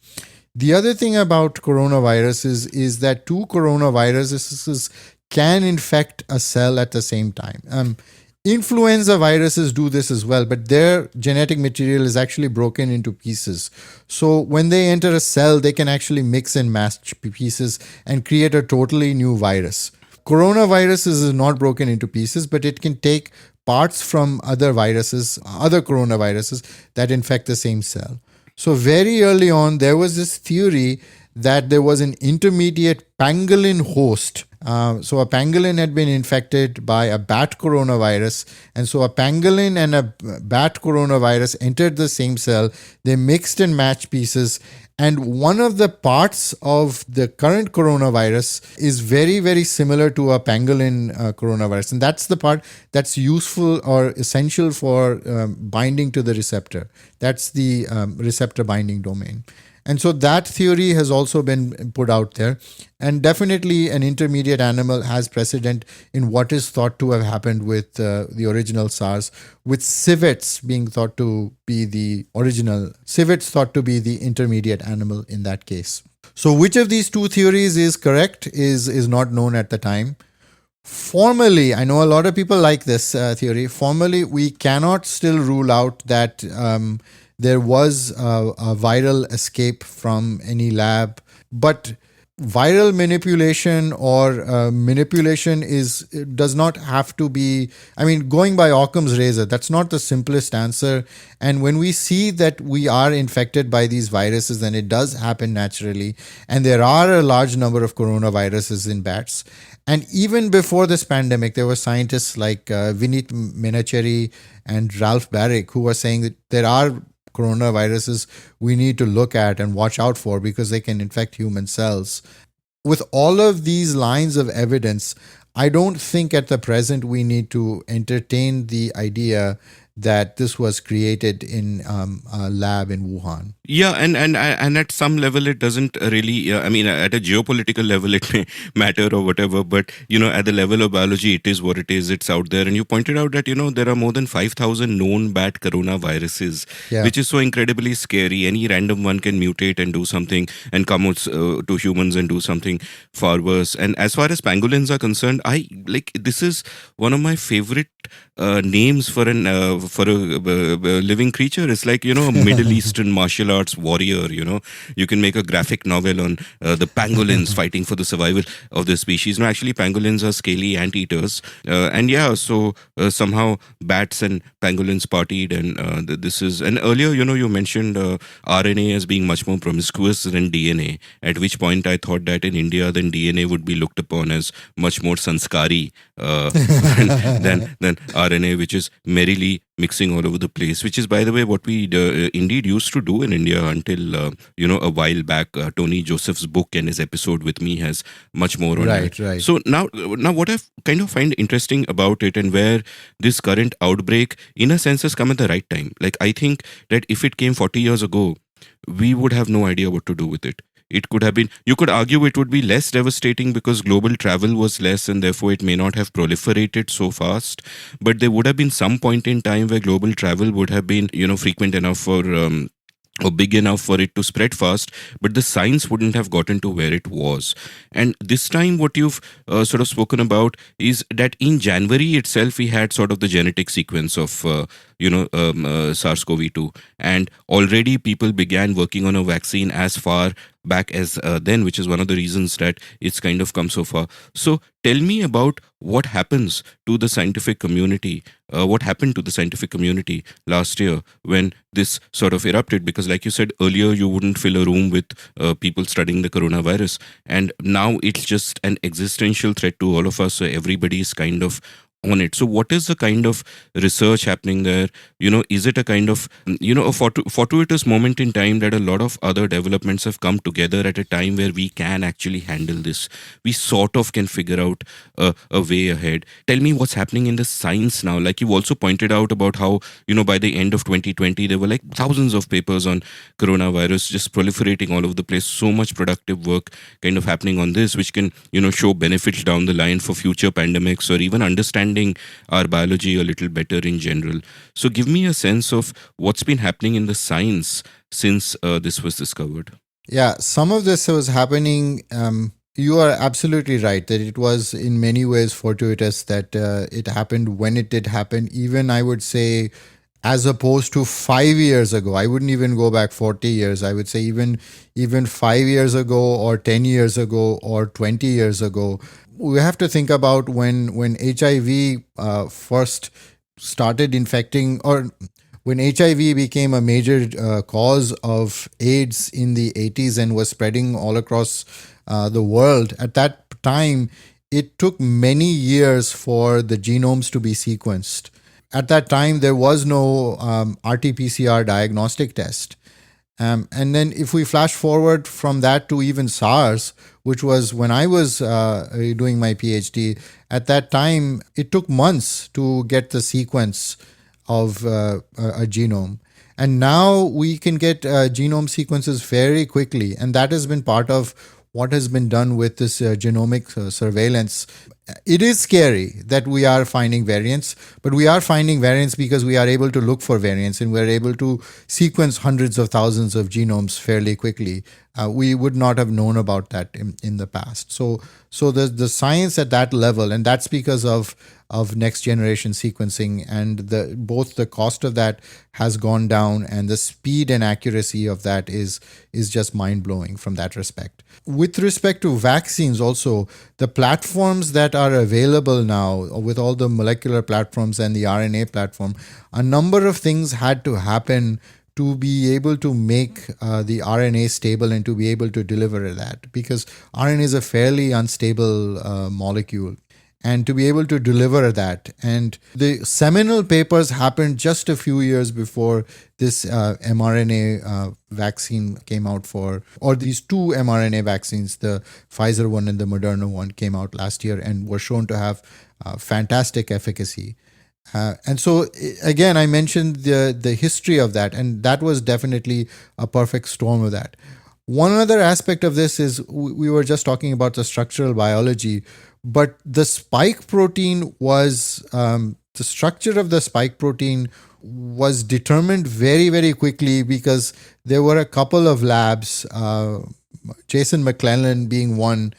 The other thing about coronaviruses is that 2 coronaviruses can infect a cell at the same time. Influenza viruses do this as well, but their genetic material is actually broken into pieces. So when they enter a cell, they can actually mix and match pieces and create a totally new virus. Coronaviruses is not broken into pieces, but it can take parts from other coronaviruses that infect the same cell. So very early on, there was this theory that there was an intermediate pangolin host. So a pangolin had been infected by a bat coronavirus, and so a pangolin and a bat coronavirus entered the same cell. They mixed and matched pieces, and one of the parts of the current coronavirus is very, very similar to a pangolin coronavirus. And that's the part that's useful or essential for binding to the receptor. That's the receptor binding domain. And so that theory has also been put out there. And definitely an intermediate animal has precedent in what is thought to have happened with the original SARS, with civets being thought to be the original, civets thought to be the intermediate animal in that case. So which of these two theories is correct is not known at the time. Formally, I know a lot of people like this theory. Formally, we cannot still rule out that there was a viral escape from any lab, but viral manipulation or manipulation does not have to be, I mean, going by Occam's razor, that's not the simplest answer. And when we see that we are infected by these viruses, and it does happen naturally, and there are a large number of coronaviruses in bats. And even before this pandemic, there were scientists like Vinit Menacheri and Ralph Barrick who were saying that there are coronaviruses we need to look at and watch out for because they can infect human cells. With all of these lines of evidence, I don't think at the present we need to entertain the idea that this was created in a lab in Wuhan. Yeah, and at some level it doesn't really. I mean, at a geopolitical level it may matter or whatever, but at the level of biology, it is what it is. It's out there, and you pointed out that there are more than 5,000 known bat coronaviruses, which is so incredibly scary. Any random one can mutate and do something and come out to humans and do something far worse. And as far as pangolins are concerned, I like this is one of my favorite names for a living creature. It's like a Middle Eastern martial arts warrior. You can make a graphic novel on the pangolins fighting for the survival of the species. No, actually pangolins are scaly anteaters, and so somehow bats and pangolins partied, and this is. And earlier you mentioned RNA as being much more promiscuous than DNA, at which point I thought that in India then DNA would be looked upon as much more sanskari than RNA, which is merrily mixing all over the place, which is, by the way, what we indeed used to do in India until a while back. Tony Joseph's book and his episode with me has much more on it. Right. So now what I kind of find interesting about it, and where this current outbreak in a sense has come at the right time. Like, I think that if it came 40 years ago, we would have no idea what to do with it. It could have been, you could argue it would be less devastating because global travel was less and therefore it may not have proliferated so fast. But there would have been some point in time where global travel would have been, frequent enough for or big enough for it to spread fast, but the science wouldn't have gotten to where it was. And this time what you've sort of spoken about is that in January itself we had sort of the genetic sequence of SARS-CoV-2, and already people began working on a vaccine as far back as then, which is one of the reasons that it's kind of come so far. So tell me about what happens to the scientific community, what happened to the scientific community last year when this sort of erupted, because like you said earlier, you wouldn't fill a room with people studying the coronavirus, and now it's just an existential threat to all of us, so everybody is kind of on it. So what is the kind of research happening there? Is it a kind of, a fortuitous moment in time that a lot of other developments have come together at a time where we can actually handle this? We sort of can figure out a way ahead. Tell me what's happening in the science now. Like you also pointed out about how, by the end of 2020, there were like thousands of papers on coronavirus just proliferating all over the place. So much productive work kind of happening on this, which can, show benefits down the line for future pandemics or even understanding our biology a little better in general. So give me a sense of what's been happening in the science since this was discovered. Yeah, some of this was happening. You are absolutely right that it was in many ways fortuitous that it happened when it did happen. Even I would say, as opposed to 5 years ago, I wouldn't even go back 40 years. I would say even 5 years ago or 10 years ago or 20 years ago. We have to think about when HIV first started infecting, or when HIV became a major cause of AIDS in the 80s and was spreading all across the world, at that time, it took many years for the genomes to be sequenced. At that time, there was no RT-PCR diagnostic test. And then if we flash forward from that to even SARS, which was when I was doing my PhD, at that time, it took months to get the sequence of a genome. And now we can get genome sequences very quickly. And that has been part of what has been done with this genomic surveillance. It is scary that we are finding variants, but we are finding variants because we are able to look for variants and we're able to sequence hundreds of thousands of genomes fairly quickly. We would not have known about that in the past. So the science at that level, and that's because of next generation sequencing, and both the cost of that has gone down and the speed and accuracy of that is just mind-blowing from that respect. With respect to vaccines also, the platforms that are available now with all the molecular platforms and the RNA platform, a number of things had to happen to be able to make the RNA stable and to be able to deliver that, because RNA is a fairly unstable molecule. And to be able to deliver that. And the seminal papers happened just a few years before this mRNA vaccine came out or these two mRNA vaccines, the Pfizer one and the Moderna one, came out last year and were shown to have fantastic efficacy. And so, again, I mentioned the history of that, and that was definitely a perfect storm of that. One other aspect of this is we were just talking about the structural biology, but the spike protein was, the structure of the spike protein was determined very, very quickly because there were a couple of labs, Jason McClellan being one,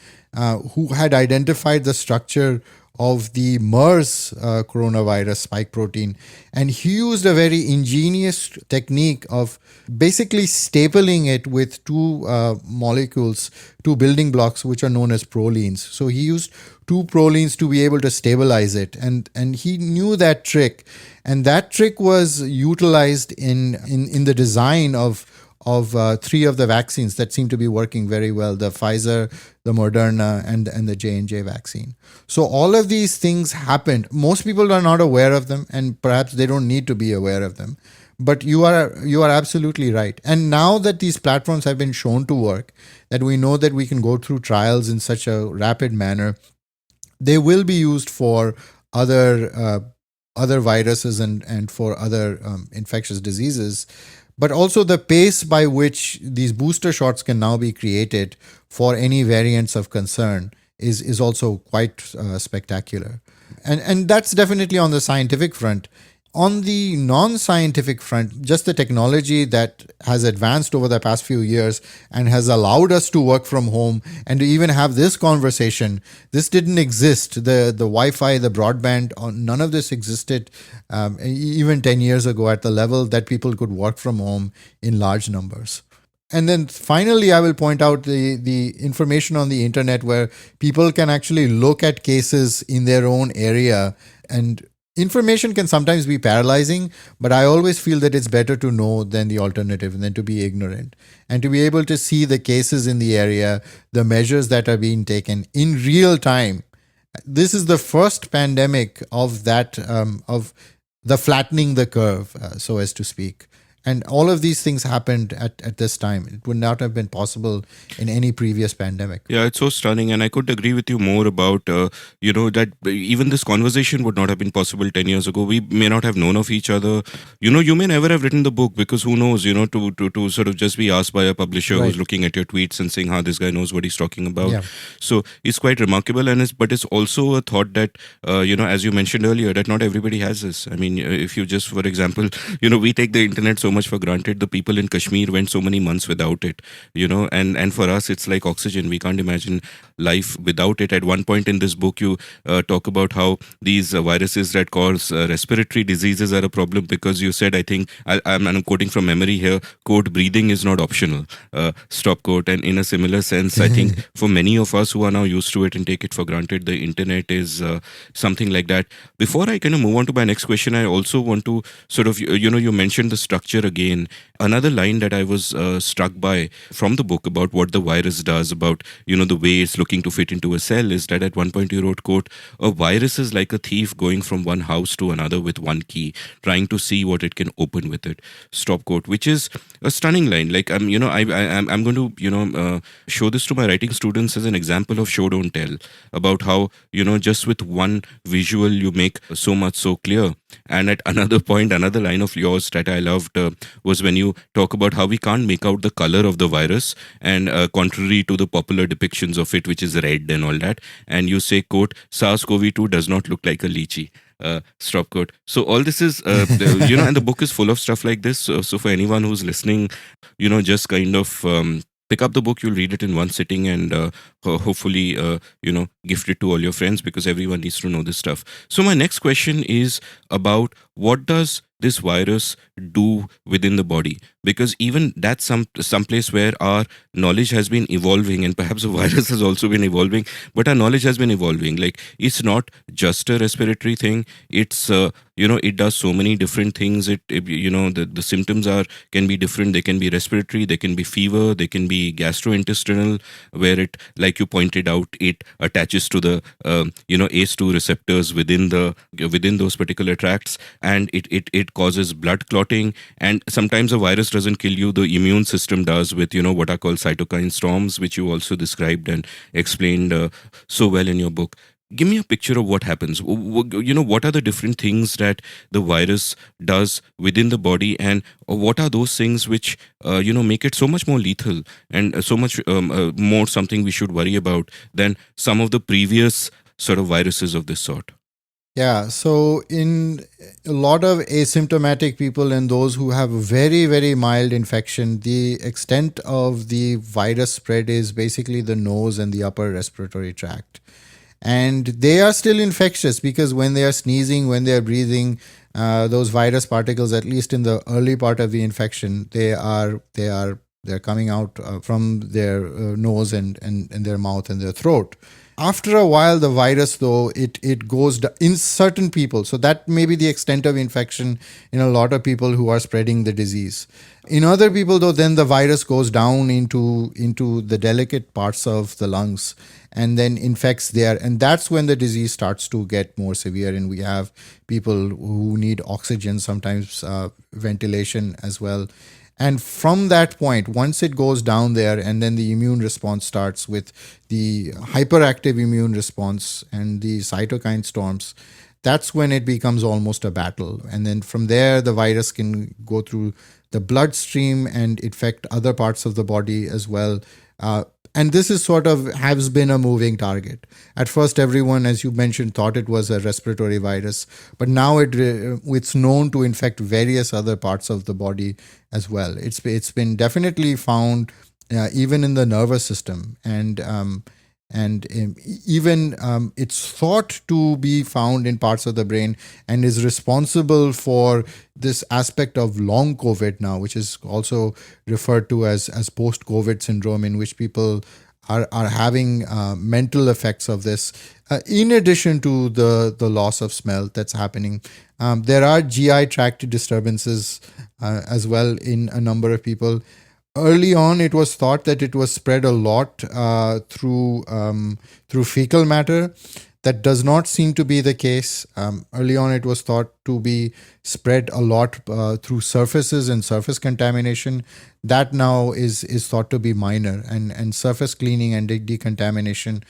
who had identified the structure of the MERS coronavirus spike protein. And he used a very ingenious technique of basically stapling it with two molecules, two building blocks, which are known as prolines. So he used two prolines to be able to stabilize it. And he knew that trick. And that trick was utilized in the design of three of the vaccines that seem to be working very well, the Pfizer, the Moderna, and the J&J vaccine. So all of these things happened. Most people are not aware of them, and perhaps they don't need to be aware of them. But you are absolutely right. And now that these platforms have been shown to work, that we know that we can go through trials in such a rapid manner, they will be used for other viruses and for other infectious diseases. But also the pace by which these booster shots can now be created for any variants of concern is also quite spectacular. And that's definitely on the scientific front. On the non-scientific front, just the technology that has advanced over the past few years and has allowed us to work from home and to even have this conversation, this didn't exist. The Wi-Fi, the broadband, none of this existed even 10 years ago at the level that people could work from home in large numbers. And then finally, I will point out the information on the internet where people can actually look at cases in their own area, and information can sometimes be paralyzing, but I always feel that it's better to know than the alternative, than to be ignorant. And to be able to see the cases in the area, the measures that are being taken in real time. This is the first pandemic of that, of the flattening the curve, so as to speak. And all of these things happened at this time. It would not have been possible in any previous pandemic. Yeah, it's so stunning. And I could agree with you more about, that even this conversation would not have been possible 10 years ago. We may not have known of each other. You may never have written the book because who knows, to sort of just be asked by a publisher Right. who's looking at your tweets and saying, this guy knows what he's talking about. Yeah. So it's quite remarkable. But it's also a thought that, as you mentioned earlier, that not everybody has this. I mean, if you just, for example, we take the internet so much for granted. The people in Kashmir went so many months without it, and for us it's like oxygen. We can't imagine life without it. At one point in this book, you talk about how these viruses that cause respiratory diseases are a problem because you said, I think, I'm quoting from memory here, quote, breathing is not optional, stop quote. And in a similar sense, I think for many of us who are now used to it and take it for granted, the internet is something like that. Before I kind of move on to my next question, I also want to sort of, you mentioned the structure again. Another line that I was struck by from the book about what the virus does, about, the way it's looking to fit into a cell, is that at one point you wrote, quote, a virus is like a thief going from one house to another with one key, trying to see what it can open with it, stop quote, which is a stunning line. Like, I'm going to, show this to my writing students as an example of show don't tell, about how, just with one visual you make so much so clear. And at another point, another line of yours that I loved was when you talk about how we can't make out the color of the virus, and contrary to the popular depictions of it, which is red and all that. And you say, quote, SARS-CoV-2 does not look like a lychee. Stop quote. So all this is, and the book is full of stuff like this. So for anyone who's listening, just kind of pick up the book. You'll read it in one sitting, and hopefully, gift it to all your friends, because everyone needs to know this stuff. So my next question is about, what does this virus do within the body? Because even that's some place where our knowledge has been evolving, and perhaps the virus has also been evolving, but our knowledge has been evolving. Like, it's not just a respiratory thing. It's it does so many different things. The symptoms can be different. They can be respiratory, they can be fever, they can be gastrointestinal, where it, like you pointed out, it attaches to the ACE2 receptors within those particular tracts, and it causes blood clotting. And sometimes a virus doesn't kill you, the immune system does, with what are called cytokine storms, which you also described and explained so well in your book. Give me a picture of what happens. What are the different things that the virus does within the body, and what are those things which make it so much more lethal, and so much more something we should worry about than some of the previous sort of viruses of this sort? Yeah, so in a lot of asymptomatic people and those who have very, very mild infection, the extent of the virus spread is basically the nose and the upper respiratory tract. And they are still infectious, because when they are sneezing, when they are breathing, those virus particles, at least in the early part of the infection, they're coming out from their nose and their mouth and their throat. After a while, the virus, though, it goes in certain people. So that may be the extent of infection in a lot of people who are spreading the disease. In other people, though, then the virus goes down into the delicate parts of the lungs and then infects there. And that's when the disease starts to get more severe. And we have people who need oxygen, sometimes ventilation as well. And from that point, once it goes down there, and then the immune response starts with the hyperactive immune response and the cytokine storms, that's when it becomes almost a battle. And then from there, the virus can go through the bloodstream and infect other parts of the body as well. And this is has been a moving target. At first, everyone, as you mentioned, thought it was a respiratory virus, but now it's known to infect various other parts of the body as well. It's been definitely found even in the nervous system, and even it's thought to be found in parts of the brain, and is responsible for this aspect of long COVID now, which is also referred to as post-COVID syndrome, in which people are having mental effects of this. In addition to the loss of smell that's happening, there are GI tract disturbances as well in a number of people. Early on, it was thought that it was spread a lot through fecal matter. That does not seem to be the case. Early on, it was thought to be spread a lot through surfaces and surface contamination. That now is thought to be minor, and surface cleaning and decontamination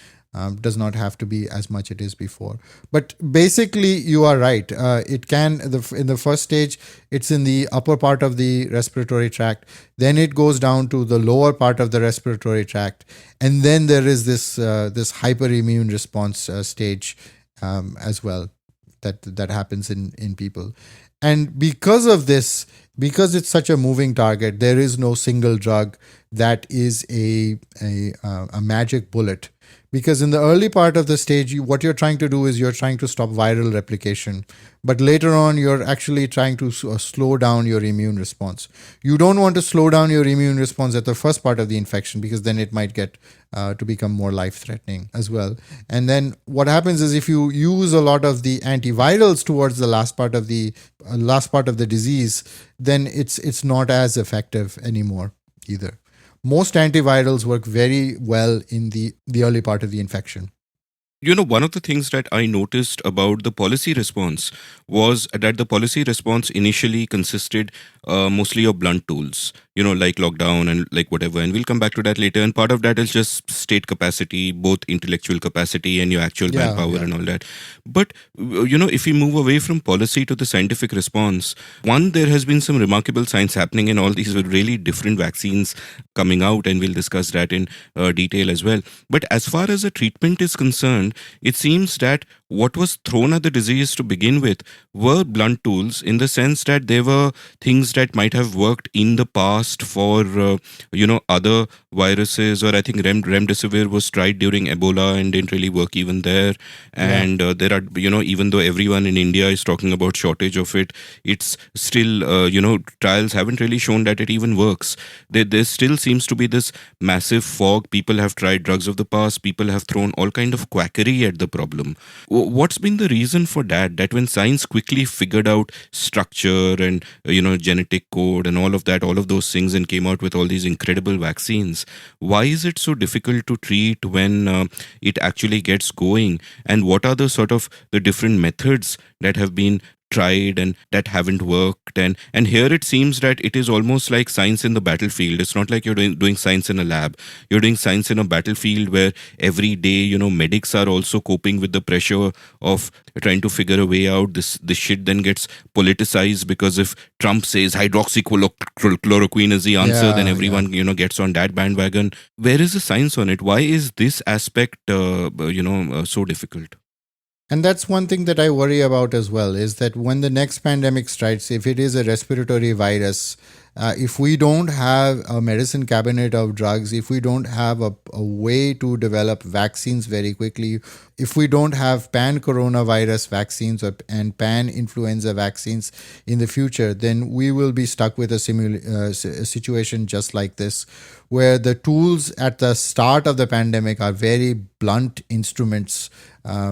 does not have to be as much it is before. But basically, you are right. It can, in the first stage, it's in the upper part of the respiratory tract. Then it goes down to the lower part of the respiratory tract. And then there is this hyperimmune response stage as well that happens in people. And because of this, because it's such a moving target, there is no single drug that is a magic bullet. Because in the early part of the stage, what you're trying to do is you're trying to stop viral replication. But later on, you're actually trying to slow down your immune response. You don't want to slow down your immune response at the first part of the infection, because then it might get to become more life-threatening as well. And then what happens is, if you use a lot of the antivirals towards the last part of the disease, then it's not as effective anymore either. Most antivirals work very well in the early part of the infection. One of the things that I noticed about the policy response was that the policy response initially consisted mostly of blunt tools, like lockdown and like whatever. And we'll come back to that later. And part of that is just state capacity, both intellectual capacity and your actual manpower and all that. But, if we move away from policy to the scientific response, one, there has been some remarkable science happening in all these with really different vaccines coming out. And we'll discuss that in detail as well. But as far as the treatment is concerned, it seems that what was thrown at the disease to begin with were blunt tools, in the sense that they were things that might have worked in the past for, other viruses. Or I think remdesivir was tried during Ebola and didn't really work even there. And there are, even though everyone in India is talking about shortage of it, it's still, trials haven't really shown that it even works. There still seems to be this massive fog. People have tried drugs of the past. People have thrown all kind of quackery at the problem. What's been the reason for that? That when science quickly figured out structure and, genetic code and all of that, all of those things, and came out with all these incredible vaccines, why is it so difficult to treat when it actually gets going? And what are the sort of the different methods that have been tried and that haven't worked? And here it seems that it is almost like science in the battlefield. It's not like you're doing science in a lab. You're doing science in a battlefield where every day, medics are also coping with the pressure of trying to figure a way out. This shit then gets politicized, because if Trump says hydroxychloroquine is the answer, then everyone gets on that bandwagon. Where is the science on it? Why is this aspect so difficult? And that's one thing that I worry about as well, is that when the next pandemic strikes, if it is a respiratory virus, if we don't have a medicine cabinet of drugs, if we don't have a way to develop vaccines very quickly, if we don't have pan-coronavirus vaccines and pan-influenza vaccines in the future, then we will be stuck with a situation just like this, where the tools at the start of the pandemic are very blunt instruments,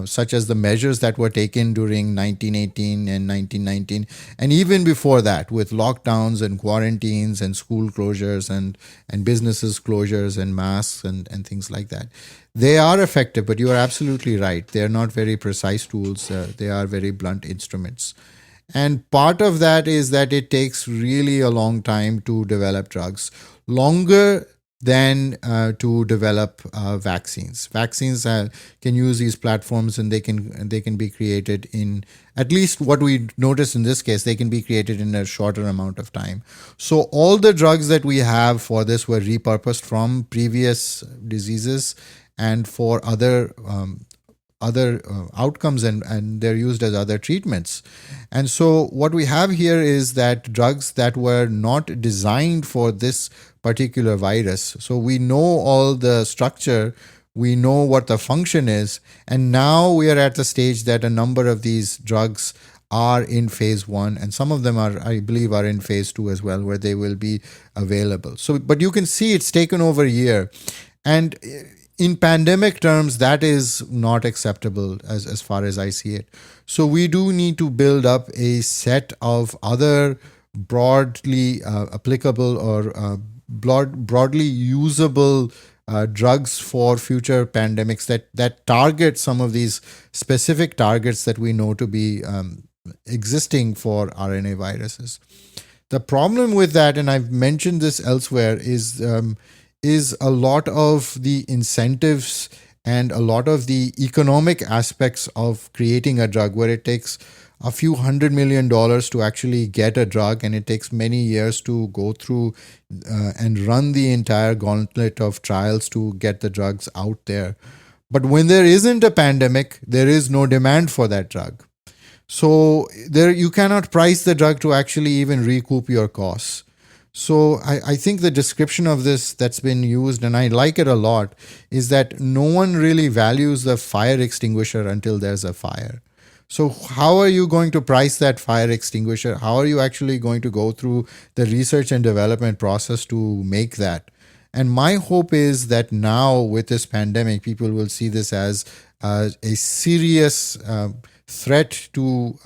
such as the measures that were taken during 1918 and 1919, and even before that, with lockdowns and quarantines and school closures and businesses closures and masks and things like that. They are effective, but you are absolutely right. They are not very precise tools. They are very blunt instruments. And part of that is that it takes really a long time to develop drugs, longer than to develop vaccines. Vaccines can use these platforms, and they can be created in, at least what we notice in this case, they can be created in a shorter amount of time. So all the drugs that we have for this were repurposed from previous diseases and for other outcomes, and they're used as other treatments. And so what we have here is that drugs that were not designed for this particular virus. So we know all the structure, we know what the function is, and now we are at the stage that a number of these drugs are in phase 1, and some of them are, I believe, are in phase 2 as well, where they will be available. So, but you can see it's taken over a year. And in pandemic terms, that is not acceptable as far as I see it. So we do need to build up a set of other broadly applicable or broadly usable drugs for future pandemics that target some of these specific targets that we know to be existing for RNA viruses. The problem with that, and I've mentioned this elsewhere, is a lot of the incentives and a lot of the economic aspects of creating a drug, where it takes a few $100 million to actually get a drug, and it takes many years to go through and run the entire gauntlet of trials to get the drugs out there. But when there isn't a pandemic, there is no demand for that drug. So you cannot price the drug to actually even recoup your costs. So I think the description of this that's been used, and I like it a lot, is that no one really values the fire extinguisher until there's a fire. So how are you going to price that fire extinguisher? How are you actually going to go through the research and development process to make that? And my hope is that now with this pandemic, people will see this as a serious threat to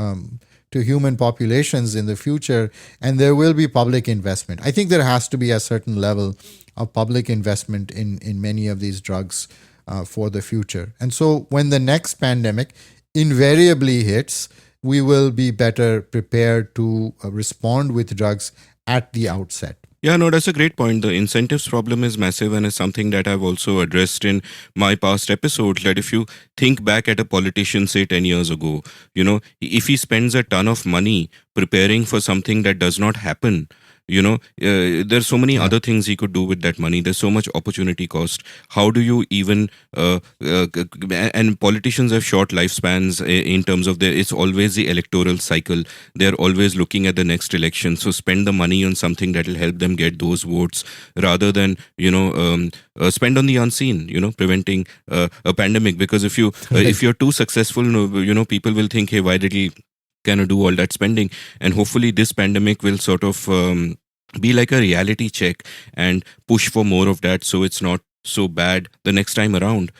human populations in the future, and there will be public investment. I think there has to be a certain level of public investment in many of these drugs for the future. And so when the next pandemic invariably hits, we will be better prepared to respond with drugs at the outset. Yeah, no, that's a great point. The incentives problem is massive and is something that I've also addressed in my past episodes. That if you think back at a politician, say 10 years ago, if he spends a ton of money preparing for something that does not happen, there's so many other things he could do with that money. There's so much opportunity cost. How do you even and politicians have short lifespans in terms of it's always the electoral cycle. They're always looking at the next election, so spend the money on something that will help them get those votes rather than spend on the unseen, preventing a pandemic. Because if you're too successful, people will think, hey, why did he kind of do all that spending? And hopefully this pandemic will sort of be like a reality check and push for more of that, so it's not so bad the next time around.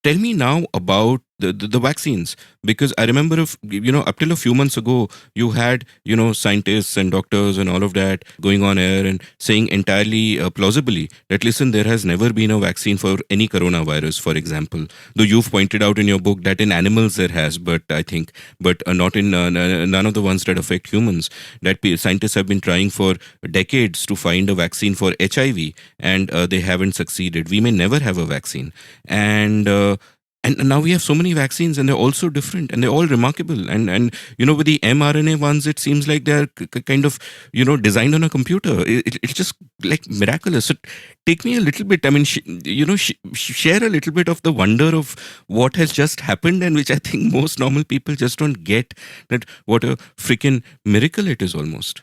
Tell me now about the vaccines, because I remember up till a few months ago, you had scientists and doctors and all of that going on air and saying entirely plausibly that, listen, there has never been a vaccine for any coronavirus, for example. Though you've pointed out in your book that in animals there has, but not in none of the ones that affect humans. That scientists have been trying for decades to find a vaccine for HIV, and they haven't succeeded. We may never have a vaccine, and now we have so many vaccines, and they're all so different, and they're all remarkable. And with the mRNA ones, it seems like they're kind of designed on a computer. It's just like miraculous. So take me a little bit. I mean, share a little bit of the wonder of what has just happened, and which I think most normal people just don't get. That what a freaking miracle it is almost.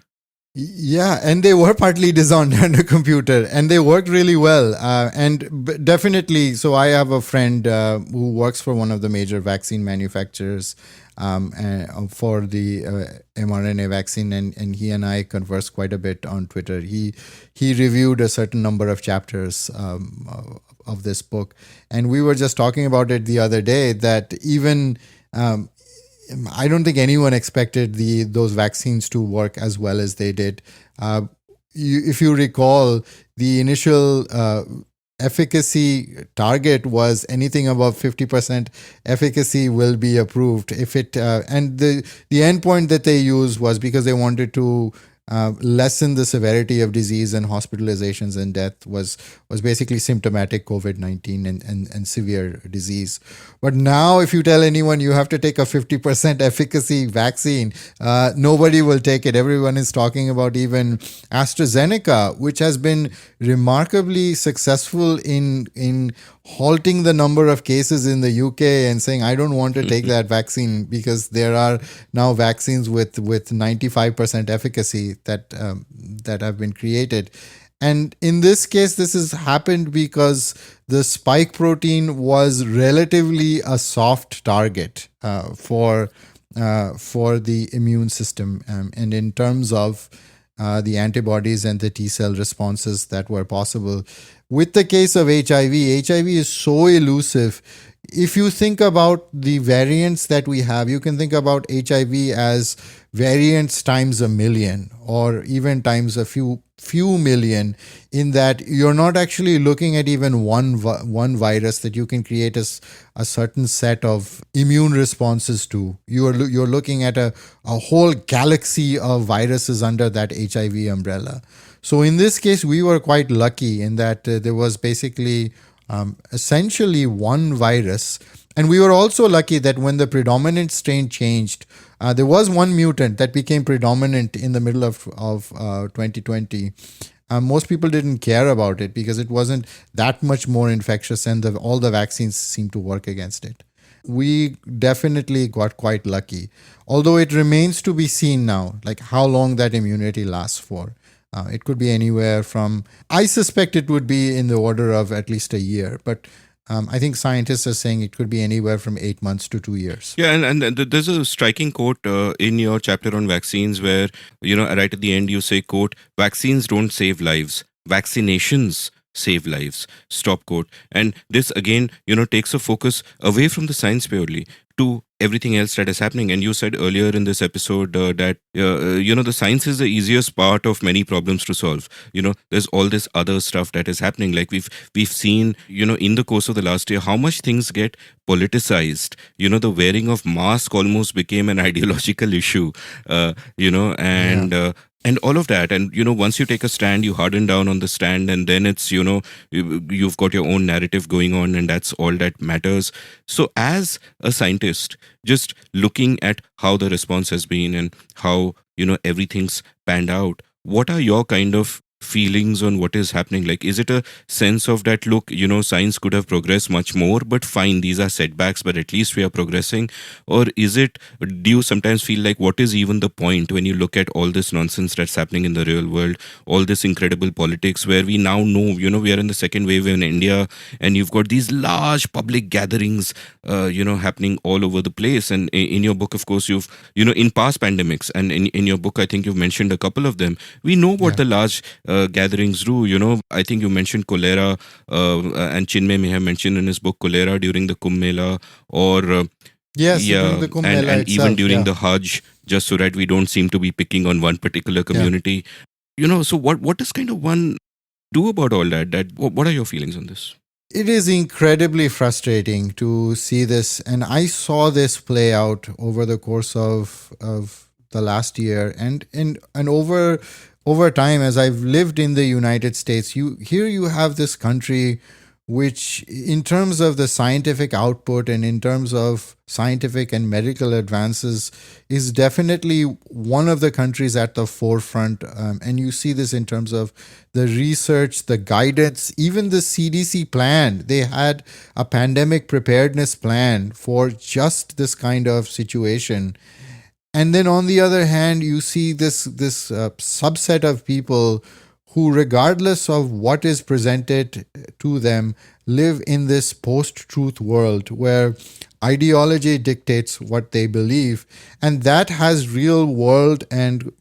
Yeah, and they were partly designed on a computer, and they worked really well. Definitely, so I have a friend who works for one of the major vaccine manufacturers for the mRNA vaccine, and he and I conversed quite a bit on Twitter. He reviewed a certain number of chapters of this book, and we were just talking about it the other day, that even I don't think anyone expected those vaccines to work as well as they did. If you recall, the initial efficacy target was anything above 50% efficacy will be approved. And the endpoint that they used was because they wanted to lessen the severity of disease and hospitalizations and death was basically symptomatic COVID-19 and severe disease. But now if you tell anyone you have to take a 50% efficacy vaccine, nobody will take it. Everyone is talking about even AstraZeneca, which has been remarkably successful in halting the number of cases in the UK and saying, I don't want to take that vaccine, because there are now vaccines with 95% efficacy that have been created. And in this case, this has happened because the spike protein was relatively a soft target for the immune system. And in terms of the antibodies and the T cell responses that were possible. With the case of HIV is so elusive. If you think about the variants that we have, you can think about HIV as variants times a million, or even times a few million, in that you're not actually looking at even one virus that you can create a certain set of immune responses to. You're looking at a whole galaxy of viruses under that HIV umbrella. So in this case, we were quite lucky in that there was basically essentially one virus. And we were also lucky that when the predominant strain changed, there was one mutant that became predominant in the middle of 2020. Most people didn't care about it because it wasn't that much more infectious, and all the vaccines seemed to work against it. We definitely got quite lucky, although it remains to be seen now, like how long that immunity lasts for. It could be anywhere from, I suspect it would be in the order of at least a year, but I think scientists are saying it could be anywhere from 8 months to 2 years. Yeah, and there's a striking quote in your chapter on vaccines where, right at the end you say, quote, vaccines don't save lives, vaccinations save lives, stop quote. And this again, takes a focus away from the science purely to everything else that is happening. And you said earlier in this episode that the science is the easiest part of many problems to solve. There's all this other stuff that is happening, like we've seen, in the course of the last year, how much things get politicized. The wearing of mask almost became an ideological issue, and and all of that. And once you take a stand, you harden down on the stand, and then it's you've got your own narrative going on, and that's all that matters. So as a scientist, just looking at how the response has been and how everything's panned out, what are your kind of feelings on what is happening? Like, is it a sense of that, look, science could have progressed much more, but fine, these are setbacks, but at least we are progressing? Or is it, do you sometimes feel like, what is even the point when you look at all this nonsense that's happening in the real world, all this incredible politics where we now know, we are in the second wave in India, and you've got these large public gatherings, happening all over the place. And in your book, of course, you've, in past pandemics, and in your book, I think you've mentioned a couple of them. We know what the large gatherings do. I think you mentioned cholera, and Chinmay may have mentioned in his book cholera during the Kumbh Mela, or yes, during the Kumbh Mela and itself, even during the Hajj, just so that we don't seem to be picking on one particular community. So what does kind of one do about all that? What are your feelings on this? It is incredibly frustrating to see this, and I saw this play out over the course of the last year, and over time, as I've lived in the United States. You have this country which, in terms of the scientific output and in terms of scientific and medical advances, is definitely one of the countries at the forefront. And you see this in terms of the research, the guidance, even the CDC plan. They had a pandemic preparedness plan for just this kind of situation. And then on the other hand, you see this subset of people who, regardless of what is presented to them, live in this post-truth world where ideology dictates what they believe. And that has real world and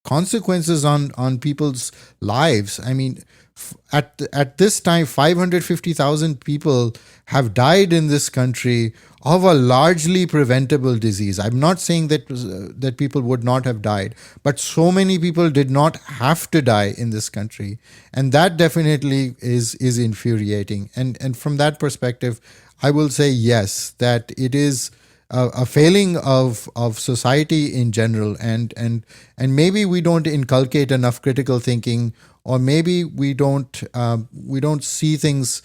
consequences on people's lives. I mean, at this time, 550,000 people have died in this country of a largely preventable disease. I'm not saying that people would not have died, but so many people did not have to die in this country, and that definitely is infuriating. And from that perspective, I will say yes, that it is a failing of society in general, and maybe we don't inculcate enough critical thinking, or maybe we don't see things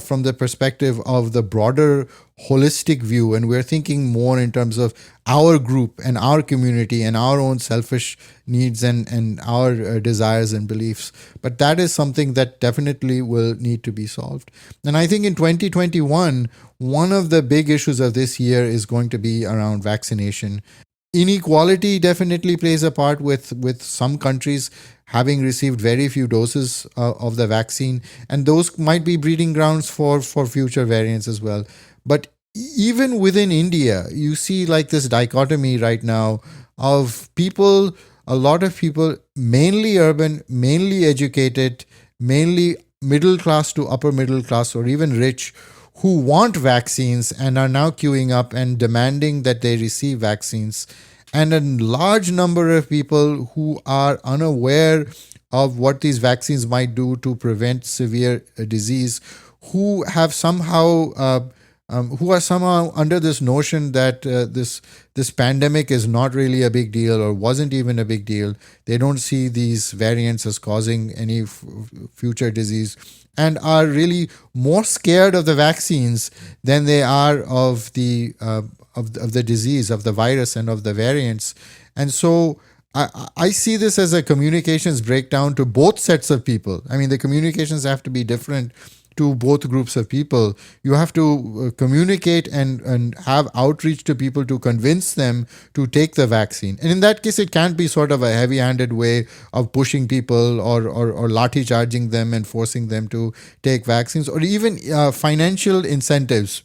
from the perspective of the broader holistic view, and we're thinking more in terms of our group and our community and our own selfish needs and our desires and beliefs. But that is something that definitely will need to be solved. And I think in 2021, one of the big issues of this year is going to be around vaccination. Inequality definitely plays a part with some countries having received very few doses of the vaccine, and those might be breeding grounds for future variants as well. But even within India, you see like this dichotomy right now of people, a lot of people, mainly urban, mainly educated, mainly middle class to upper middle class, or even rich, who want vaccines and are now queuing up and demanding that they receive vaccines. And a large number of people who are unaware of what these vaccines might do to prevent severe disease, who have somehow who are somehow under this notion that this pandemic is not really a big deal, or wasn't even a big deal. They don't see these variants as causing any future disease, and are really more scared of the vaccines than they are of the disease, of the virus, and of the variants. And so I see this as a communications breakdown to both sets of people. I mean, the communications have to be different to both groups of people. You have to communicate and have outreach to people to convince them to take the vaccine. And in that case, it can't be sort of a heavy-handed way of pushing people or lathi charging them and forcing them to take vaccines, or even financial incentives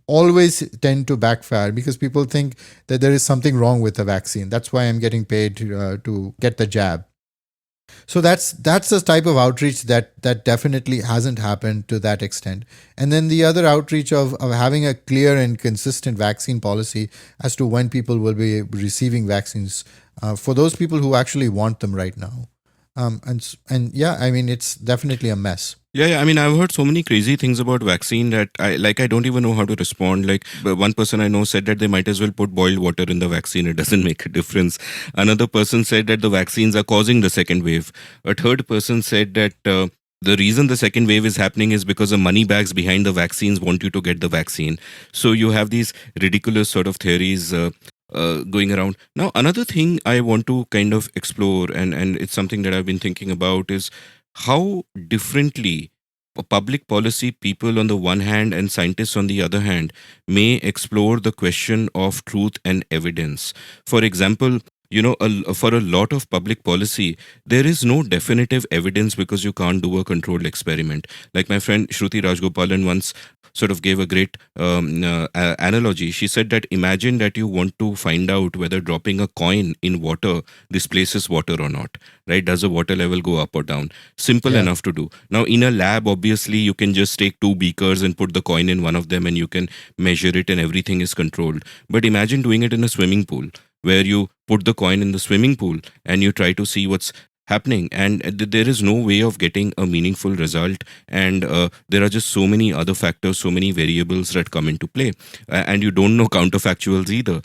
always tend to backfire because people think that there is something wrong with the vaccine. That's why I'm getting paid to get the jab. So that's the type of outreach that definitely hasn't happened to that extent. And then the other outreach of having a clear and consistent vaccine policy as to when people will be receiving vaccines for those people who actually want them right now. And yeah, I mean, it's definitely a mess. Yeah, I mean, I've heard so many crazy things about vaccine that I don't even know how to respond. Like, one person I know said that they might as well put boiled water in the vaccine. It doesn't make a difference. Another person said that the vaccines are causing the second wave. A third person said that the reason the second wave is happening is because the money bags behind the vaccines want you to get the vaccine. So you have these ridiculous sort of theories going around. Now, another thing I want to kind of explore, and it's something that I've been thinking about, is how differently public policy people on the one hand and scientists on the other hand may explore the question of truth and evidence. For example, for a lot of public policy, there is no definitive evidence because you can't do a controlled experiment. Like my friend Shruti Rajgopalan once sort of gave a great analogy. She said that imagine that you want to find out whether dropping a coin in water displaces water or not, right? Does the water level go up or down? Simple enough to do. Now, in a lab, obviously, you can just take two beakers and put the coin in one of them and you can measure it and everything is controlled. But imagine doing it in a swimming pool, where you put the coin in the swimming pool and you try to see what's happening, and there is no way of getting a meaningful result, and there are just so many other factors, so many variables that come into play, and you don't know counterfactuals either.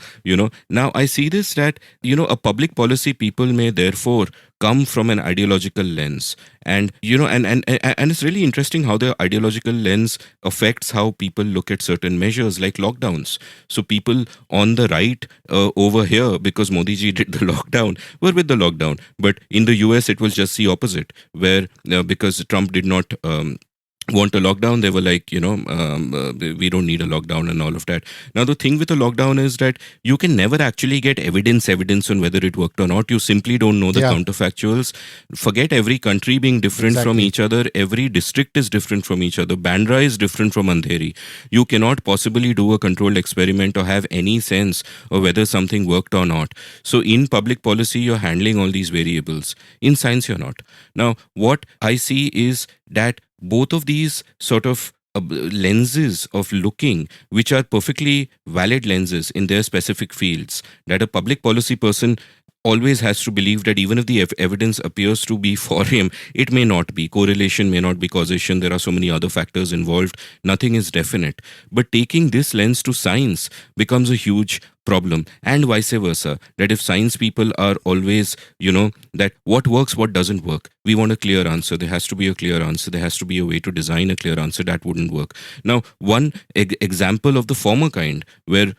Now I see this that a public policy people may therefore come from an ideological lens, and and it's really interesting how the ideological lens affects how people look at certain measures like lockdowns. So people on the right over here, because Modi ji did the lockdown, were with the lockdown, but in the US it was just the opposite, where because Trump did not want a lockdown, they were like, we don't need a lockdown and all of that. Now, the thing with a lockdown is that you can never actually get evidence on whether it worked or not. You simply don't know the counterfactuals. Forget every country being different from each other. Every district is different from each other. Bandra is different from Andheri. You cannot possibly do a controlled experiment or have any sense of whether something worked or not. So in public policy, you're handling all these variables. In science, you're not. Now, what I see is that both of these sort of lenses of looking, which are perfectly valid lenses in their specific fields, that a public policy person always has to believe that even if the evidence appears to be for him, it may not be. Correlation may not be causation. There are so many other factors involved. Nothing is definite. But taking this lens to science becomes a huge problem, and vice versa. That if science people are always, that what works, what doesn't work. We want a clear answer. There has to be a clear answer. There has to be a way to design a clear answer. That wouldn't work. Now, one example of the former kind, where,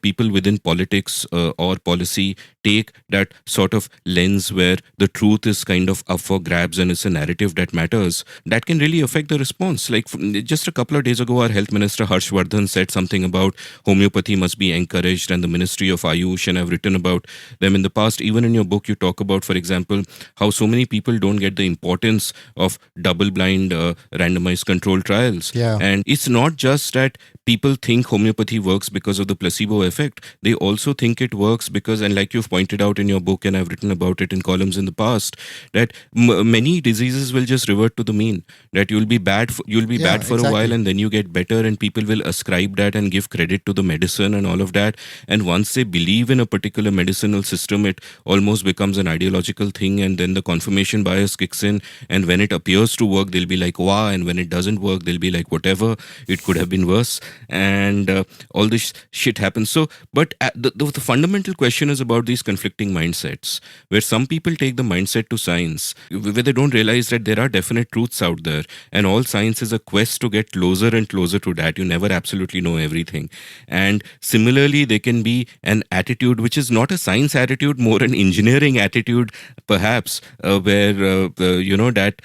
people within politics or policy take that sort of lens where the truth is kind of up for grabs and it's a narrative that matters, that can really affect the response. Like just a couple of days ago, our health minister Harshvardhan said something about homeopathy must be encouraged and the Ministry of Ayush, and I've written about them in the past. Even in your book, you talk about, for example, how so many people don't get the importance of double-blind randomized controlled trials. Yeah. And it's not just that people think homeopathy works because of the placebo effect. They also think it works because, and like you've pointed out in your book, and I've written about it in columns in the past, that many diseases will just revert to the mean. That you'll be bad for a while, and then you get better, and people will ascribe that and give credit to the medicine and all of that. And once they believe in a particular medicinal system, it almost becomes an ideological thing, and then the confirmation bias kicks in. And when it appears to work, they'll be like, wow. And when it doesn't work, they'll be like, whatever, it could have been worse. And all this shit happens. So, but the fundamental question is about these conflicting mindsets, where some people take the mindset to science, where they don't realize that there are definite truths out there. And all science is a quest to get closer and closer to that. You never absolutely know everything. And similarly, they can be an attitude which is not a science attitude, more an engineering attitude, perhaps, where that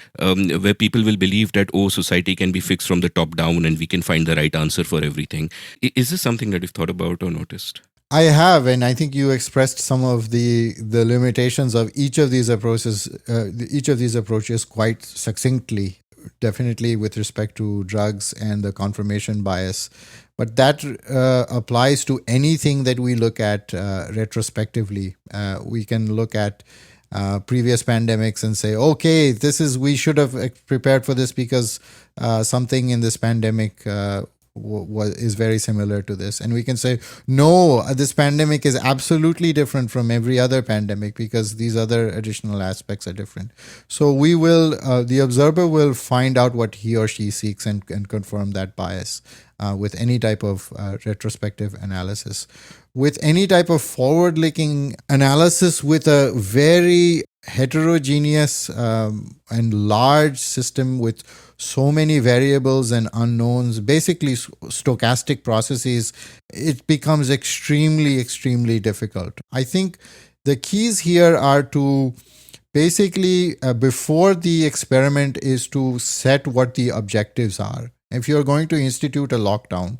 where people will believe that, oh, society can be fixed from the top down and we can find the right answer for everything. Is this something that you've thought about or noticed? I have, and I think you expressed some of the limitations of each of these approaches quite succinctly. Definitely with respect to drugs and the confirmation bias, but that applies to anything that we look at retrospectively. We can look at previous pandemics and say, okay, we should have prepared for this because something in this pandemic is very similar to this, and we can say, no, this pandemic is absolutely different from every other pandemic because these other additional aspects are different. So the observer will find out what he or she seeks and confirm that bias with any type of retrospective analysis. With any type of forward-looking analysis with a very heterogeneous and large system with so many variables and unknowns, basically stochastic processes, it becomes extremely, extremely difficult. I think the keys here are to basically, before the experiment, is to set what the objectives are. If you're going to institute a lockdown,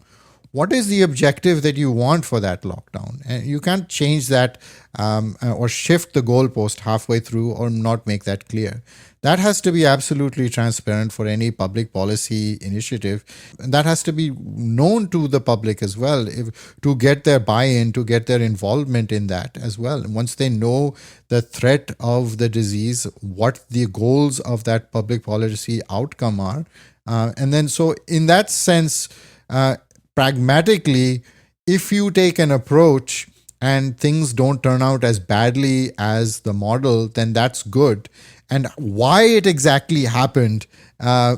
what is the objective that you want for that lockdown? And you can't change that or shift the goalpost halfway through or not make that clear. That has to be absolutely transparent for any public policy initiative. And that has to be known to the public as well, to get their buy-in, to get their involvement in that as well. And once they know the threat of the disease, what the goals of that public policy outcome are. And then so in that sense, pragmatically, if you take an approach and things don't turn out as badly as the model, then that's good. And why it exactly happened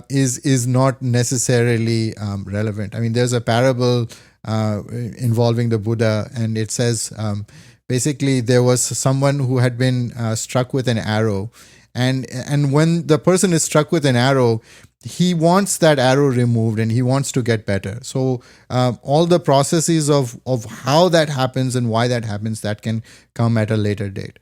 is not necessarily relevant. I mean, there's a parable involving the Buddha, and it says basically there was someone who had been struck with an arrow, and when the person is struck with an arrow, he wants that arrow removed and he wants to get better. So all the processes of how that happens and why that happens, that can come at a later date.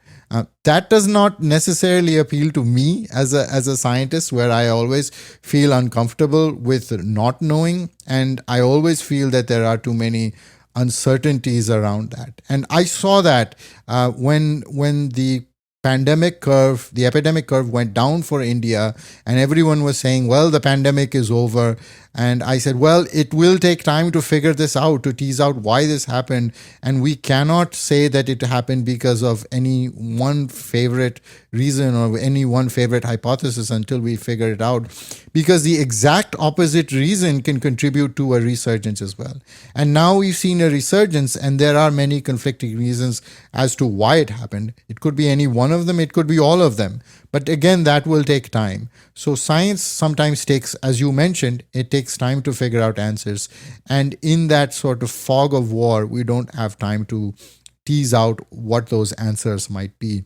That does not necessarily appeal to me as a scientist, where I always feel uncomfortable with not knowing, and I always feel that there are too many uncertainties around that. And I saw that when the epidemic curve went down for India, and everyone was saying, well, the pandemic is over. And I said, well, it will take time to figure this out, to tease out why this happened. And we cannot say that it happened because of any one favorite reason or any one favorite hypothesis until we figure it out, because the exact opposite reason can contribute to a resurgence as well. And now we've seen a resurgence, and there are many conflicting reasons as to why it happened. It could be any one of them, it could be all of them. But again, that will take time. So science sometimes takes, as you mentioned, it takes time to figure out answers. And in that sort of fog of war, we don't have time to tease out what those answers might be.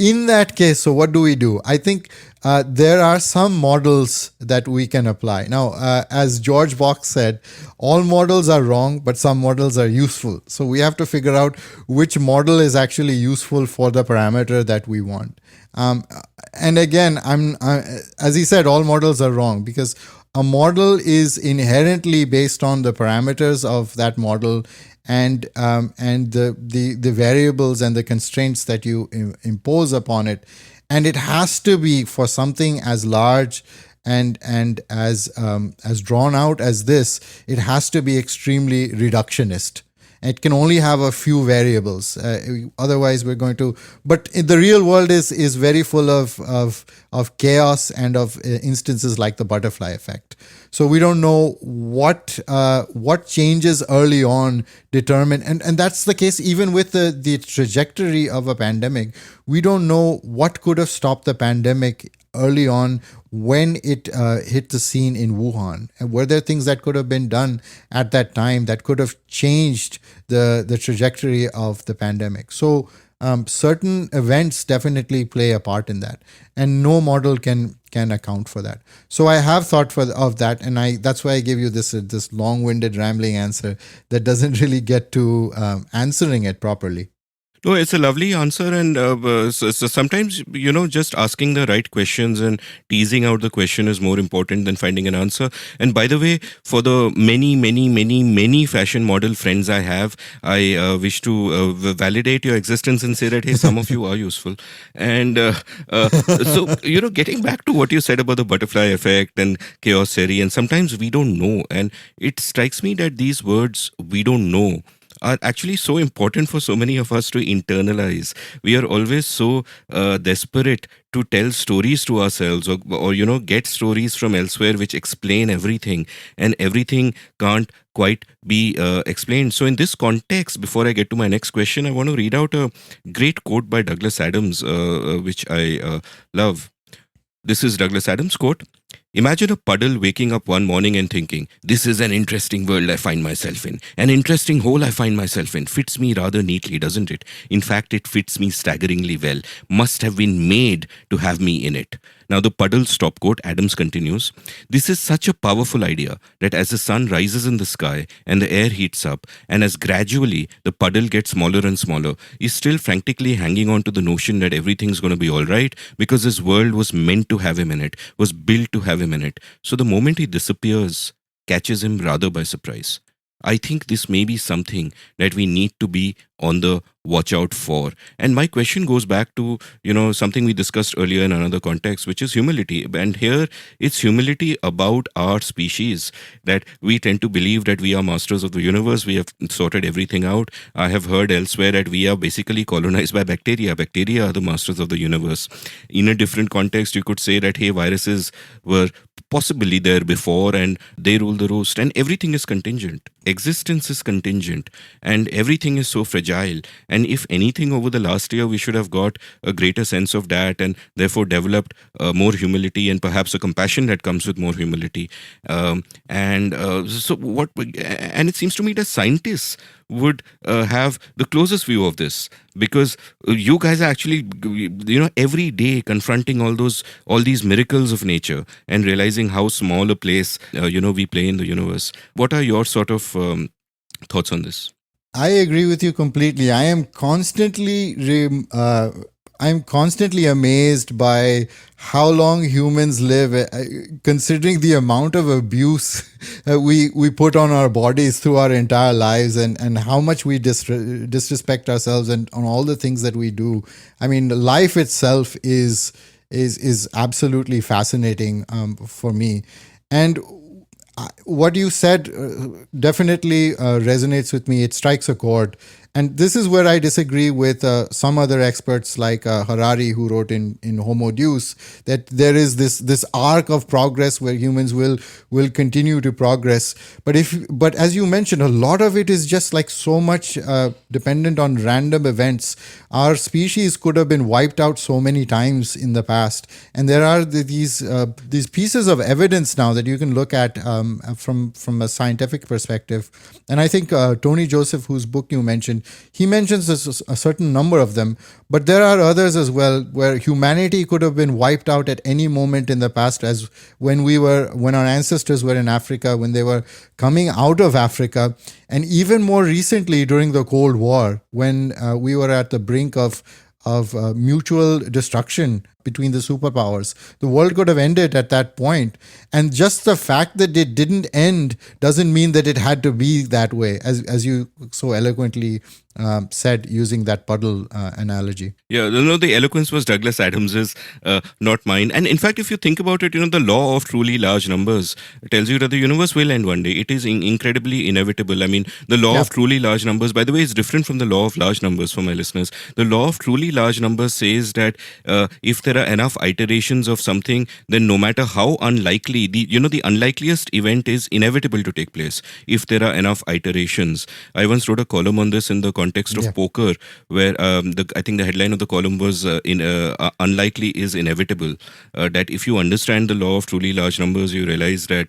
In that case, so what do? I think there are some models that we can apply. Now, as George Box said, all models are wrong, but some models are useful. So we have to figure out which model is actually useful for the parameter that we want. And again, as he said, all models are wrong, because a model is inherently based on the parameters of that model and the variables and the constraints that you impose upon it. And it has to be, for something as large and as drawn out as this, it has to be extremely reductionist. It can only have a few variables. Otherwise, we're going to. But the real world is very full of chaos and of instances like the butterfly effect. So we don't know what changes early on determine, and that's the case even with the trajectory of a pandemic. We don't know what could have stopped the pandemic early on when it hit the scene in Wuhan. And were there things that could have been done at that time that could have changed the trajectory of the pandemic? So certain events definitely play a part in that, and no model can account for that. So I have thought of that, and that's why I give you this long-winded rambling answer that doesn't really get to answering it properly. No, it's a lovely answer, and so sometimes just asking the right questions and teasing out the question is more important than finding an answer. And by the way, for the many, many, many, many fashion model friends I have, I wish to validate your existence and say that hey, some of you are useful. And so getting back to what you said about the butterfly effect and chaos theory, and sometimes we don't know, and it strikes me that these words "we don't know" are actually so important for so many of us to internalize. We are always so desperate to tell stories to ourselves, or get stories from elsewhere which explain everything, and everything can't quite be explained. So in this context, before I get to my next question, I want to read out a great quote by Douglas Adams, which I love. This is Douglas Adams' quote. Imagine a puddle waking up one morning and thinking, this is an interesting world I find myself in. An interesting hole I find myself in. Fits me rather neatly, doesn't it? In fact, it fits me staggeringly well. Must have been made to have me in it. Now, the puddle stop quote, Adams continues, this is such a powerful idea that as the sun rises in the sky and the air heats up, and as gradually the puddle gets smaller and smaller, is still frantically hanging on to the notion that everything's going to be all right because this world was meant to have him in it, was built to have him in it. So the moment he disappears, catches him rather by surprise. I think this may be something that we need to be on the watch out for. And my question goes back to, something we discussed earlier in another context, which is humility. And here it's humility about our species, that we tend to believe that we are masters of the universe. We have sorted everything out. I have heard elsewhere that we are basically colonized by bacteria. Bacteria are the masters of the universe. In a different context, you could say that, hey, viruses were possibly there before and they rule the roost, and everything is contingent. Existence is contingent, and everything is so fragile. And if anything, over the last year, we should have got a greater sense of that, and therefore developed more humility and perhaps a compassion that comes with more humility. And it seems to me that scientists would have the closest view of this, because you guys are actually every day confronting all these miracles of nature and realizing how small a place we play in the universe. What are your sort of thoughts on this? I agree with you completely. I'm constantly amazed by how long humans live, considering the amount of abuse we put on our bodies through our entire lives, and how much we disrespect ourselves and on all the things that we do. I mean, life itself is absolutely fascinating for me. And what you said definitely resonates with me. It strikes a chord. And this is where I disagree with some other experts like Harari, who wrote in Homo Deus, that there is this arc of progress where humans will continue to progress. But as you mentioned, a lot of it is just like so much dependent on random events. Our species could have been wiped out so many times in the past, and there are these pieces of evidence now that you can look at from a scientific perspective. And I think Tony Joseph, whose book you mentioned, he mentions a certain number of them, but there are others as well where humanity could have been wiped out at any moment in the past, as when our ancestors were in Africa, when they were coming out of Africa, and even more recently during the Cold War, when we were at the brink of mutual destruction between the superpowers. The world could have ended at that point. And just the fact that it didn't end doesn't mean that it had to be that way, as you so eloquently said, using that puddle analogy. Yeah, the eloquence was Douglas Adams's, not mine. And in fact, if you think about it, the law of truly large numbers tells you that the universe will end one day. It is incredibly inevitable. I mean, the law of truly large numbers, by the way, is different from the law of large numbers for my listeners. The law of truly large numbers says that if there are enough iterations of something, then no matter how unlikely, the unlikeliest event is inevitable to take place if there are enough iterations. I once wrote a column on this in the context of poker, where I think the headline of the column was unlikely is inevitable. That if you understand the law of truly large numbers, you realize that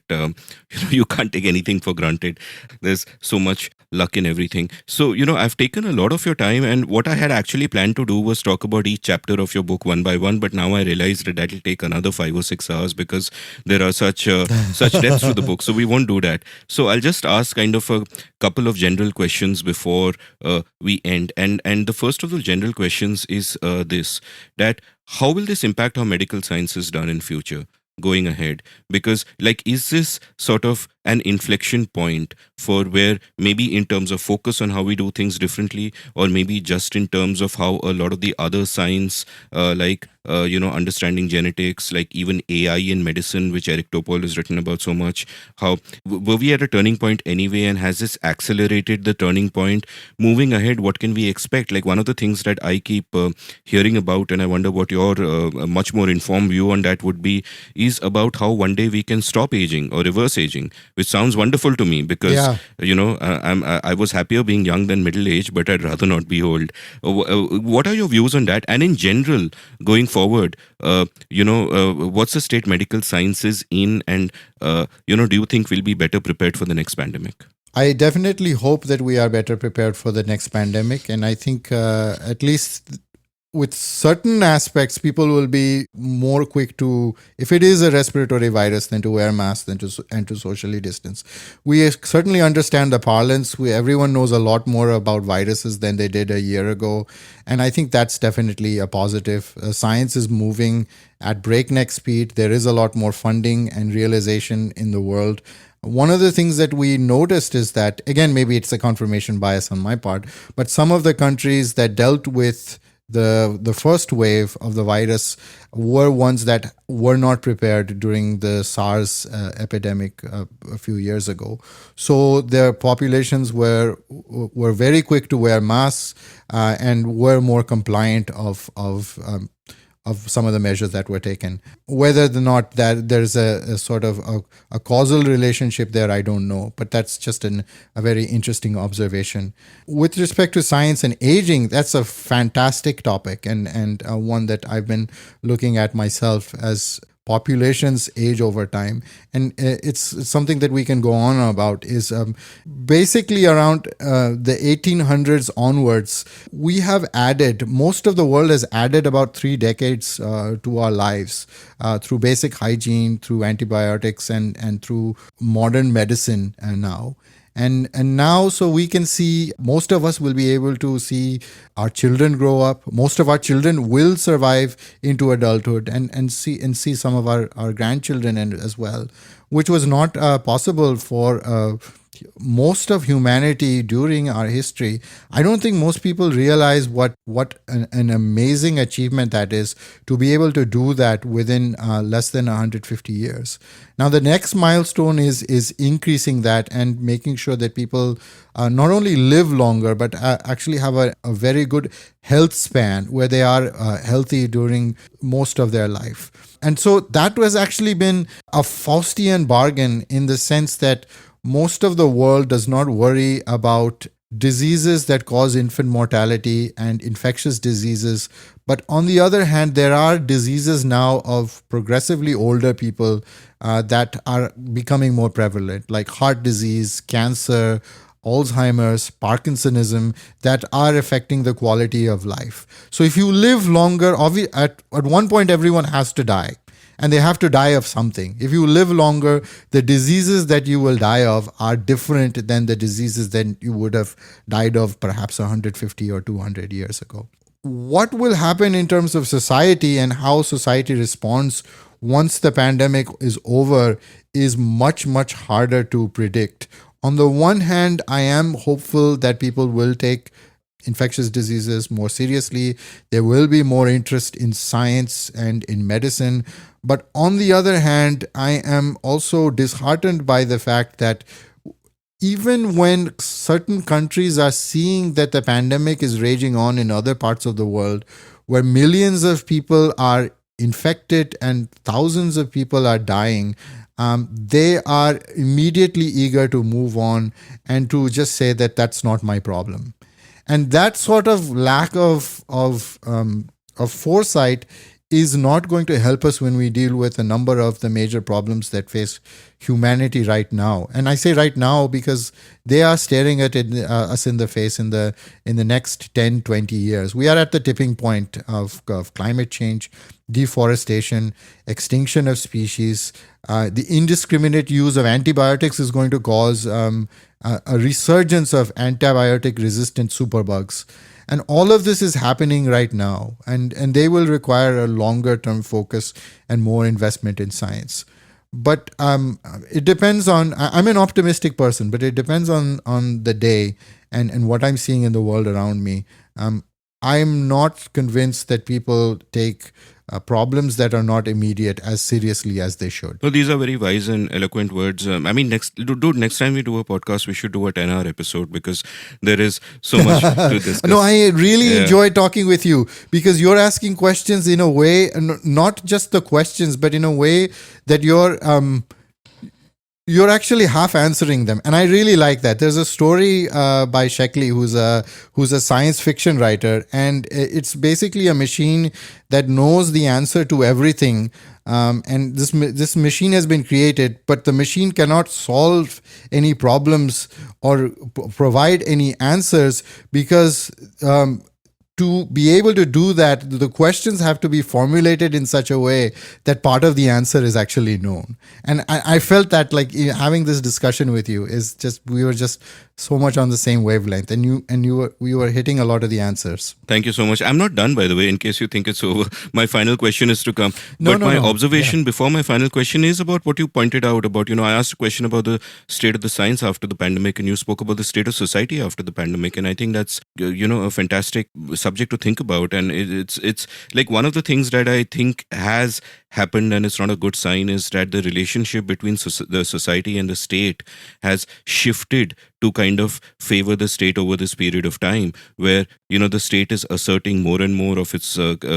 you can't take anything for granted. There's so much luck in everything. So, I've taken a lot of your time, and what I had actually planned to do was talk about each chapter of your book one by one, but but now I realize that that'll take another 5 or 6 hours because there are such depths to the book. So we won't do that. So I'll just ask kind of a couple of general questions before we end. And the first of the general questions is this: that how will this impact how medical science is done in future? Going ahead, because like, is this sort of an inflection point for where maybe in terms of focus on how we do things differently, or maybe just in terms of how a lot of the other science understanding genetics, like even AI in medicine, which Eric Topol has written about so much, how were we at a turning point anyway, and has this accelerated the turning point? Moving ahead, what can we expect? Like, one of the things that I keep hearing about, and I wonder what your much more informed view on that would be, is about how one day we can stop aging or reverse aging, which sounds wonderful to me because I was happier being young than middle aged, but I'd rather not be old. What are your views on that? And in general, going forward, what's the state medical sciences in, and do you think we'll be better prepared for the next pandemic? I definitely hope that we are better prepared for the next pandemic, and I think at least with certain aspects, people will be more quick to, if it is a respiratory virus, then to wear masks and to socially distance. We certainly understand the parlance. Everyone knows a lot more about viruses than they did a year ago. And I think that's definitely a positive. Science is moving at breakneck speed. There is a lot more funding and realization in the world. One of the things that we noticed is that, again, maybe it's a confirmation bias on my part, but some of the countries that dealt with the first wave of the virus were ones that were not prepared during the SARS epidemic a few years ago. So their populations were very quick to wear masks and were more compliant of some of the measures that were taken. Whether or not that there's a sort of a causal relationship there, I don't know. But that's just a very interesting observation. With respect to science and aging, that's a fantastic topic and one that I've been looking at myself as populations age over time. And it's something that we can go on about is basically around the 1800s onwards, we have added, most of the world has added about 3 decades to our lives through basic hygiene, through antibiotics and through modern medicine now. And now, so we can see, most of us will be able to see our children grow up. Most of our children will survive into adulthood and see some of our grandchildren as well, which was not possible for most of humanity during our history. I don't think most people realize what an amazing achievement that is, to be able to do that within less than 150 years. Now, the next milestone is increasing that and making sure that people not only live longer, but actually have a very good health span where they are healthy during most of their life. And so that was actually been a Faustian bargain in the sense that most of the world does not worry about diseases that cause infant mortality and infectious diseases. But on the other hand, there are diseases now of progressively older people that are becoming more prevalent, like heart disease, cancer, Alzheimer's, Parkinsonism, that are affecting the quality of life. So if you live longer, at one point everyone has to die. And they have to die of something. If you live longer, the diseases that you will die of are different than the diseases that you would have died of perhaps 150 or 200 years ago. What will happen in terms of society and how society responds once the pandemic is over is much, much harder to predict. On the one hand, I am hopeful that people will take infectious diseases more seriously. There will be more interest in science and in medicine. But on the other hand, I am also disheartened by the fact that even when certain countries are seeing that the pandemic is raging on in other parts of the world, where millions of people are infected and thousands of people are dying, they are immediately eager to move on and to just say that that's not my problem. And that sort of lack of foresight is not going to help us when we deal with a number of the major problems that face humanity right now. And I say right now because they are staring at us in the face in the next 10, 20 years. We are at the tipping point of climate change, deforestation, extinction of species. The indiscriminate use of antibiotics is going to cause a resurgence of antibiotic-resistant superbugs. And all of this is happening right now, and they will require a longer-term focus and more investment in science. But it depends on, I'm an optimistic person, but it depends on the day and what I'm seeing in the world around me. I'm not convinced that people take problems that are not immediate as seriously as they should. No, these are very wise and eloquent words. I mean, next time we do a podcast, we should do a 10-hour episode because there is so much to discuss. No, I really enjoy talking with you because you're asking questions in a way, not just the questions, but in a way that you're actually half answering them, and I really like that. There's a story by Sheckley, who's a science fiction writer, and it's basically a machine that knows the answer to everything. And this machine has been created, but the machine cannot solve any problems or provide any answers because to be able to do that, the questions have to be formulated in such a way that part of the answer is actually known. And I felt that like having this discussion with you is just, we were just so much on the same wavelength, and we were hitting a lot of the answers. Thank you so much. I'm not done, by the way, in case you think it's over. My final question is to come. My observation before my final question is about what you pointed out about, I asked a question about the state of the science after the pandemic, and you spoke about the state of society after the pandemic. And I think that's, a fantastic subject to think about. And it's like one of the things that I think has happened, and it's not a good sign, is that the relationship between the society and the state has shifted to kind of favor the state over this period of time, where the state is asserting more and more of its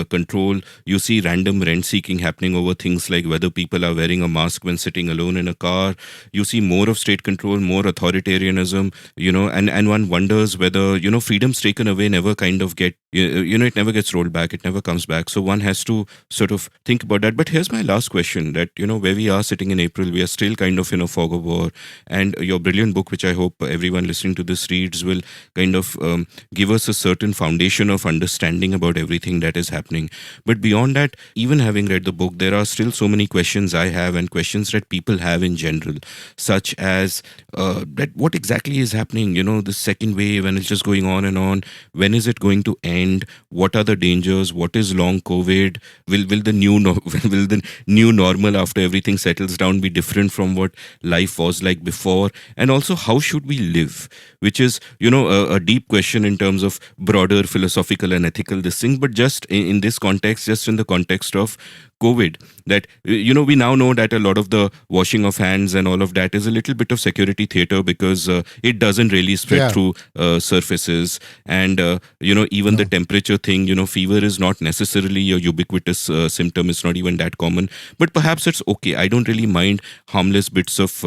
control. You see random rent seeking happening over things like whether people are wearing a mask when sitting alone in a car. You see more of state control, more authoritarianism, and one wonders whether freedoms taken away never kind of get it never gets rolled back, it never comes back. So one has to sort of think about that. But here's my last question, that where we are sitting in April, we are still kind of in a fog of war, and your brilliant book, which I hope everyone listening to this reads, will kind of give us a certain foundation of understanding about everything that is happening. But beyond that, even having read the book, there are still so many questions I have, and questions that people have in general, such as that what exactly is happening, the second wave, and it's just going on and on. When is it going to end? What are the dangers? What is long COVID? Will the new normal after everything settles down be different from what life was like before? And also, how should we live? Which is, a deep question in terms of broader philosophical and ethical this thing, but just in this context, just in the context of COVID, that, we now know that a lot of the washing of hands and all of that is a little bit of security theater because it doesn't really spread through surfaces. And, even the temperature thing, fever is not necessarily a ubiquitous symptom. It's not even that common, but perhaps it's okay. I don't really mind harmless bits of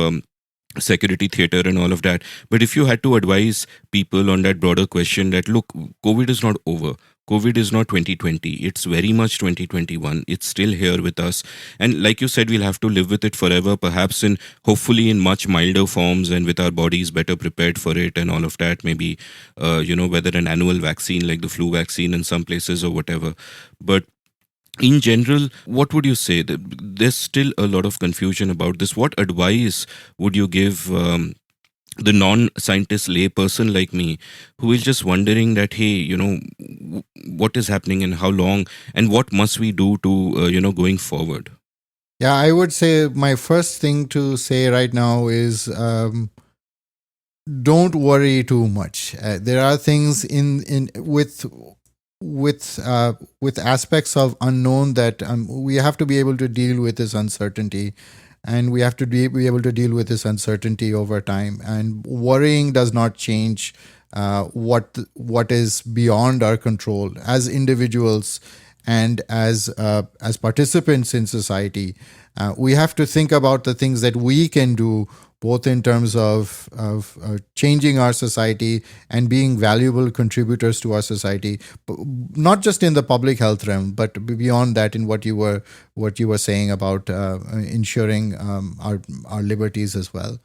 security theater and all of that. But if you had to advise people on that broader question, that look, COVID is not over. COVID is not 2020. It's very much 2021. It's still here with us. And like you said, we'll have to live with it forever, perhaps hopefully in much milder forms and with our bodies better prepared for it and all of that. Maybe, whether an annual vaccine like the flu vaccine in some places or whatever. But in general, what would you say? There's still a lot of confusion about this. What advice would you give the non-scientist lay person like me, who is just wondering that, hey, what is happening and how long, and what must we do to, going forward? Yeah, I would say my first thing to say right now is don't worry too much. There are things with aspects of unknown that we have to be able to deal with this uncertainty, and we have to be able to deal with this uncertainty over time. And worrying does not change what is beyond our control as individuals, and as participants in society, we have to think about the things that we can do, both in terms of changing our society and being valuable contributors to our society, not just in the public health realm, but beyond that, in what you were saying about ensuring our liberties as well.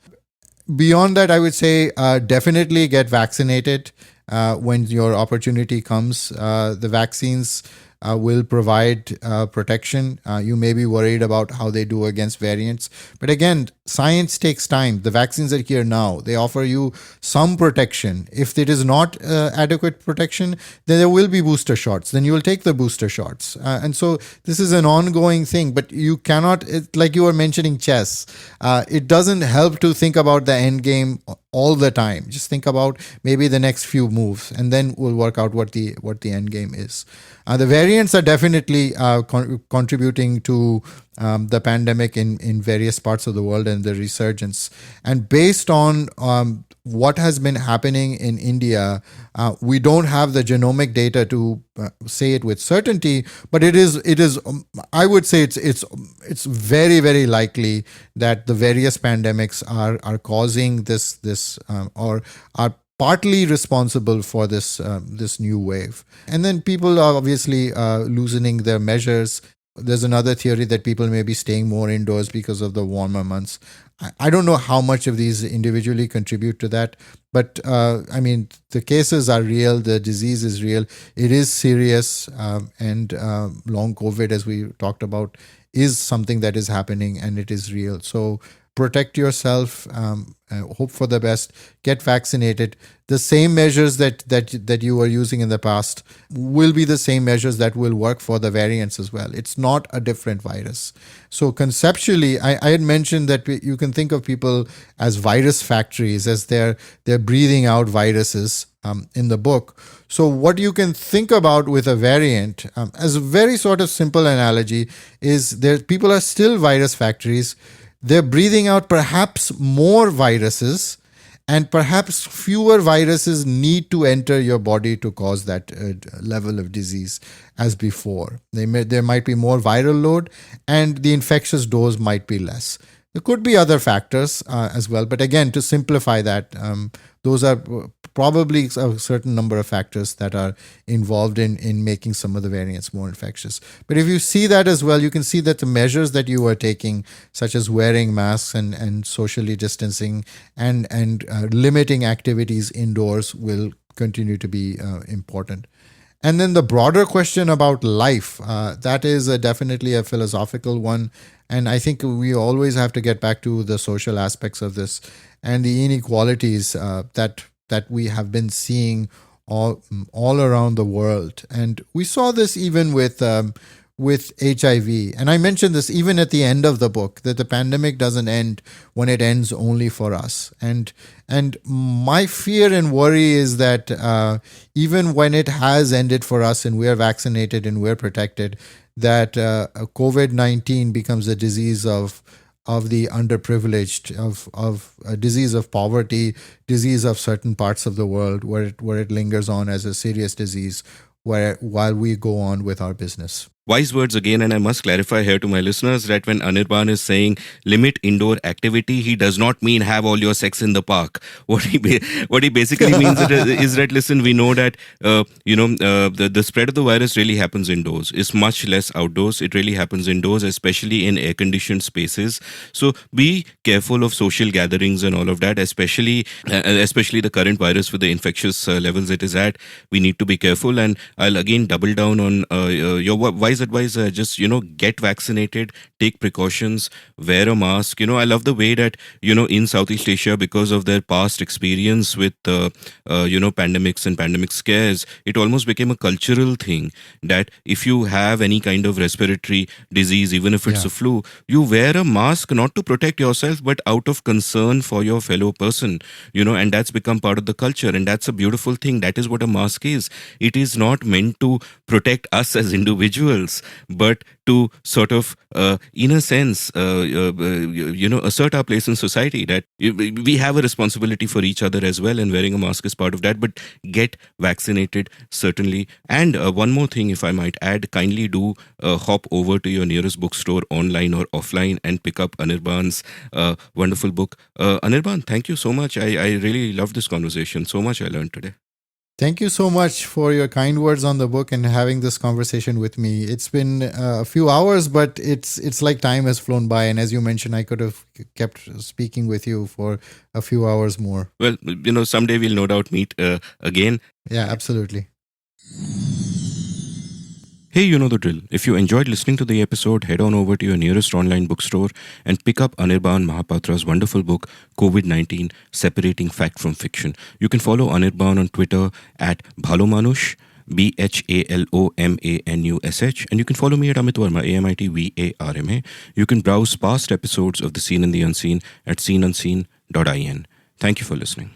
Beyond that, I would say definitely get vaccinated when your opportunity comes. The vaccines will provide protection. You may be worried about how they do against variants. But again, science takes time. The vaccines are here now. They offer you some protection. If it is not adequate protection, then there will be booster shots. Then you will take the booster shots. And so this is an ongoing thing, but you cannot, like you were mentioning chess, it doesn't help to think about the end game all the time. Just think about maybe the next few moves, and then we'll work out what the end game is. The variants are definitely contributing to the pandemic in various parts of the world and the resurgence. And based on what has been happening in India, we don't have the genomic data to say it with certainty, but it is. I would say it's very, very likely that the various pandemics are causing this or are partly responsible for this new wave. And then people are obviously loosening their measures. There's another theory that people may be staying more indoors because of the warmer months. I don't know how much of these individually contribute to that, but I mean, the cases are real, the disease is real, it is serious, and long COVID, as we talked about, is something that is happening and it is real. So protect yourself, hope for the best, get vaccinated. The same measures that you were using in the past will be the same measures that will work for the variants as well. It's not a different virus. So conceptually, I had mentioned that you can think of people as virus factories, as they're breathing out viruses in the book. So what you can think about with a variant, as a very sort of simple analogy, is people are still virus factories. They're breathing out perhaps more viruses, and perhaps fewer viruses need to enter your body to cause that level of disease as before. There might be more viral load, and the infectious dose might be less. There could be other factors as well, but again, to simplify that, those are probably a certain number of factors that are involved in making some of the variants more infectious. But if you see that as well, you can see that the measures that you are taking, such as wearing masks and socially distancing and limiting activities indoors, will continue to be important. And then the broader question about life, that is definitely a philosophical one. And I think we always have to get back to the social aspects of this and the inequalities that we have been seeing all around the world. And we saw this even with HIV. And I mentioned this even at the end of the book, that the pandemic doesn't end when it ends only for us. And my fear and worry is that even when it has ended for us and we're vaccinated and we're protected, that COVID-19 becomes a disease of the underprivileged, of a disease of poverty, disease of certain parts of the world, where it lingers on as a serious disease while we go on with our business. Wise words again, and I must clarify here to my listeners that when Anirban is saying limit indoor activity, he does not mean have all your sex in the park. What he basically means is that, listen, we know that the spread of the virus really happens indoors. It's much less outdoors. It really happens indoors, especially in air-conditioned spaces. So be careful of social gatherings and all of that, especially the current virus with the infectious levels it is at. We need to be careful, and I'll again double down on your wise advice. Just get vaccinated, take precautions, wear a mask. I love the way that in Southeast Asia, because of their past experience with pandemics and pandemic scares, it almost became a cultural thing that if you have any kind of respiratory disease, even if it's a flu, you wear a mask not to protect yourself but out of concern for your fellow person. And that's become part of the culture, and that's a beautiful thing. That is what a mask is. It is not meant to protect us as individuals. else, but to sort of, in a sense, assert our place in society, that we have a responsibility for each other as well, and wearing a mask is part of that. But get vaccinated, certainly. And one more thing, if I might add, kindly do hop over to your nearest bookstore, online or offline, and pick up Anirban's wonderful book. Anirban, thank you so much. I really loved this conversation. So much I learned today. Thank you so much for your kind words on the book and having this conversation with me. It's been a few hours, but it's like time has flown by. And as you mentioned, I could have kept speaking with you for a few hours more. Well, someday we'll no doubt meet again. Yeah, absolutely. Hey, you know the drill. If you enjoyed listening to the episode, head on over to your nearest online bookstore and pick up Anirban Mahapatra's wonderful book, COVID-19, Separating Fact from Fiction. You can follow Anirban on Twitter at Bhalomanush, BHALOMANUSH, and you can follow me at Amit Varma, AMITVARMA. You can browse past episodes of The Seen and the Unseen at seenunseen.in. Thank you for listening.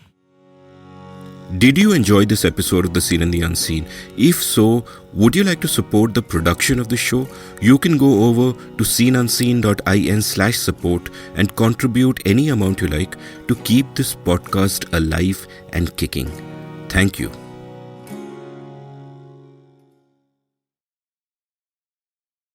Did you enjoy this episode of The Seen and the Unseen? If so, would you like to support the production of the show? You can go over to seenunseen.in/support and contribute any amount you like to keep this podcast alive and kicking. Thank you.